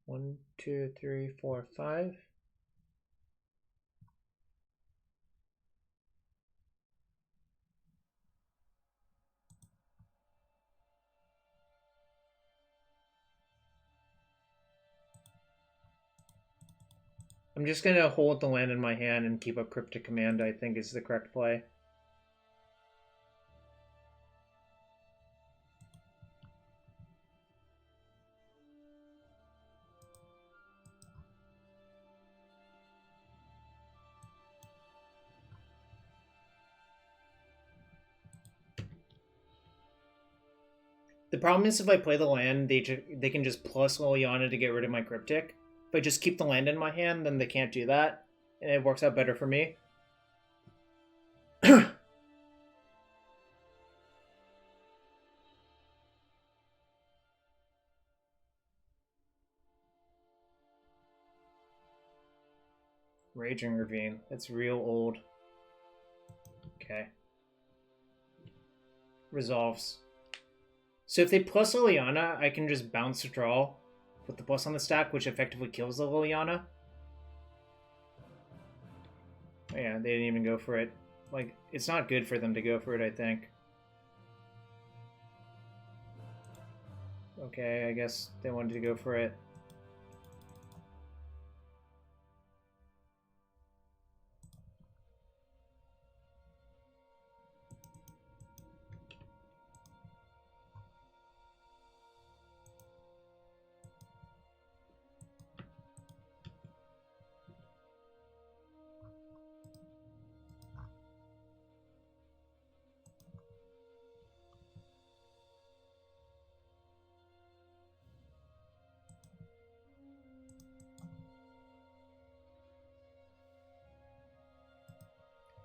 One, two, three, four, five. I'm just gonna hold the land in my hand and keep up Cryptic Command, I think is the correct play. The problem is if I play the land, they can just plus Liliana to get rid of my Cryptic. If I just keep the land in my hand, then they can't do that. And it works out better for me. Raging Ravine. That's real old. Okay. Resolves. So if they plus Liliana, I can just bounce to draw with the plus on the stack, which effectively kills the Liliana. Oh, yeah, they didn't even go for it. Like, it's not good for them to go for it, I think. Okay, I guess they wanted to go for it.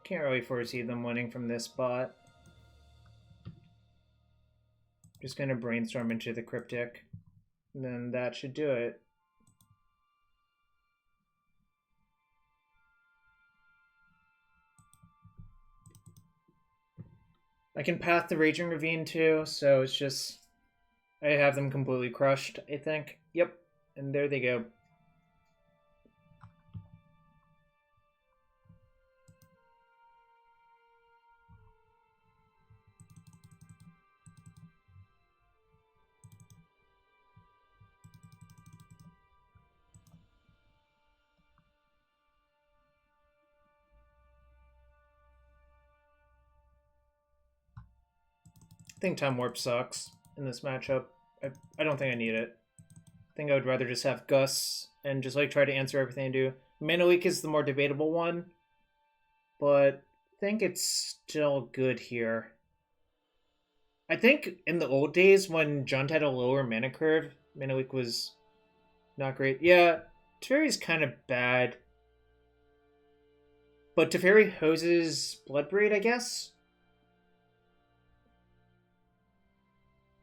Can't really foresee them winning from this spot. Just gonna brainstorm into the Cryptic. And then that should do it. I can path the Raging Ravine too, so it's just... I have them completely crushed, I think. Yep, and there they go. I think Time Warp sucks in this matchup. I don't think I need it. I think I would rather just have Gus and just like try to answer everything I do. Mana Leak is the more debatable one, but think it's still good here. I think in the old days when Junt had a lower mana curve, mana leak was not great. Yeah, Teferi's kind of bad. But Teferi hoses Bloodbraid, I guess?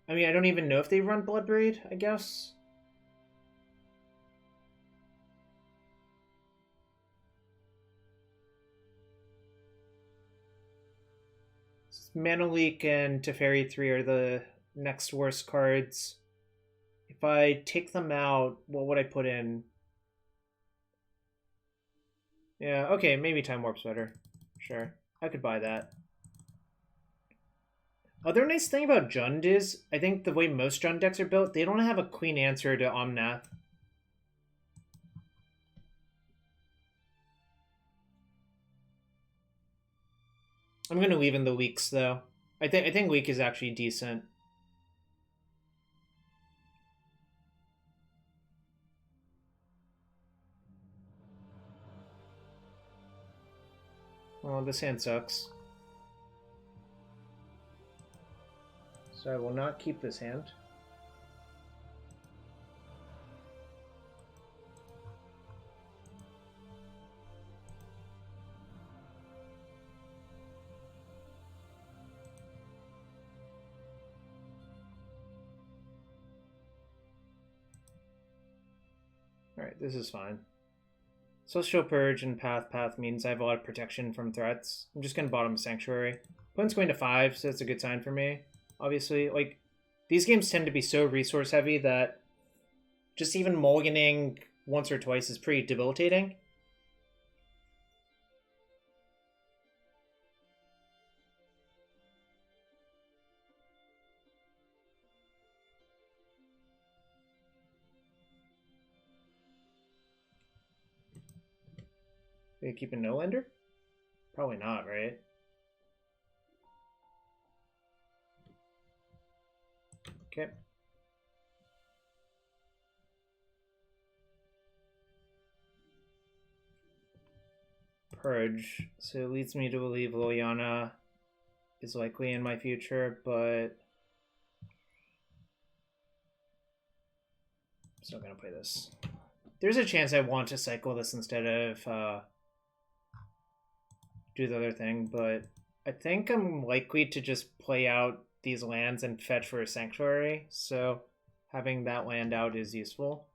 I mean, I don't even know if they run Bloodbraid, I guess. Mana Leak and Teferi 3 are the next worst cards. If I take them out, what would I put in? Yeah, okay, maybe Time Warp's better. Sure, I could buy that. Other nice thing about Jund is, I think the way most Jund decks are built, they don't have a Queen answer to Omnath. I'm gonna leave in the Leaks though. I think Leak is actually decent. Oh, this hand sucks. So I will not keep this hand. Alright, this is fine. Celestial Purge and Path means I have a lot of protection from threats. I'm just going to bottom Sanctuary. Opponent's going to 5, so that's a good sign for me. Obviously, like, these games tend to be so resource heavy that just even mulliganing once or twice is pretty debilitating. Are you keeping no ender? Probably not, right? Okay. Purge. So it leads me to believe Liliana is likely in my future, but I'm still gonna play this. There's a chance I want to cycle this instead of do the other thing, but I think I'm likely to just play out these lands and fetch for a Sanctuary, so having that land out is useful.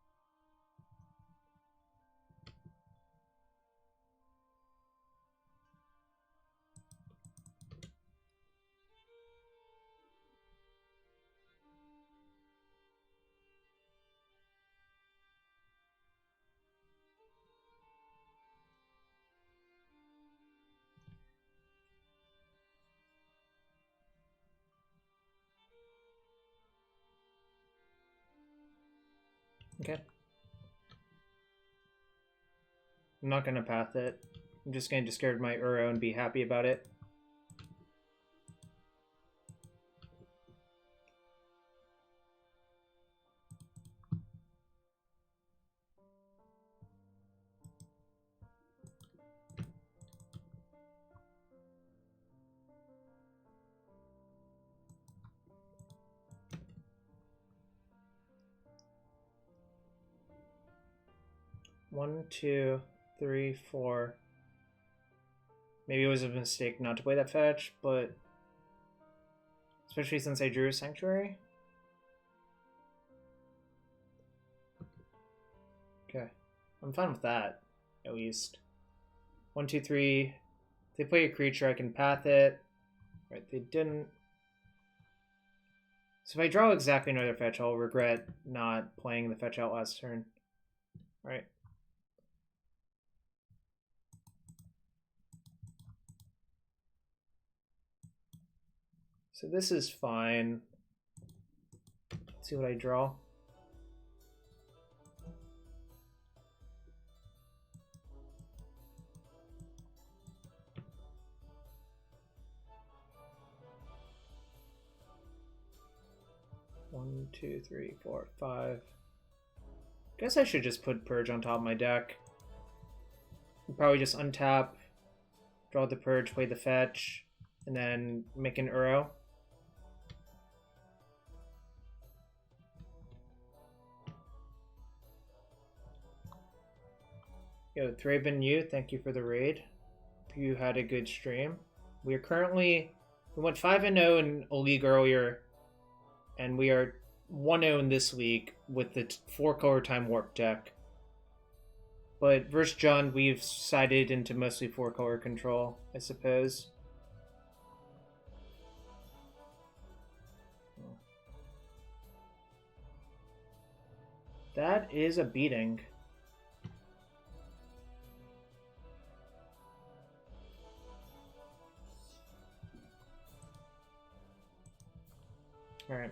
Okay. I'm not going to path it. I'm just going to discard my Uro and be happy about it. One, two, three, four. Maybe it was a mistake not to play that fetch, but especially since I drew a Sanctuary. Okay, I'm fine with that, at least. 1, 2, 3. If they play a creature, I can path it. Right, they didn't. So if I draw exactly another fetch, I'll regret not playing the fetch out last turn. Alright. So this is fine. Let's see what I draw. One, two, three, four, five. Guess I should just put Purge on top of my deck. Probably just untap, Draw the Purge, play the fetch, and then make an Uro. Yo, Thraben Yu, thank you for the raid. You had a good stream. We went 5-0 in a league earlier, and we are 1-0 in this league with the 4-color Time Warp deck. But versus John, we've sided into mostly 4-color control, I suppose. That is a beating. All right.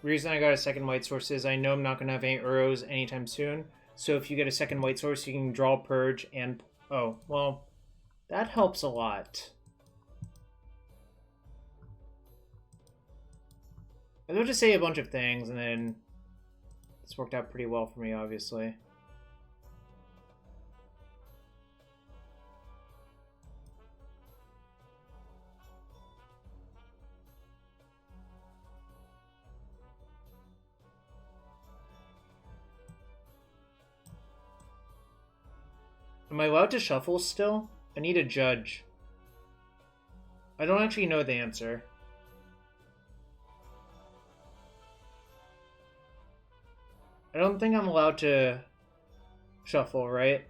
The reason I got a second white source is I know I'm not going to have any Uros anytime soon. So if you get a second white source, you can draw Purge and... Oh, well, that helps a lot. I was about to say a bunch of things, and then this worked out pretty well for me, obviously. Am I allowed to shuffle still? I need a judge. I don't actually know the answer. I don't think I'm allowed to shuffle, right?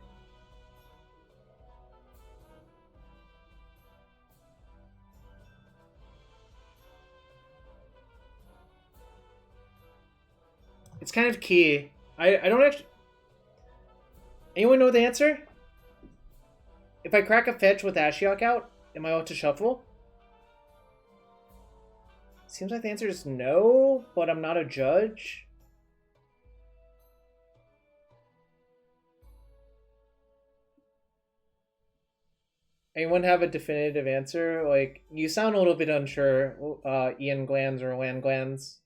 It's kind of key. I don't actually... Anyone know the answer? If I crack a fetch with Ashiok out, am I allowed to shuffle? Seems like the answer is no, but I'm not a judge. Anyone have a definitive answer? Like, you sound a little bit unsure, Ian Glands or Land Glands.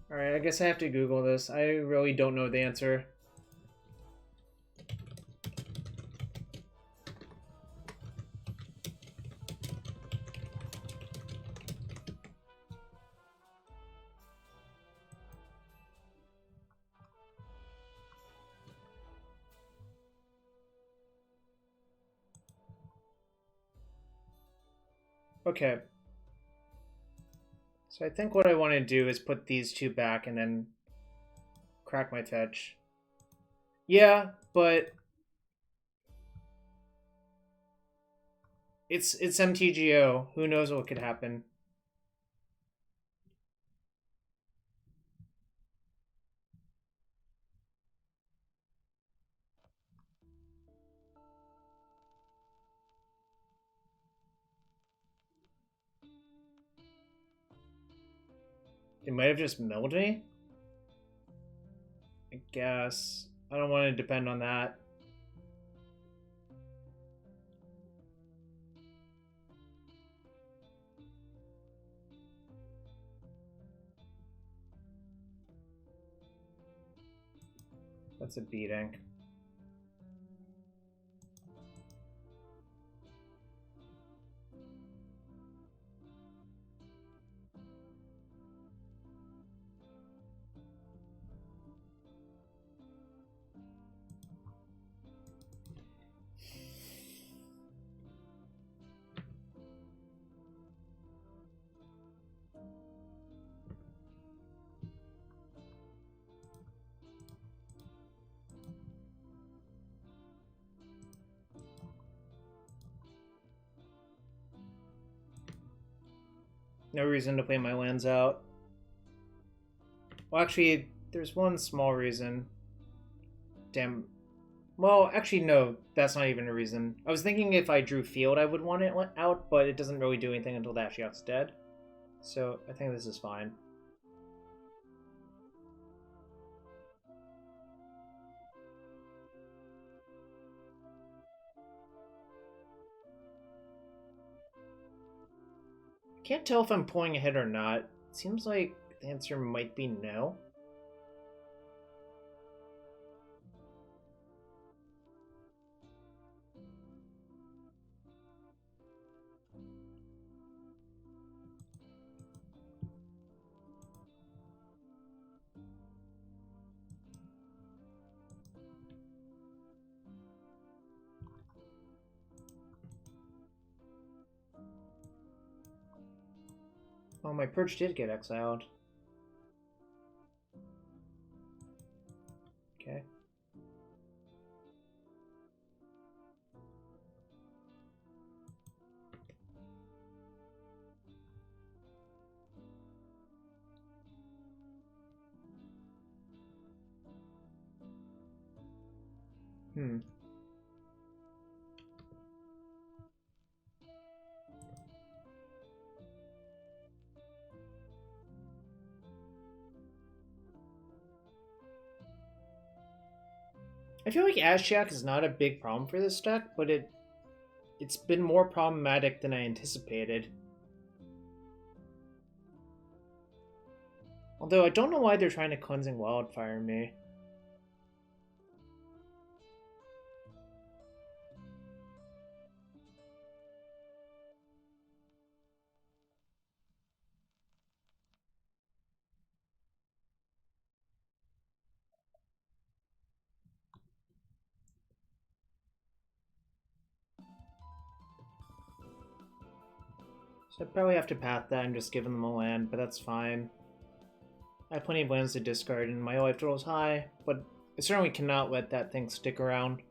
Alright, I guess I have to Google this. I really don't know the answer. Okay. So I think what I want to do is put these two back and then crack my fetch. Yeah, but it's MTGO. Who knows what could happen? It might have just milled me. I guess. I don't want to depend on that. That's a beating. No reason to play my lands out. Well, actually, there's one small reason. Damn. Well, actually, no, that's not even a reason. I was thinking if I drew field, I would want it out, but it doesn't really do anything until the Ashiok's dead. So I think this is fine. Can't tell if I'm pulling ahead or not. It seems like the answer might be no. Oh, my Purge did get exiled. Okay. I feel like Ashiok is not a big problem for this deck, but it's been more problematic than I anticipated. Although I don't know why they're trying to Cleansing Wildfire me. So I probably have to path that and just give them a land, but that's fine. I have plenty of lands to discard, and my life total is high, but I certainly cannot let that thing stick around.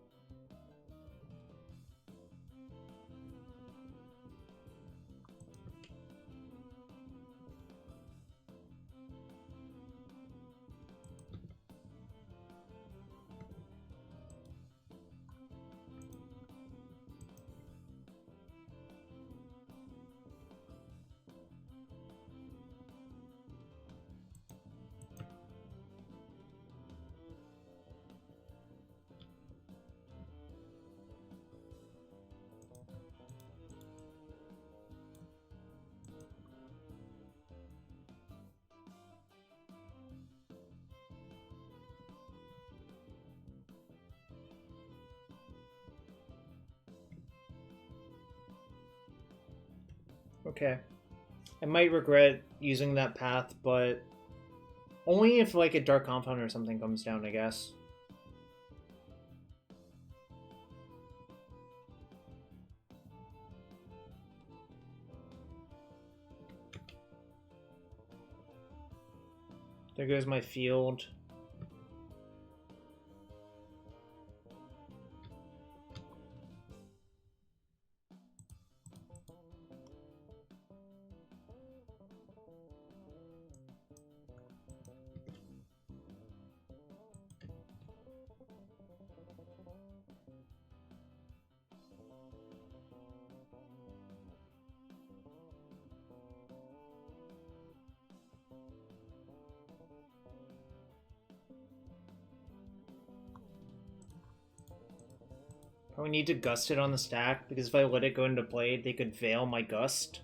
Okay. I might regret using that path, but only if like a Dark Compound or something comes down, I guess. There goes my field. Probably need to gust it on the stack, because if I let it go into play, they could veil my gust.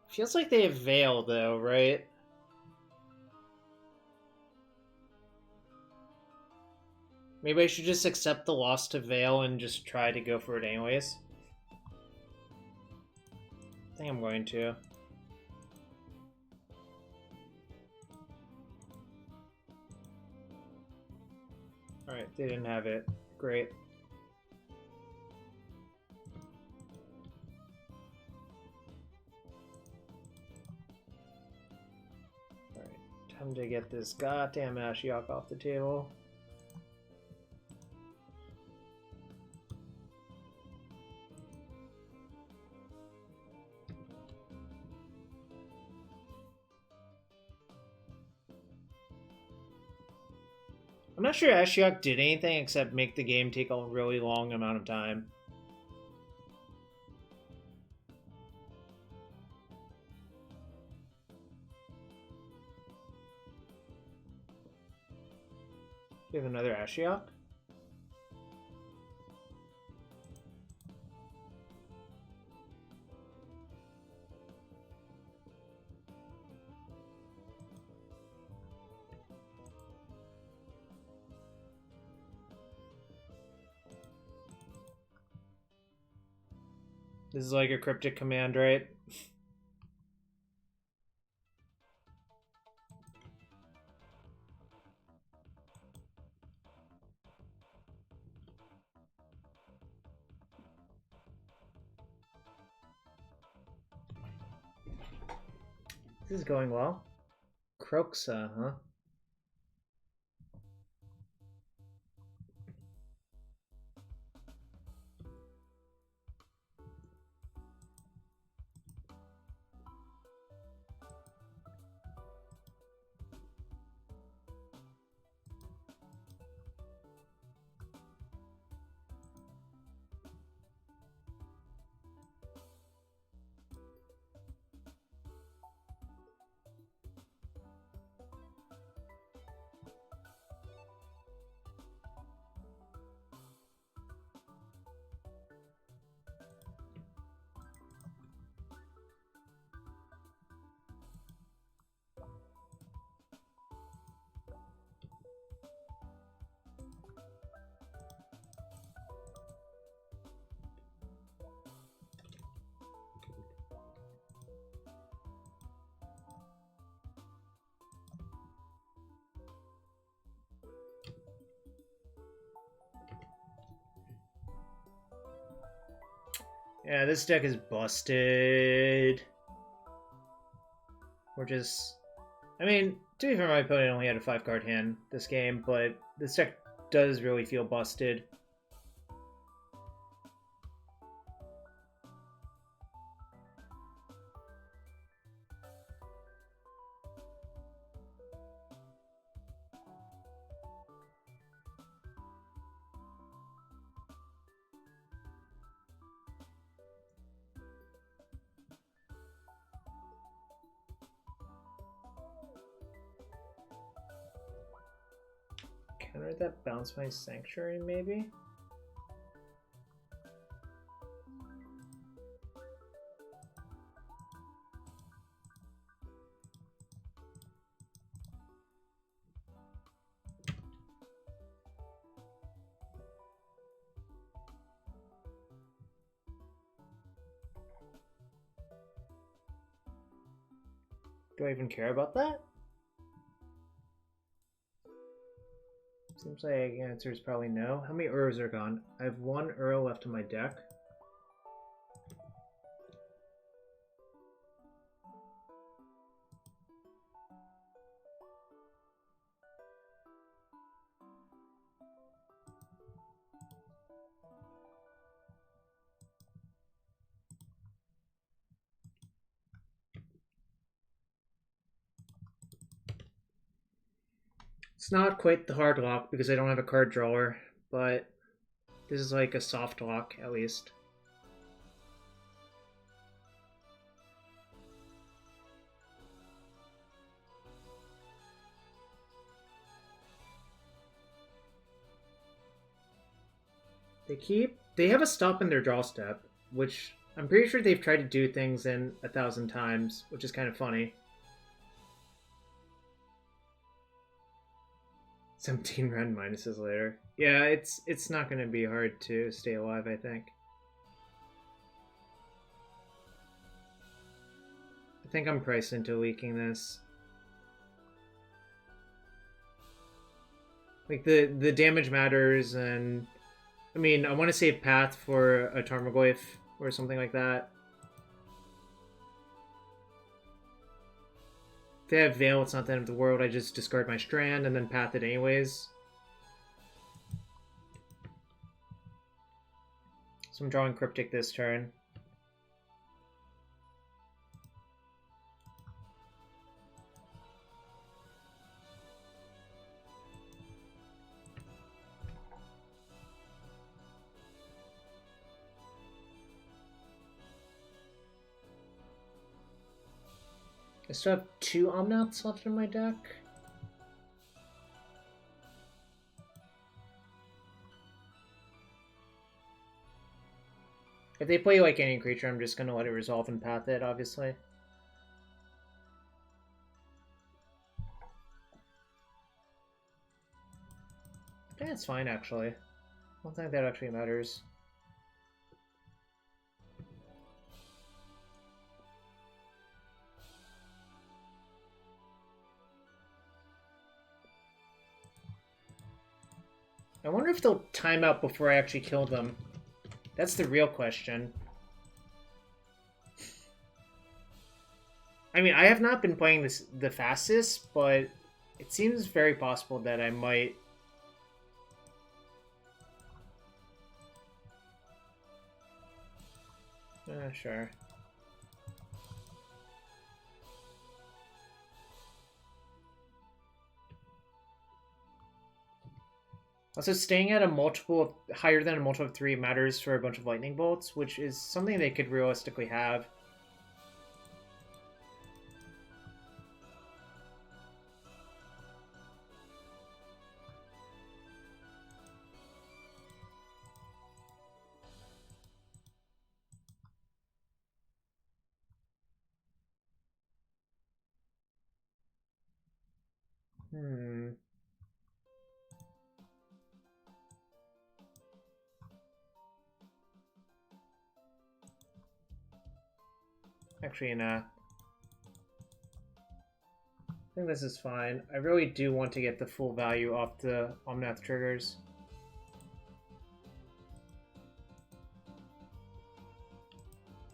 Feels like they have Veil, though, right? Maybe I should just accept the loss to Veil and just try to go for it anyways. I think I'm going to. Alright, they didn't have it. Great. Alright, time to get this goddamn Ashiok off the table. I'm not sure Ashiok did anything except make the game take a really long amount of time. We have another Ashiok. This is like a Cryptic Command, right? This is going well. Croxa, huh? Yeah, this deck is busted. We're just... I mean, to be fair, my opponent only had a 5-card hand this game, but this deck does really feel busted. Counter that, bounce my Sanctuary, maybe? Do I even care about that? Seems like the answer is probably no. How many Urs are gone? I have 1 Ur left in my deck. It's not quite the hard lock because I don't have a card drawer, but this is like a soft lock at least. They have a stop in their draw step, which I'm pretty sure they've tried to do things in 1,000 times, which is kind of funny. 17 round minuses later. Yeah, it's not going to be hard to stay alive, I think. I think I'm priced into leaking this. Like, the damage matters, and... I mean, I want to save Path for a Tarmogoyf or something like that. If they have Veil, it's not the end of the world. I just discard my Strand and then Path it anyways. So I'm drawing Cryptic this turn. I still have 2 Omnaths left in my deck. If they play like any creature, I'm just gonna let it resolve and path it, obviously. Yeah, it's fine, actually. I don't think that actually matters. I wonder if they'll time out before I actually kill them. That's the real question. I mean, I have not been playing this the fastest, but it seems very possible that I might... Sure. Also, staying at a multiple higher than a multiple of 3 matters for a bunch of lightning bolts, which is something they could realistically have. Actually, nah. I think this is fine. I really do want to get the full value off the Omnath triggers.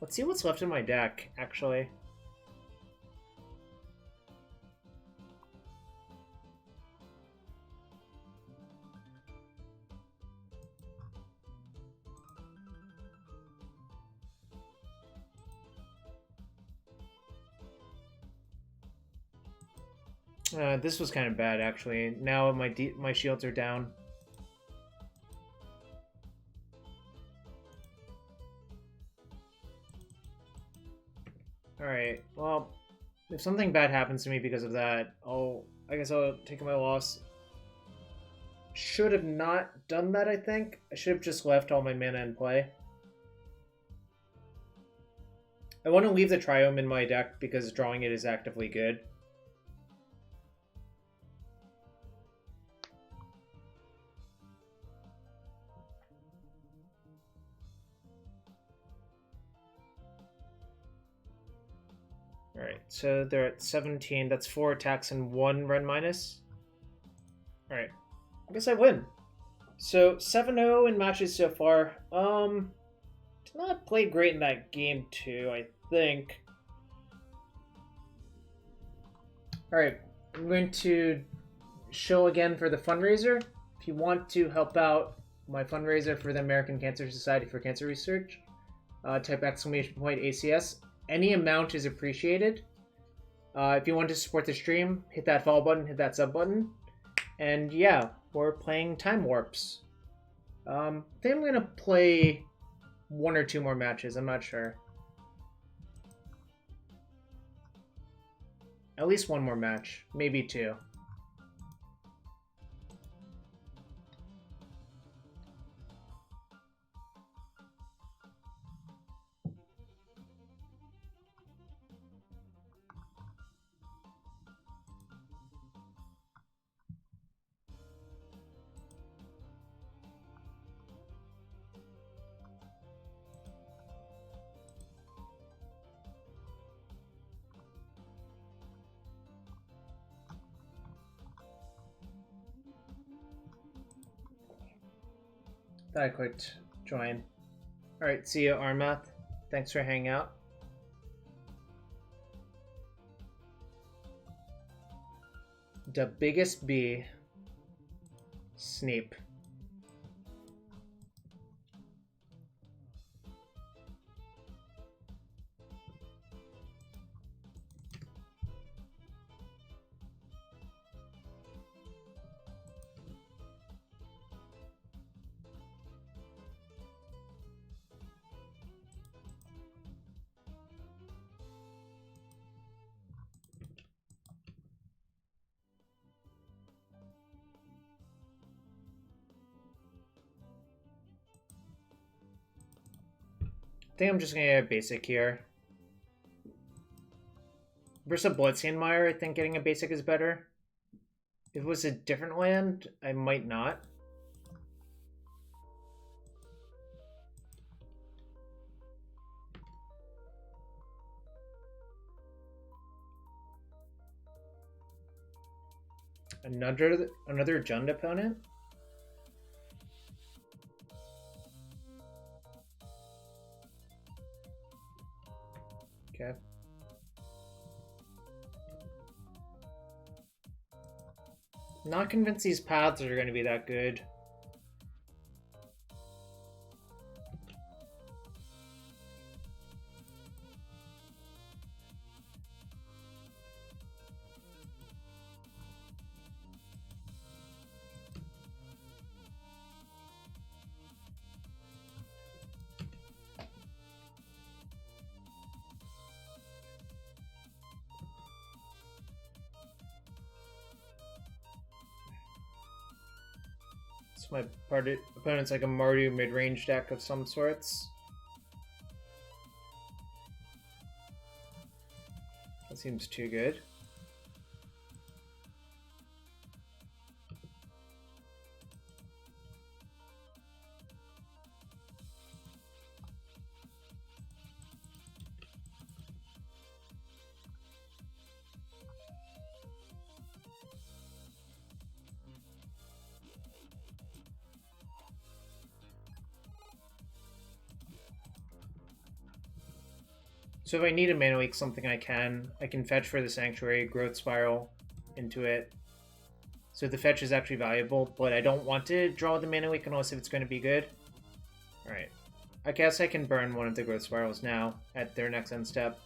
Let's see what's left in my deck, actually. This was kind of bad, actually. Now my shields are down. Alright, well, if something bad happens to me because of that, I guess I'll take my loss. Should have not done that, I think. I should have just left all my mana in play. I want to leave the Triome in my deck because drawing it is actively good. Alright, so they're at 17. That's 4 attacks and 1 Wrenn minus. Alright, I guess I win. So, 7-0 in matches so far. Did not play great in that game too, I think. Alright, I'm going to show again for the fundraiser. If you want to help out my fundraiser for the American Cancer Society for Cancer Research, type !ACS. Any amount is appreciated. If you want to support the stream, hit that follow button, hit that sub button. And yeah, we're playing Time Warps. I think I'm going to play 1 or 2 more matches, I'm not sure. At least 1 more match, maybe 2. Thought I clicked join. Alright, see you, Omnath. Thanks for hanging out. The biggest bee. Sneep. I think I'm just gonna get a basic here. Versus Bloodstained Mire, I think getting a basic is better. If it was a different land, I might not. Another Jund opponent? Okay. Not convinced these paths are going to be that good. My opponent's like a Mardu mid-range deck of some sorts. That seems too good. So if I need a mana leak something I can fetch for the Sanctuary, Growth Spiral into it. So the fetch is actually valuable, but I don't want to draw the mana leak unless if it's going to be good. Alright. I guess I can burn one of the Growth Spirals now at their next end step.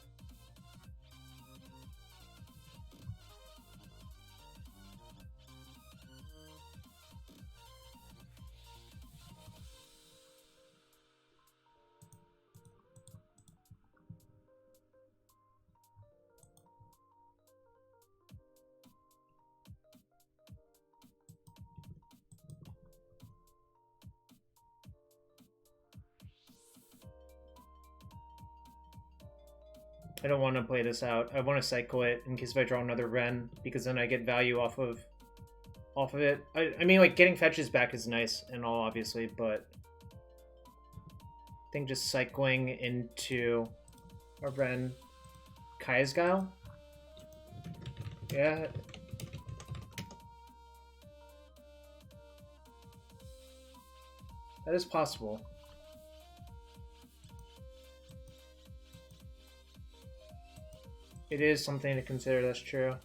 I don't want to play this out. I want to cycle it in case if I draw another Wrenn, because then I get value off of it. I mean, like, getting fetches back is nice and all, obviously, but I think just cycling into a Wrenn Kaisgile? Yeah. That is possible. It is something to consider, that's true.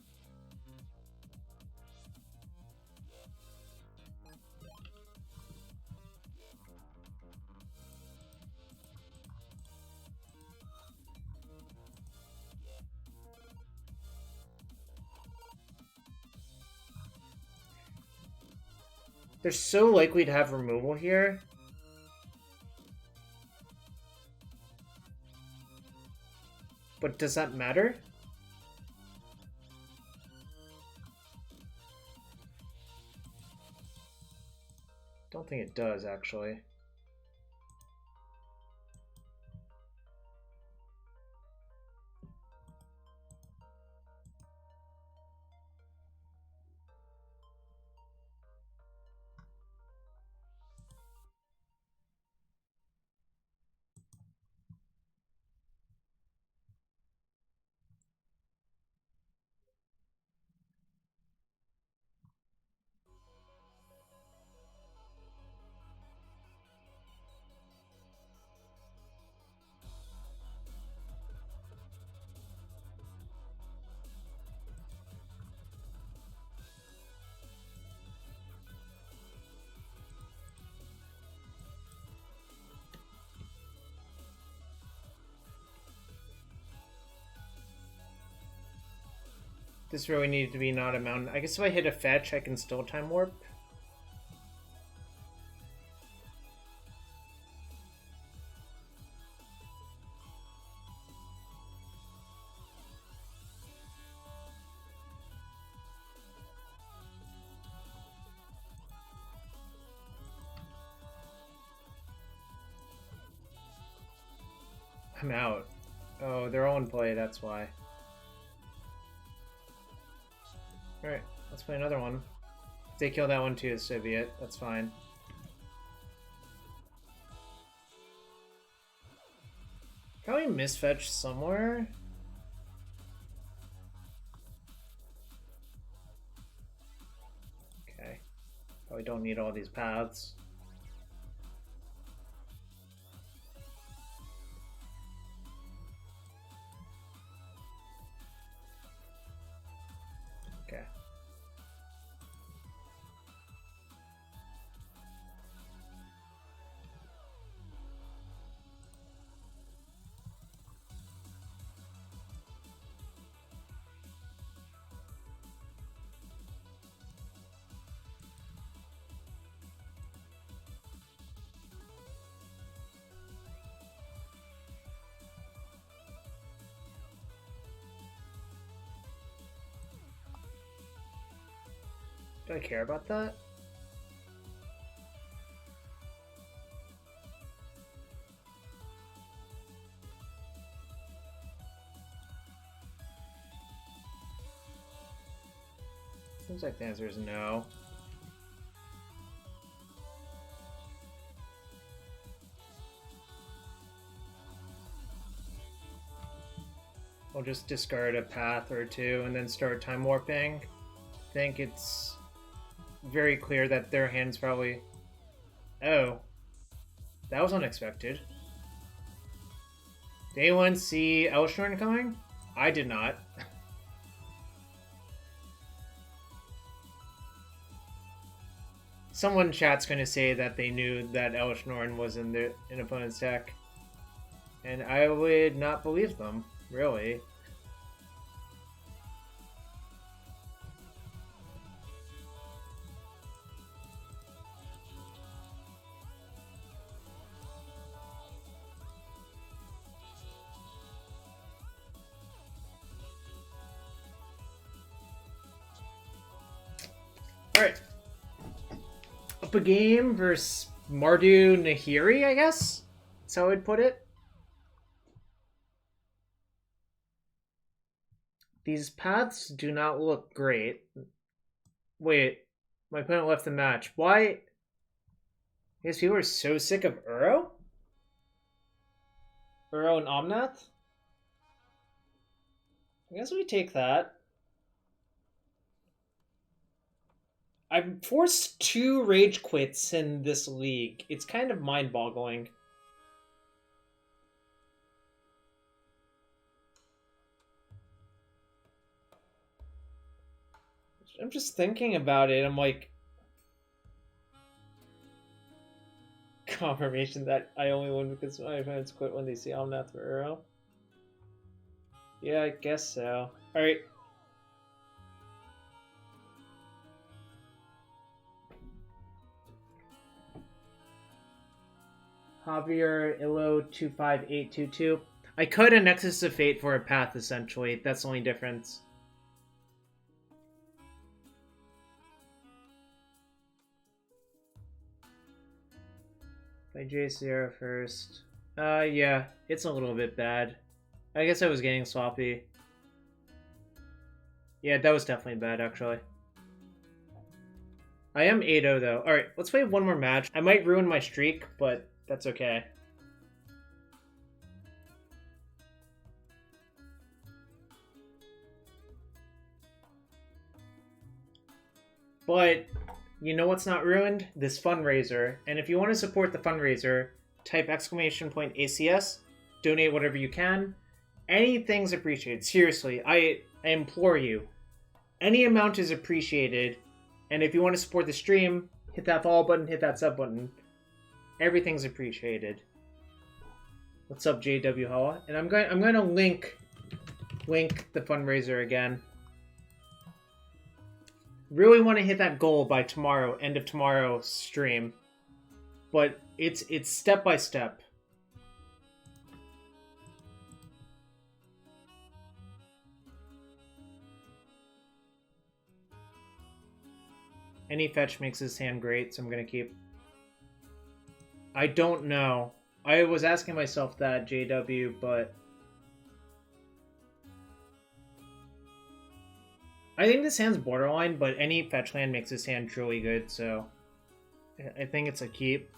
They're so likely to have removal here. But does that matter? Don't think it does, actually. This really needed to be not a mountain. I guess if I hit a fetch, I can still time warp. I'm out. Oh, they're all in play, that's why. Alright, let's play another one. If they kill that one too, so be it. That's fine. Probably misfetch somewhere. Okay. Probably don't need all these paths. Okay. Do I care about that? Seems like the answer is no. I'll just discard a path or two and then start time warping. I think it's very clear that their hand's probably... Oh. That was unexpected. Did anyone see Elshnorn coming? I did not. Someone in chat's gonna say that they knew that Elshnorn was in an opponent's deck. And I would not believe them, really. Alright. Up a game versus Mardu Nahiri, I guess? That's how I'd put it. These paths do not look great. Wait, my opponent left the match. Why? I guess people are so sick of Uro? Uro and Omnath? I guess we take that. I've forced 2 rage quits in this league. It's kind of mind-boggling. I'm just thinking about it. I'm like... Confirmation that I only win because my opponents quit when they see Omnath or Uro. Yeah, I guess so. Alright. Javier Illo 25822. I could a Nexus of Fate for a path, essentially. That's the only difference. Play Jace Zero first. Yeah, it's a little bit bad. I guess I was getting sloppy. Yeah, that was definitely bad, actually. I am 8-0, though. Alright, let's play one more match. I might ruin my streak, but that's okay. But you know what's not ruined? This fundraiser. And if you want to support the fundraiser, type !ACS, donate whatever you can. Anything's appreciated. Seriously, I implore you. Any amount is appreciated. And if you want to support the stream, hit that follow button, hit that sub button. Everything's appreciated. What's up, JW Halla? And I'm going to link the fundraiser again. Really want to hit that goal by tomorrow, end of tomorrow stream. But it's step by step. Any fetch makes his hand great, so I'm gonna keep. I don't know. I was asking myself that, JW, but I think this hand's borderline, but any fetch land makes this hand truly good, so I think it's a keep.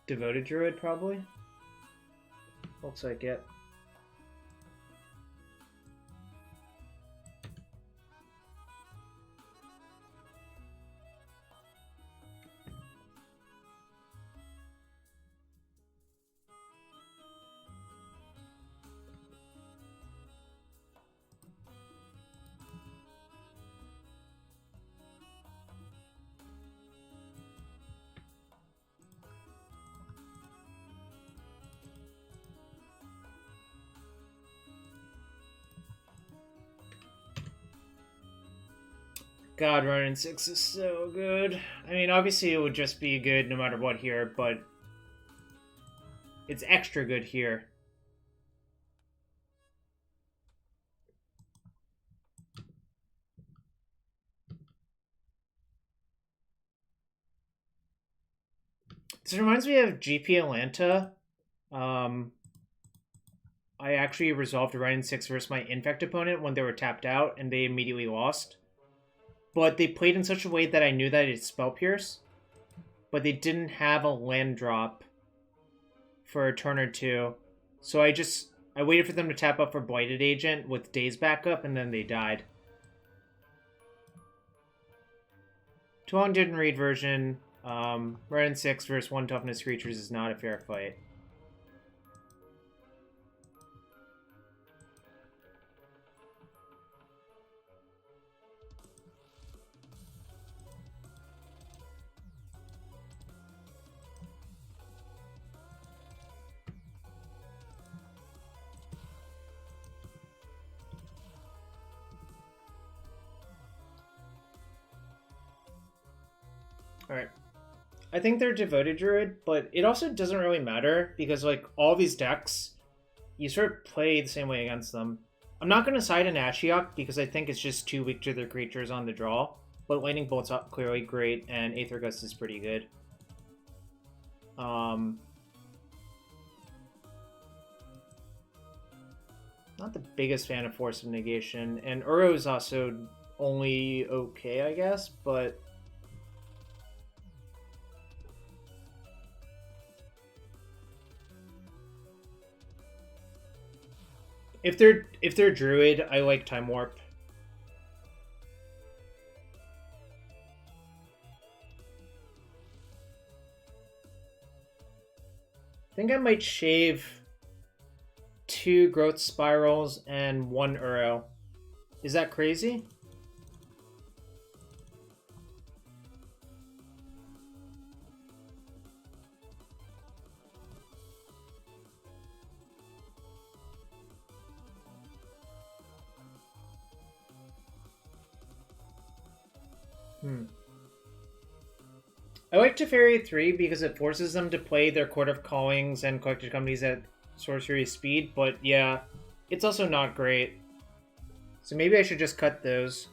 Devoted Druid, probably. Looks like it. God, Wrenn and Six is so good. I mean, obviously it would just be good no matter what here, but it's extra good here. This reminds me of GP Atlanta. I actually resolved Wrenn and Six versus my Infect opponent when they were tapped out, and they immediately lost. But they played in such a way that I knew that it's Spell Pierce. But they didn't have a land drop for a turn or two. So I waited for them to tap up for Blighted Agent with Daze backup, and then they died. Too long didn't read version. Wrenn and Six versus 1 toughness creatures is not a fair fight. Alright. I think they're Devoted Druid, but it also doesn't really matter because, like, all these decks, you sort of play the same way against them. I'm not going to side an Ashiok because I think it's just too weak to their creatures on the draw, but Lightning Bolt's up clearly great, and Aether Gust is pretty good. Not the biggest fan of Force of Negation, and Uro is also only okay, I guess, but if they're Druid, I like Time Warp. I think I might shave 2 Growth Spirals and 1 Uro. Is that crazy? I like Teferi 3 because it forces them to play their Court of Callings and Collected Companies at sorcery speed, but yeah, it's also not great. So maybe I should just cut those.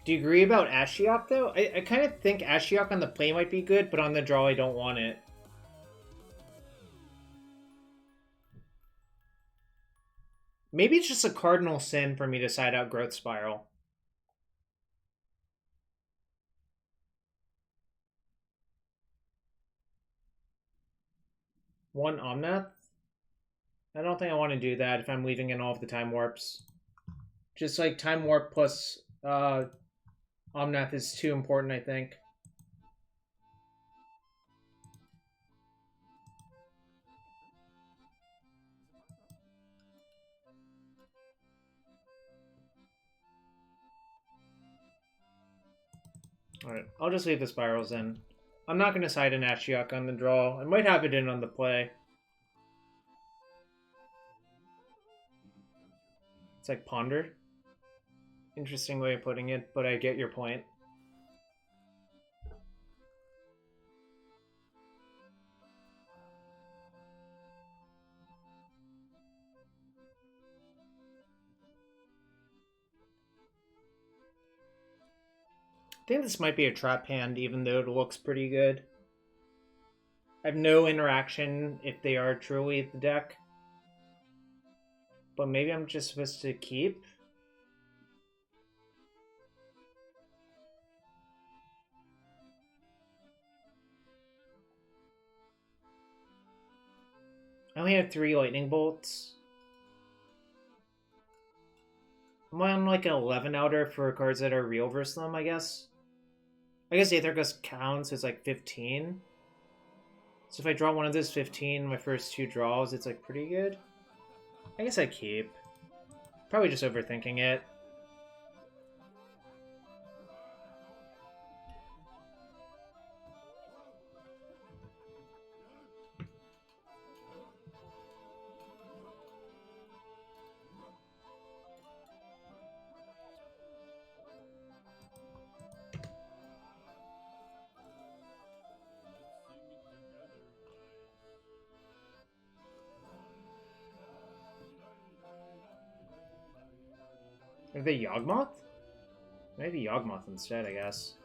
Do you agree about Ashiok, though? I kind of think Ashiok on the play might be good, but on the draw I don't want it. Maybe it's just a cardinal sin for me to side out Growth Spiral. One Omnath? I don't think I want to do that if I'm leaving in all of the Time Warps. Just like Time Warp plus Omnath is too important, I think. Alright, I'll just leave the spirals in. I'm not going to side an Ashiok on the draw. I might have it in on the play. It's like ponder. Interesting way of putting it, but I get your point. I think this might be a trap hand, even though it looks pretty good. I have no interaction if they are truly the deck. But maybe I'm just supposed to keep. I only have 3 lightning bolts. I'm on like an 11 outer for cards that are real versus them, I guess. I guess Aether Gust counts as like 15. So if I draw one of those 15, my first 2 draws, it's like pretty good. I guess I keep. Probably just overthinking it. Are they Yawgmoth? Maybe Yawgmoth instead, I guess.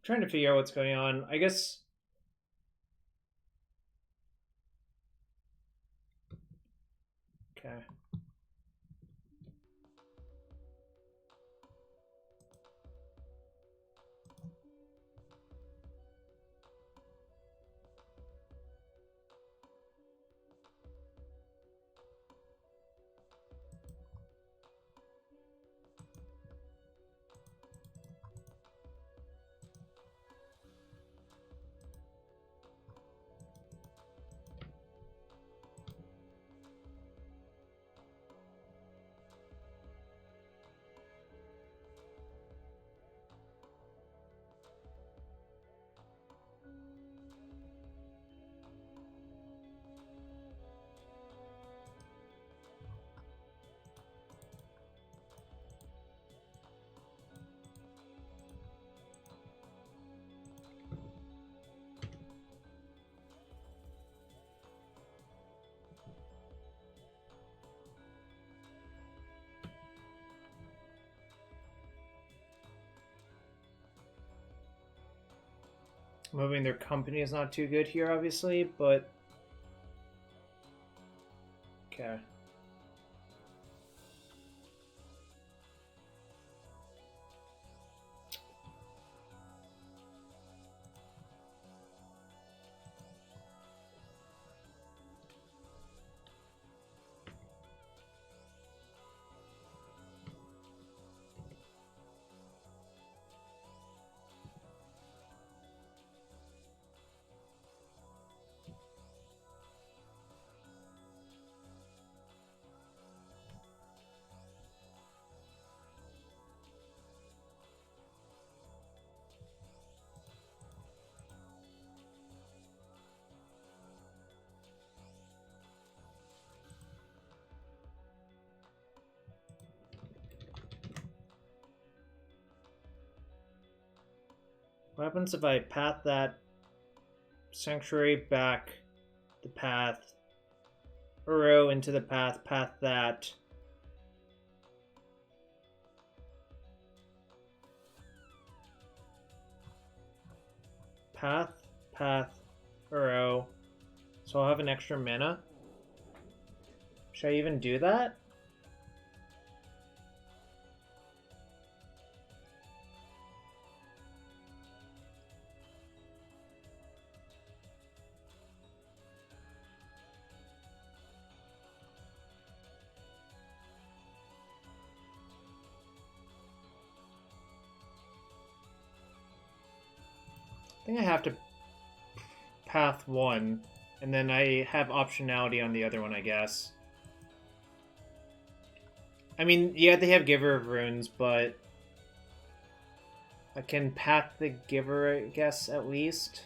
Trying to figure out what's going on. I guess... Okay. Moving their company is not too good here, obviously, but... Okay. What happens if I path that Sanctuary back the path, Uro into the path, path that, path, Uro, so I'll have an extra mana. Should I even do that? I think I have to path one, and then I have optionality on the other one, I guess. I mean, yeah, they have Giver of Runes, but I can path the Giver, I guess, at least.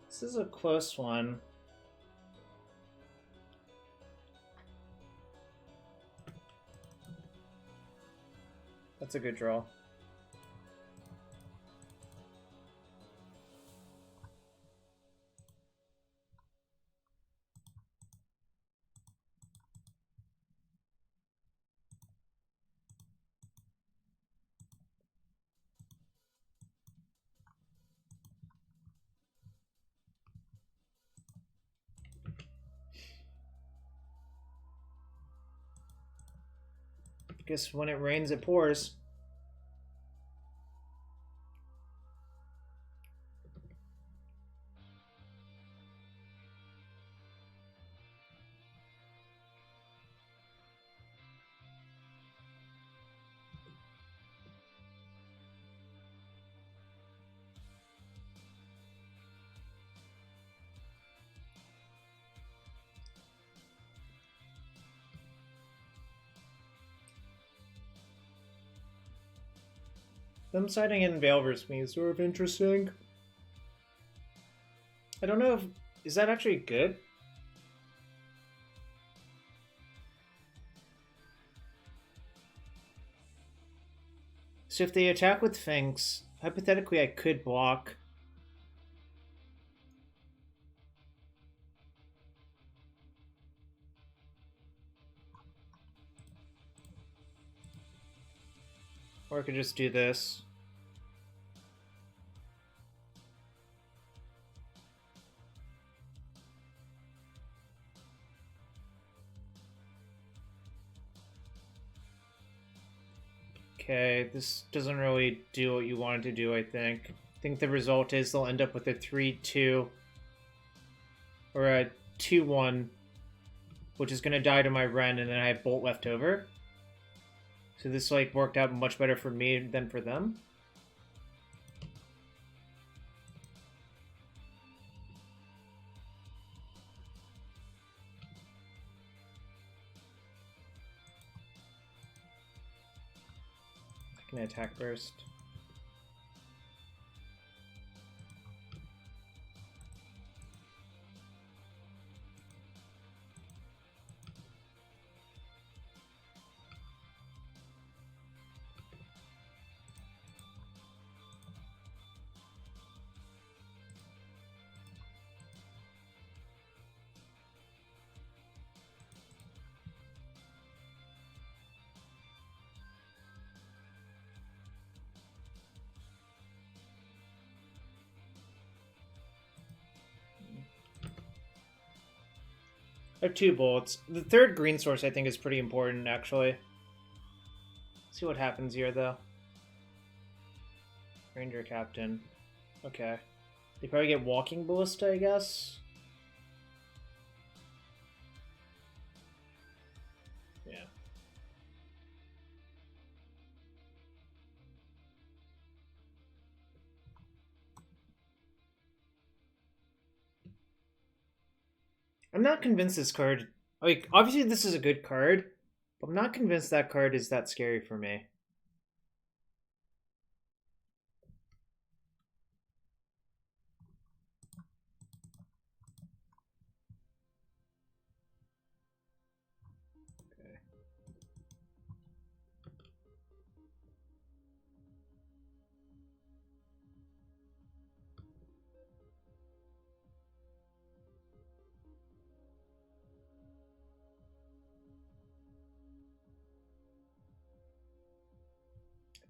This is a close one. That's a good draw. Guess when it rains, it pours. Them siding in Veil versus me is sort of interesting. I don't know if... Is that actually good? So if they attack with Finks, hypothetically I could block. Or I could just do this. Okay, this doesn't really do what you wanted to do, I think. I think the result is they'll end up with a 3-2 or a 2-1, which is going to die to my Wrenn, and then I have Bolt left over. So this like worked out much better for me than for them. I can attack first. I have 2 bolts. The 3rd green source I think is pretty important, actually. See what happens here, though. Ranger Captain. Okay. They probably get Walking Ballista, I guess? Yeah. I'm not convinced this card... Like, obviously this is a good card, but I'm not convinced that card is that scary for me.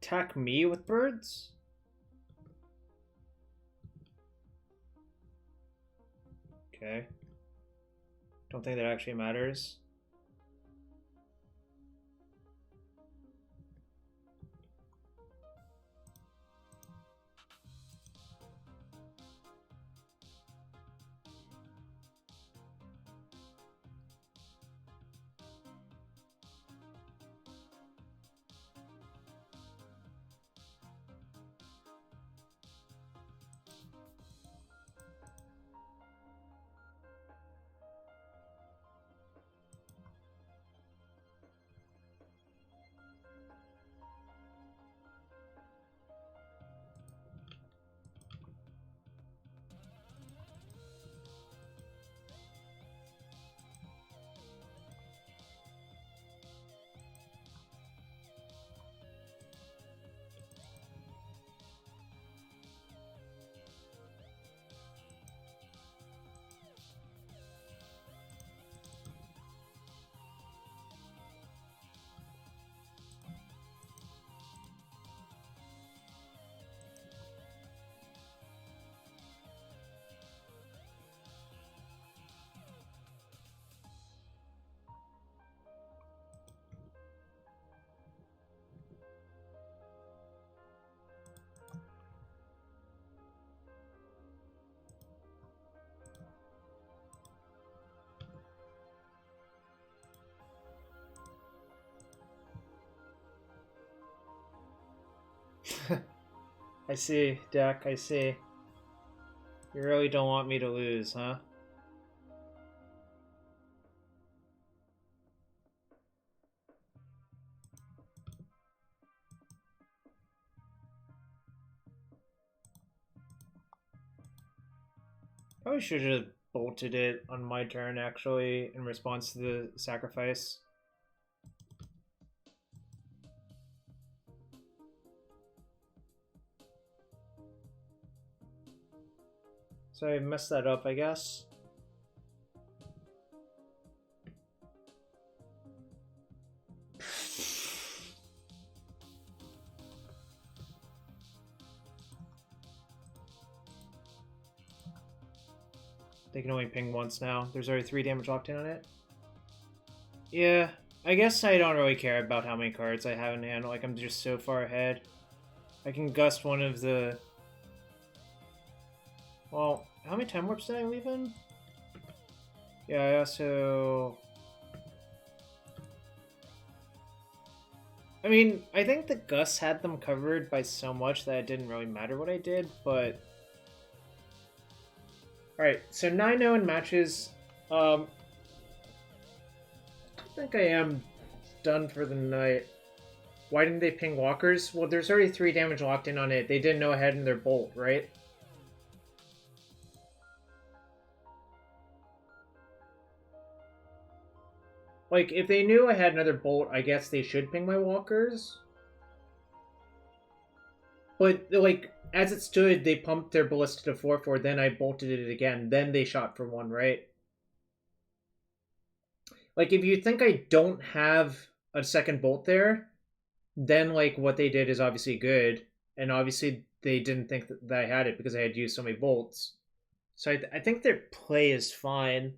Attack me with birds? Okay. Don't think that actually matters. I see, Deck, I see. You really don't want me to lose, huh? Probably should have bolted it on my turn, actually, in response to the sacrifice. So I messed that up, I guess. They can only ping once now. There's already 3 damage locked in on it. Yeah, I guess I don't really care about how many cards I have in hand. Like, I'm just so far ahead. I can gust one of the... Well, how many time warps did I leave in? Yeah, I also... I mean, I think the Gus had them covered by so much that it didn't really matter what I did, but... Alright, so 9-0 in matches. I think I am done for the night. Why didn't they ping walkers? Well, there's already 3 damage locked in on it. They didn't know ahead in their bolt, right? Like, if they knew I had another bolt, I guess they should ping my walkers. But, like, as it stood, they pumped their ballista to 4-4, then I bolted it again. Then they shot for 1, right? Like, if you think I don't have a second bolt there, then, like, what they did is obviously good. And obviously they didn't think that I had it because I had used so many bolts. So I think their play is fine.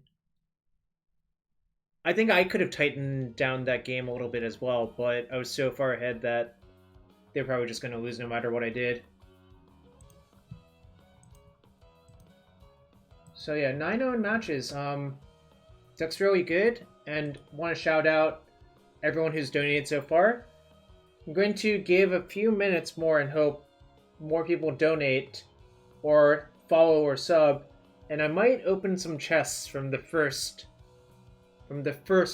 I think I could have tightened down that game a little bit as well, but I was so far ahead that they're probably just going to lose no matter what I did. So yeah, 9-0 matches. That's really good, and want to shout out everyone who's donated so far. I'm going to give a few minutes more and hope more people donate or follow or sub, and I might open some chests from the first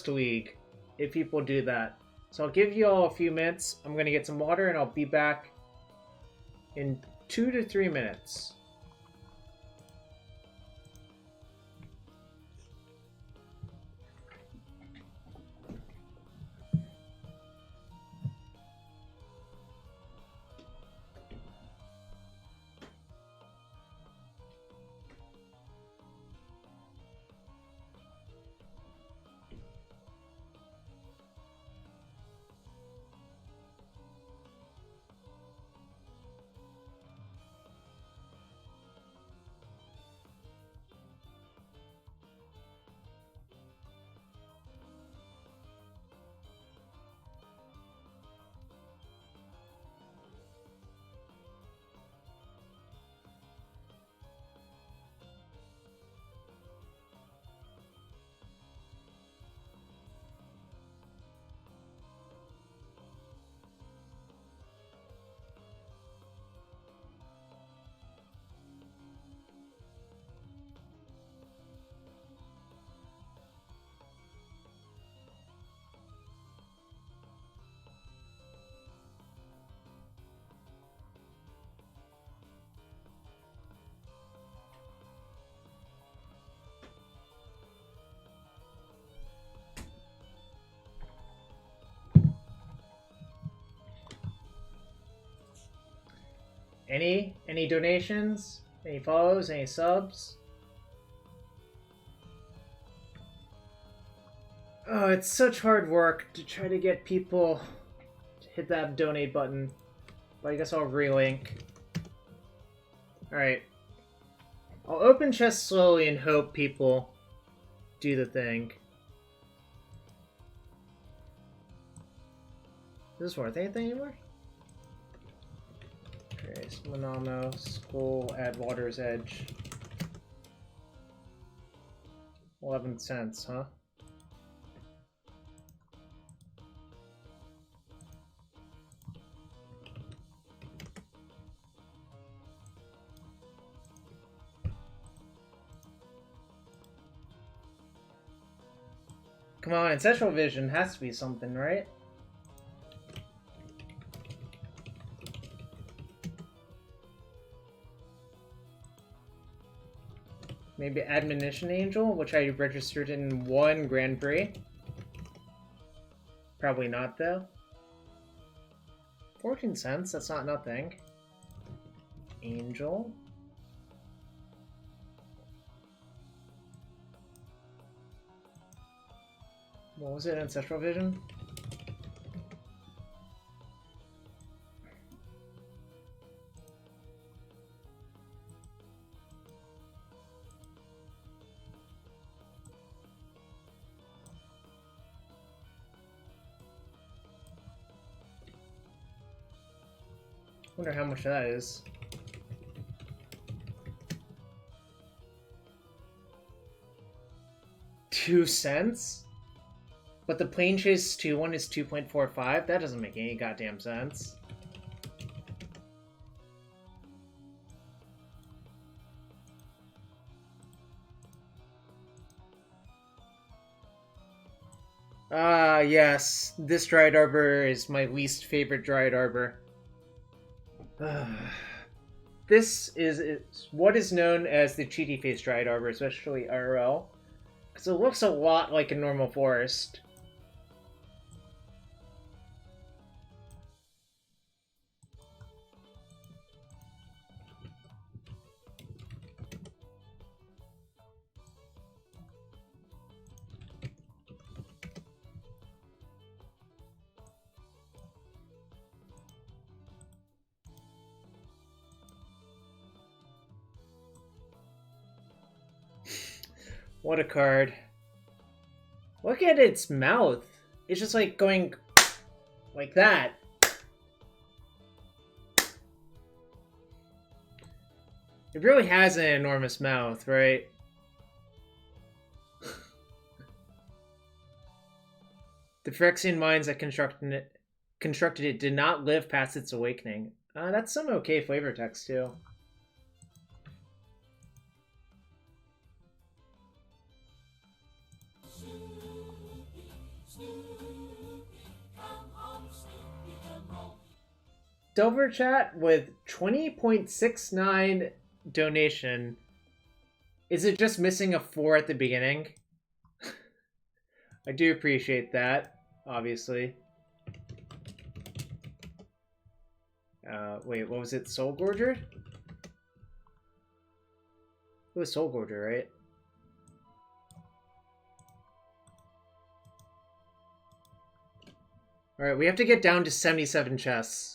league if people do that. So I'll give you all a few minutes. I'm going to get some water and I'll be back in 2 to 3 minutes. Any donations? Any follows? Any subs? Oh, it's such hard work to try to get people to hit that donate button. But I guess I'll relink. Alright. I'll open chests slowly and hope people do the thing. Is this worth anything anymore? Okay, Monamo, Skull, add Water's Edge. 11 cents, huh? Come on, Ancestral Vision has to be something, right? Maybe Admonition Angel, which I registered in one Grand Prix. Probably not, though. 14 cents, that's not nothing. Angel. What was it? Ancestral Vision? Wonder how much that is. $0.02? But the Plane Chase 2 one is 2.45? That doesn't make any goddamn sense. Ah, yes. This Dryad Arbor is my least favorite Dryad Arbor. This is what is known as the cheaty face Dryad Arbor, especially IRL. Because it looks a lot like a normal forest. What a card. Look at its mouth. It's just like going like that. It really has an enormous mouth, right? The Phyrexian minds that constructed it did not live past its awakening. That's some okay flavor text too. Silver chat with 20.69 donation. Is it just missing a 4 at the beginning? I do appreciate that, obviously. Wait, what was it? Soul Gorger? It was Soul Gorger, right? Alright, we have to get down to 77 chests.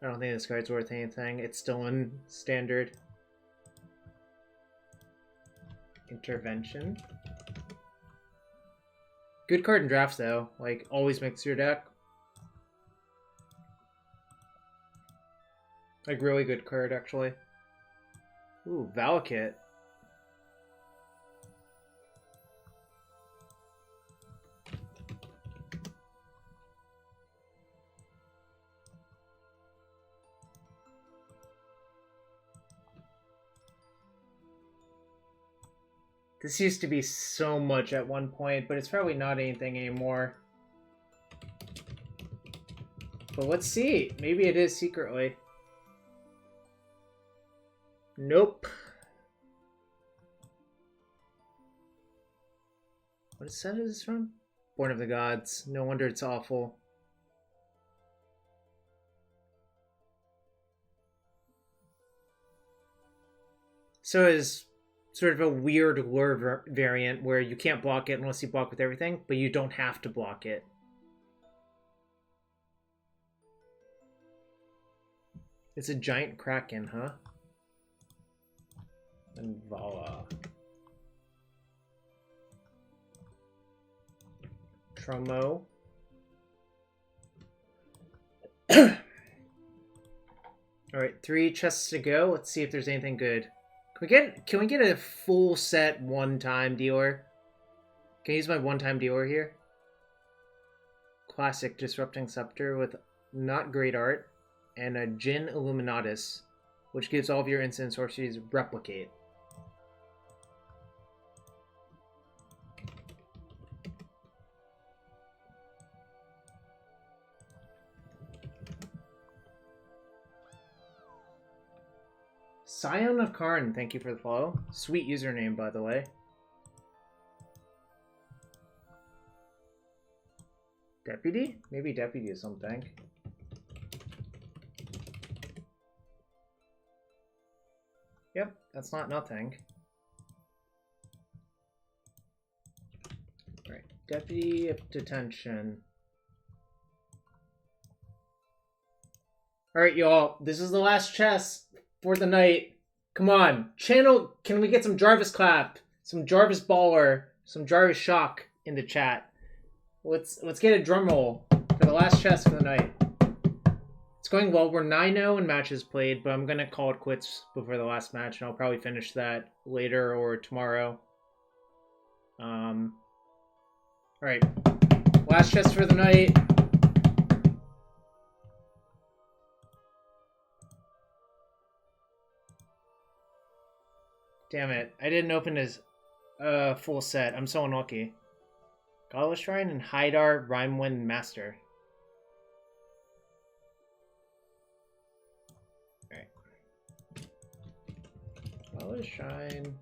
I don't think this card's worth anything. It's still in standard. Intervention. Good card in drafts, though. Like, always mix your deck. Like, really good card, actually. Ooh, Valakut. This used to be so much at one point, but it's probably not anything anymore. But let's see. Maybe it is secretly. Nope. What set is this from? Born of the Gods. No wonder it's awful. So is sort of a weird lure variant where you can't block it unless you block with everything, but you don't have to block it. It's a giant kraken, huh? And Vala. Tromo. Alright, 3 chests to go. Let's see if there's anything good. Can we get a full set one-time dealer? Can I use my one-time dealer here? Classic Disrupting Scepter with not great art. And a Jin Illuminatus, which gives all of your instant sorceries replicate. Scion of Karn, thank you for the follow. Sweet username, by the way. Deputy? Maybe Deputy is something. Yep, that's not nothing. Right, Deputy of Detention. Alright, y'all, this is the last chest for the night. Come on, channel, can we get some Jarvis clap, some Jarvis baller, some Jarvis shock in the chat? Let's get a drum roll for the last chest for the night. It's going well. We're 9-0 in matches played, but I'm going to call it quits before the last match, and I'll probably finish that later or tomorrow. Alright. Last chest for the night. Damn it. I didn't open his full set. I'm so unlucky. Godless Shrine and Hydar Rhymewind Master. Alright. Godless Shrine.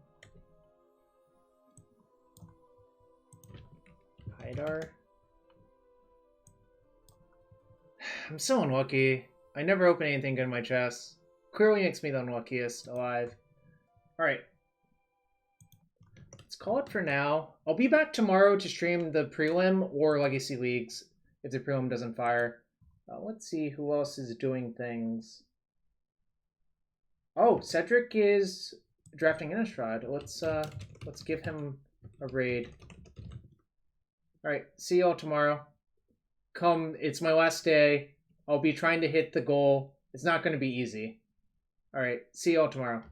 Hydar. I'm so unlucky. I never open anything good in my chest. Clearly makes me the unluckiest alive. Alright. Let's call it for now. I'll be back tomorrow to stream the prelim or Legacy Leagues if the prelim doesn't fire. Let's see who else is doing things. Oh, Cedric is drafting Innistrad. Let's give him a raid. All right, see y'all tomorrow. It's my last day. I'll be trying to hit the goal. It's not going to be easy. All right, see y'all tomorrow.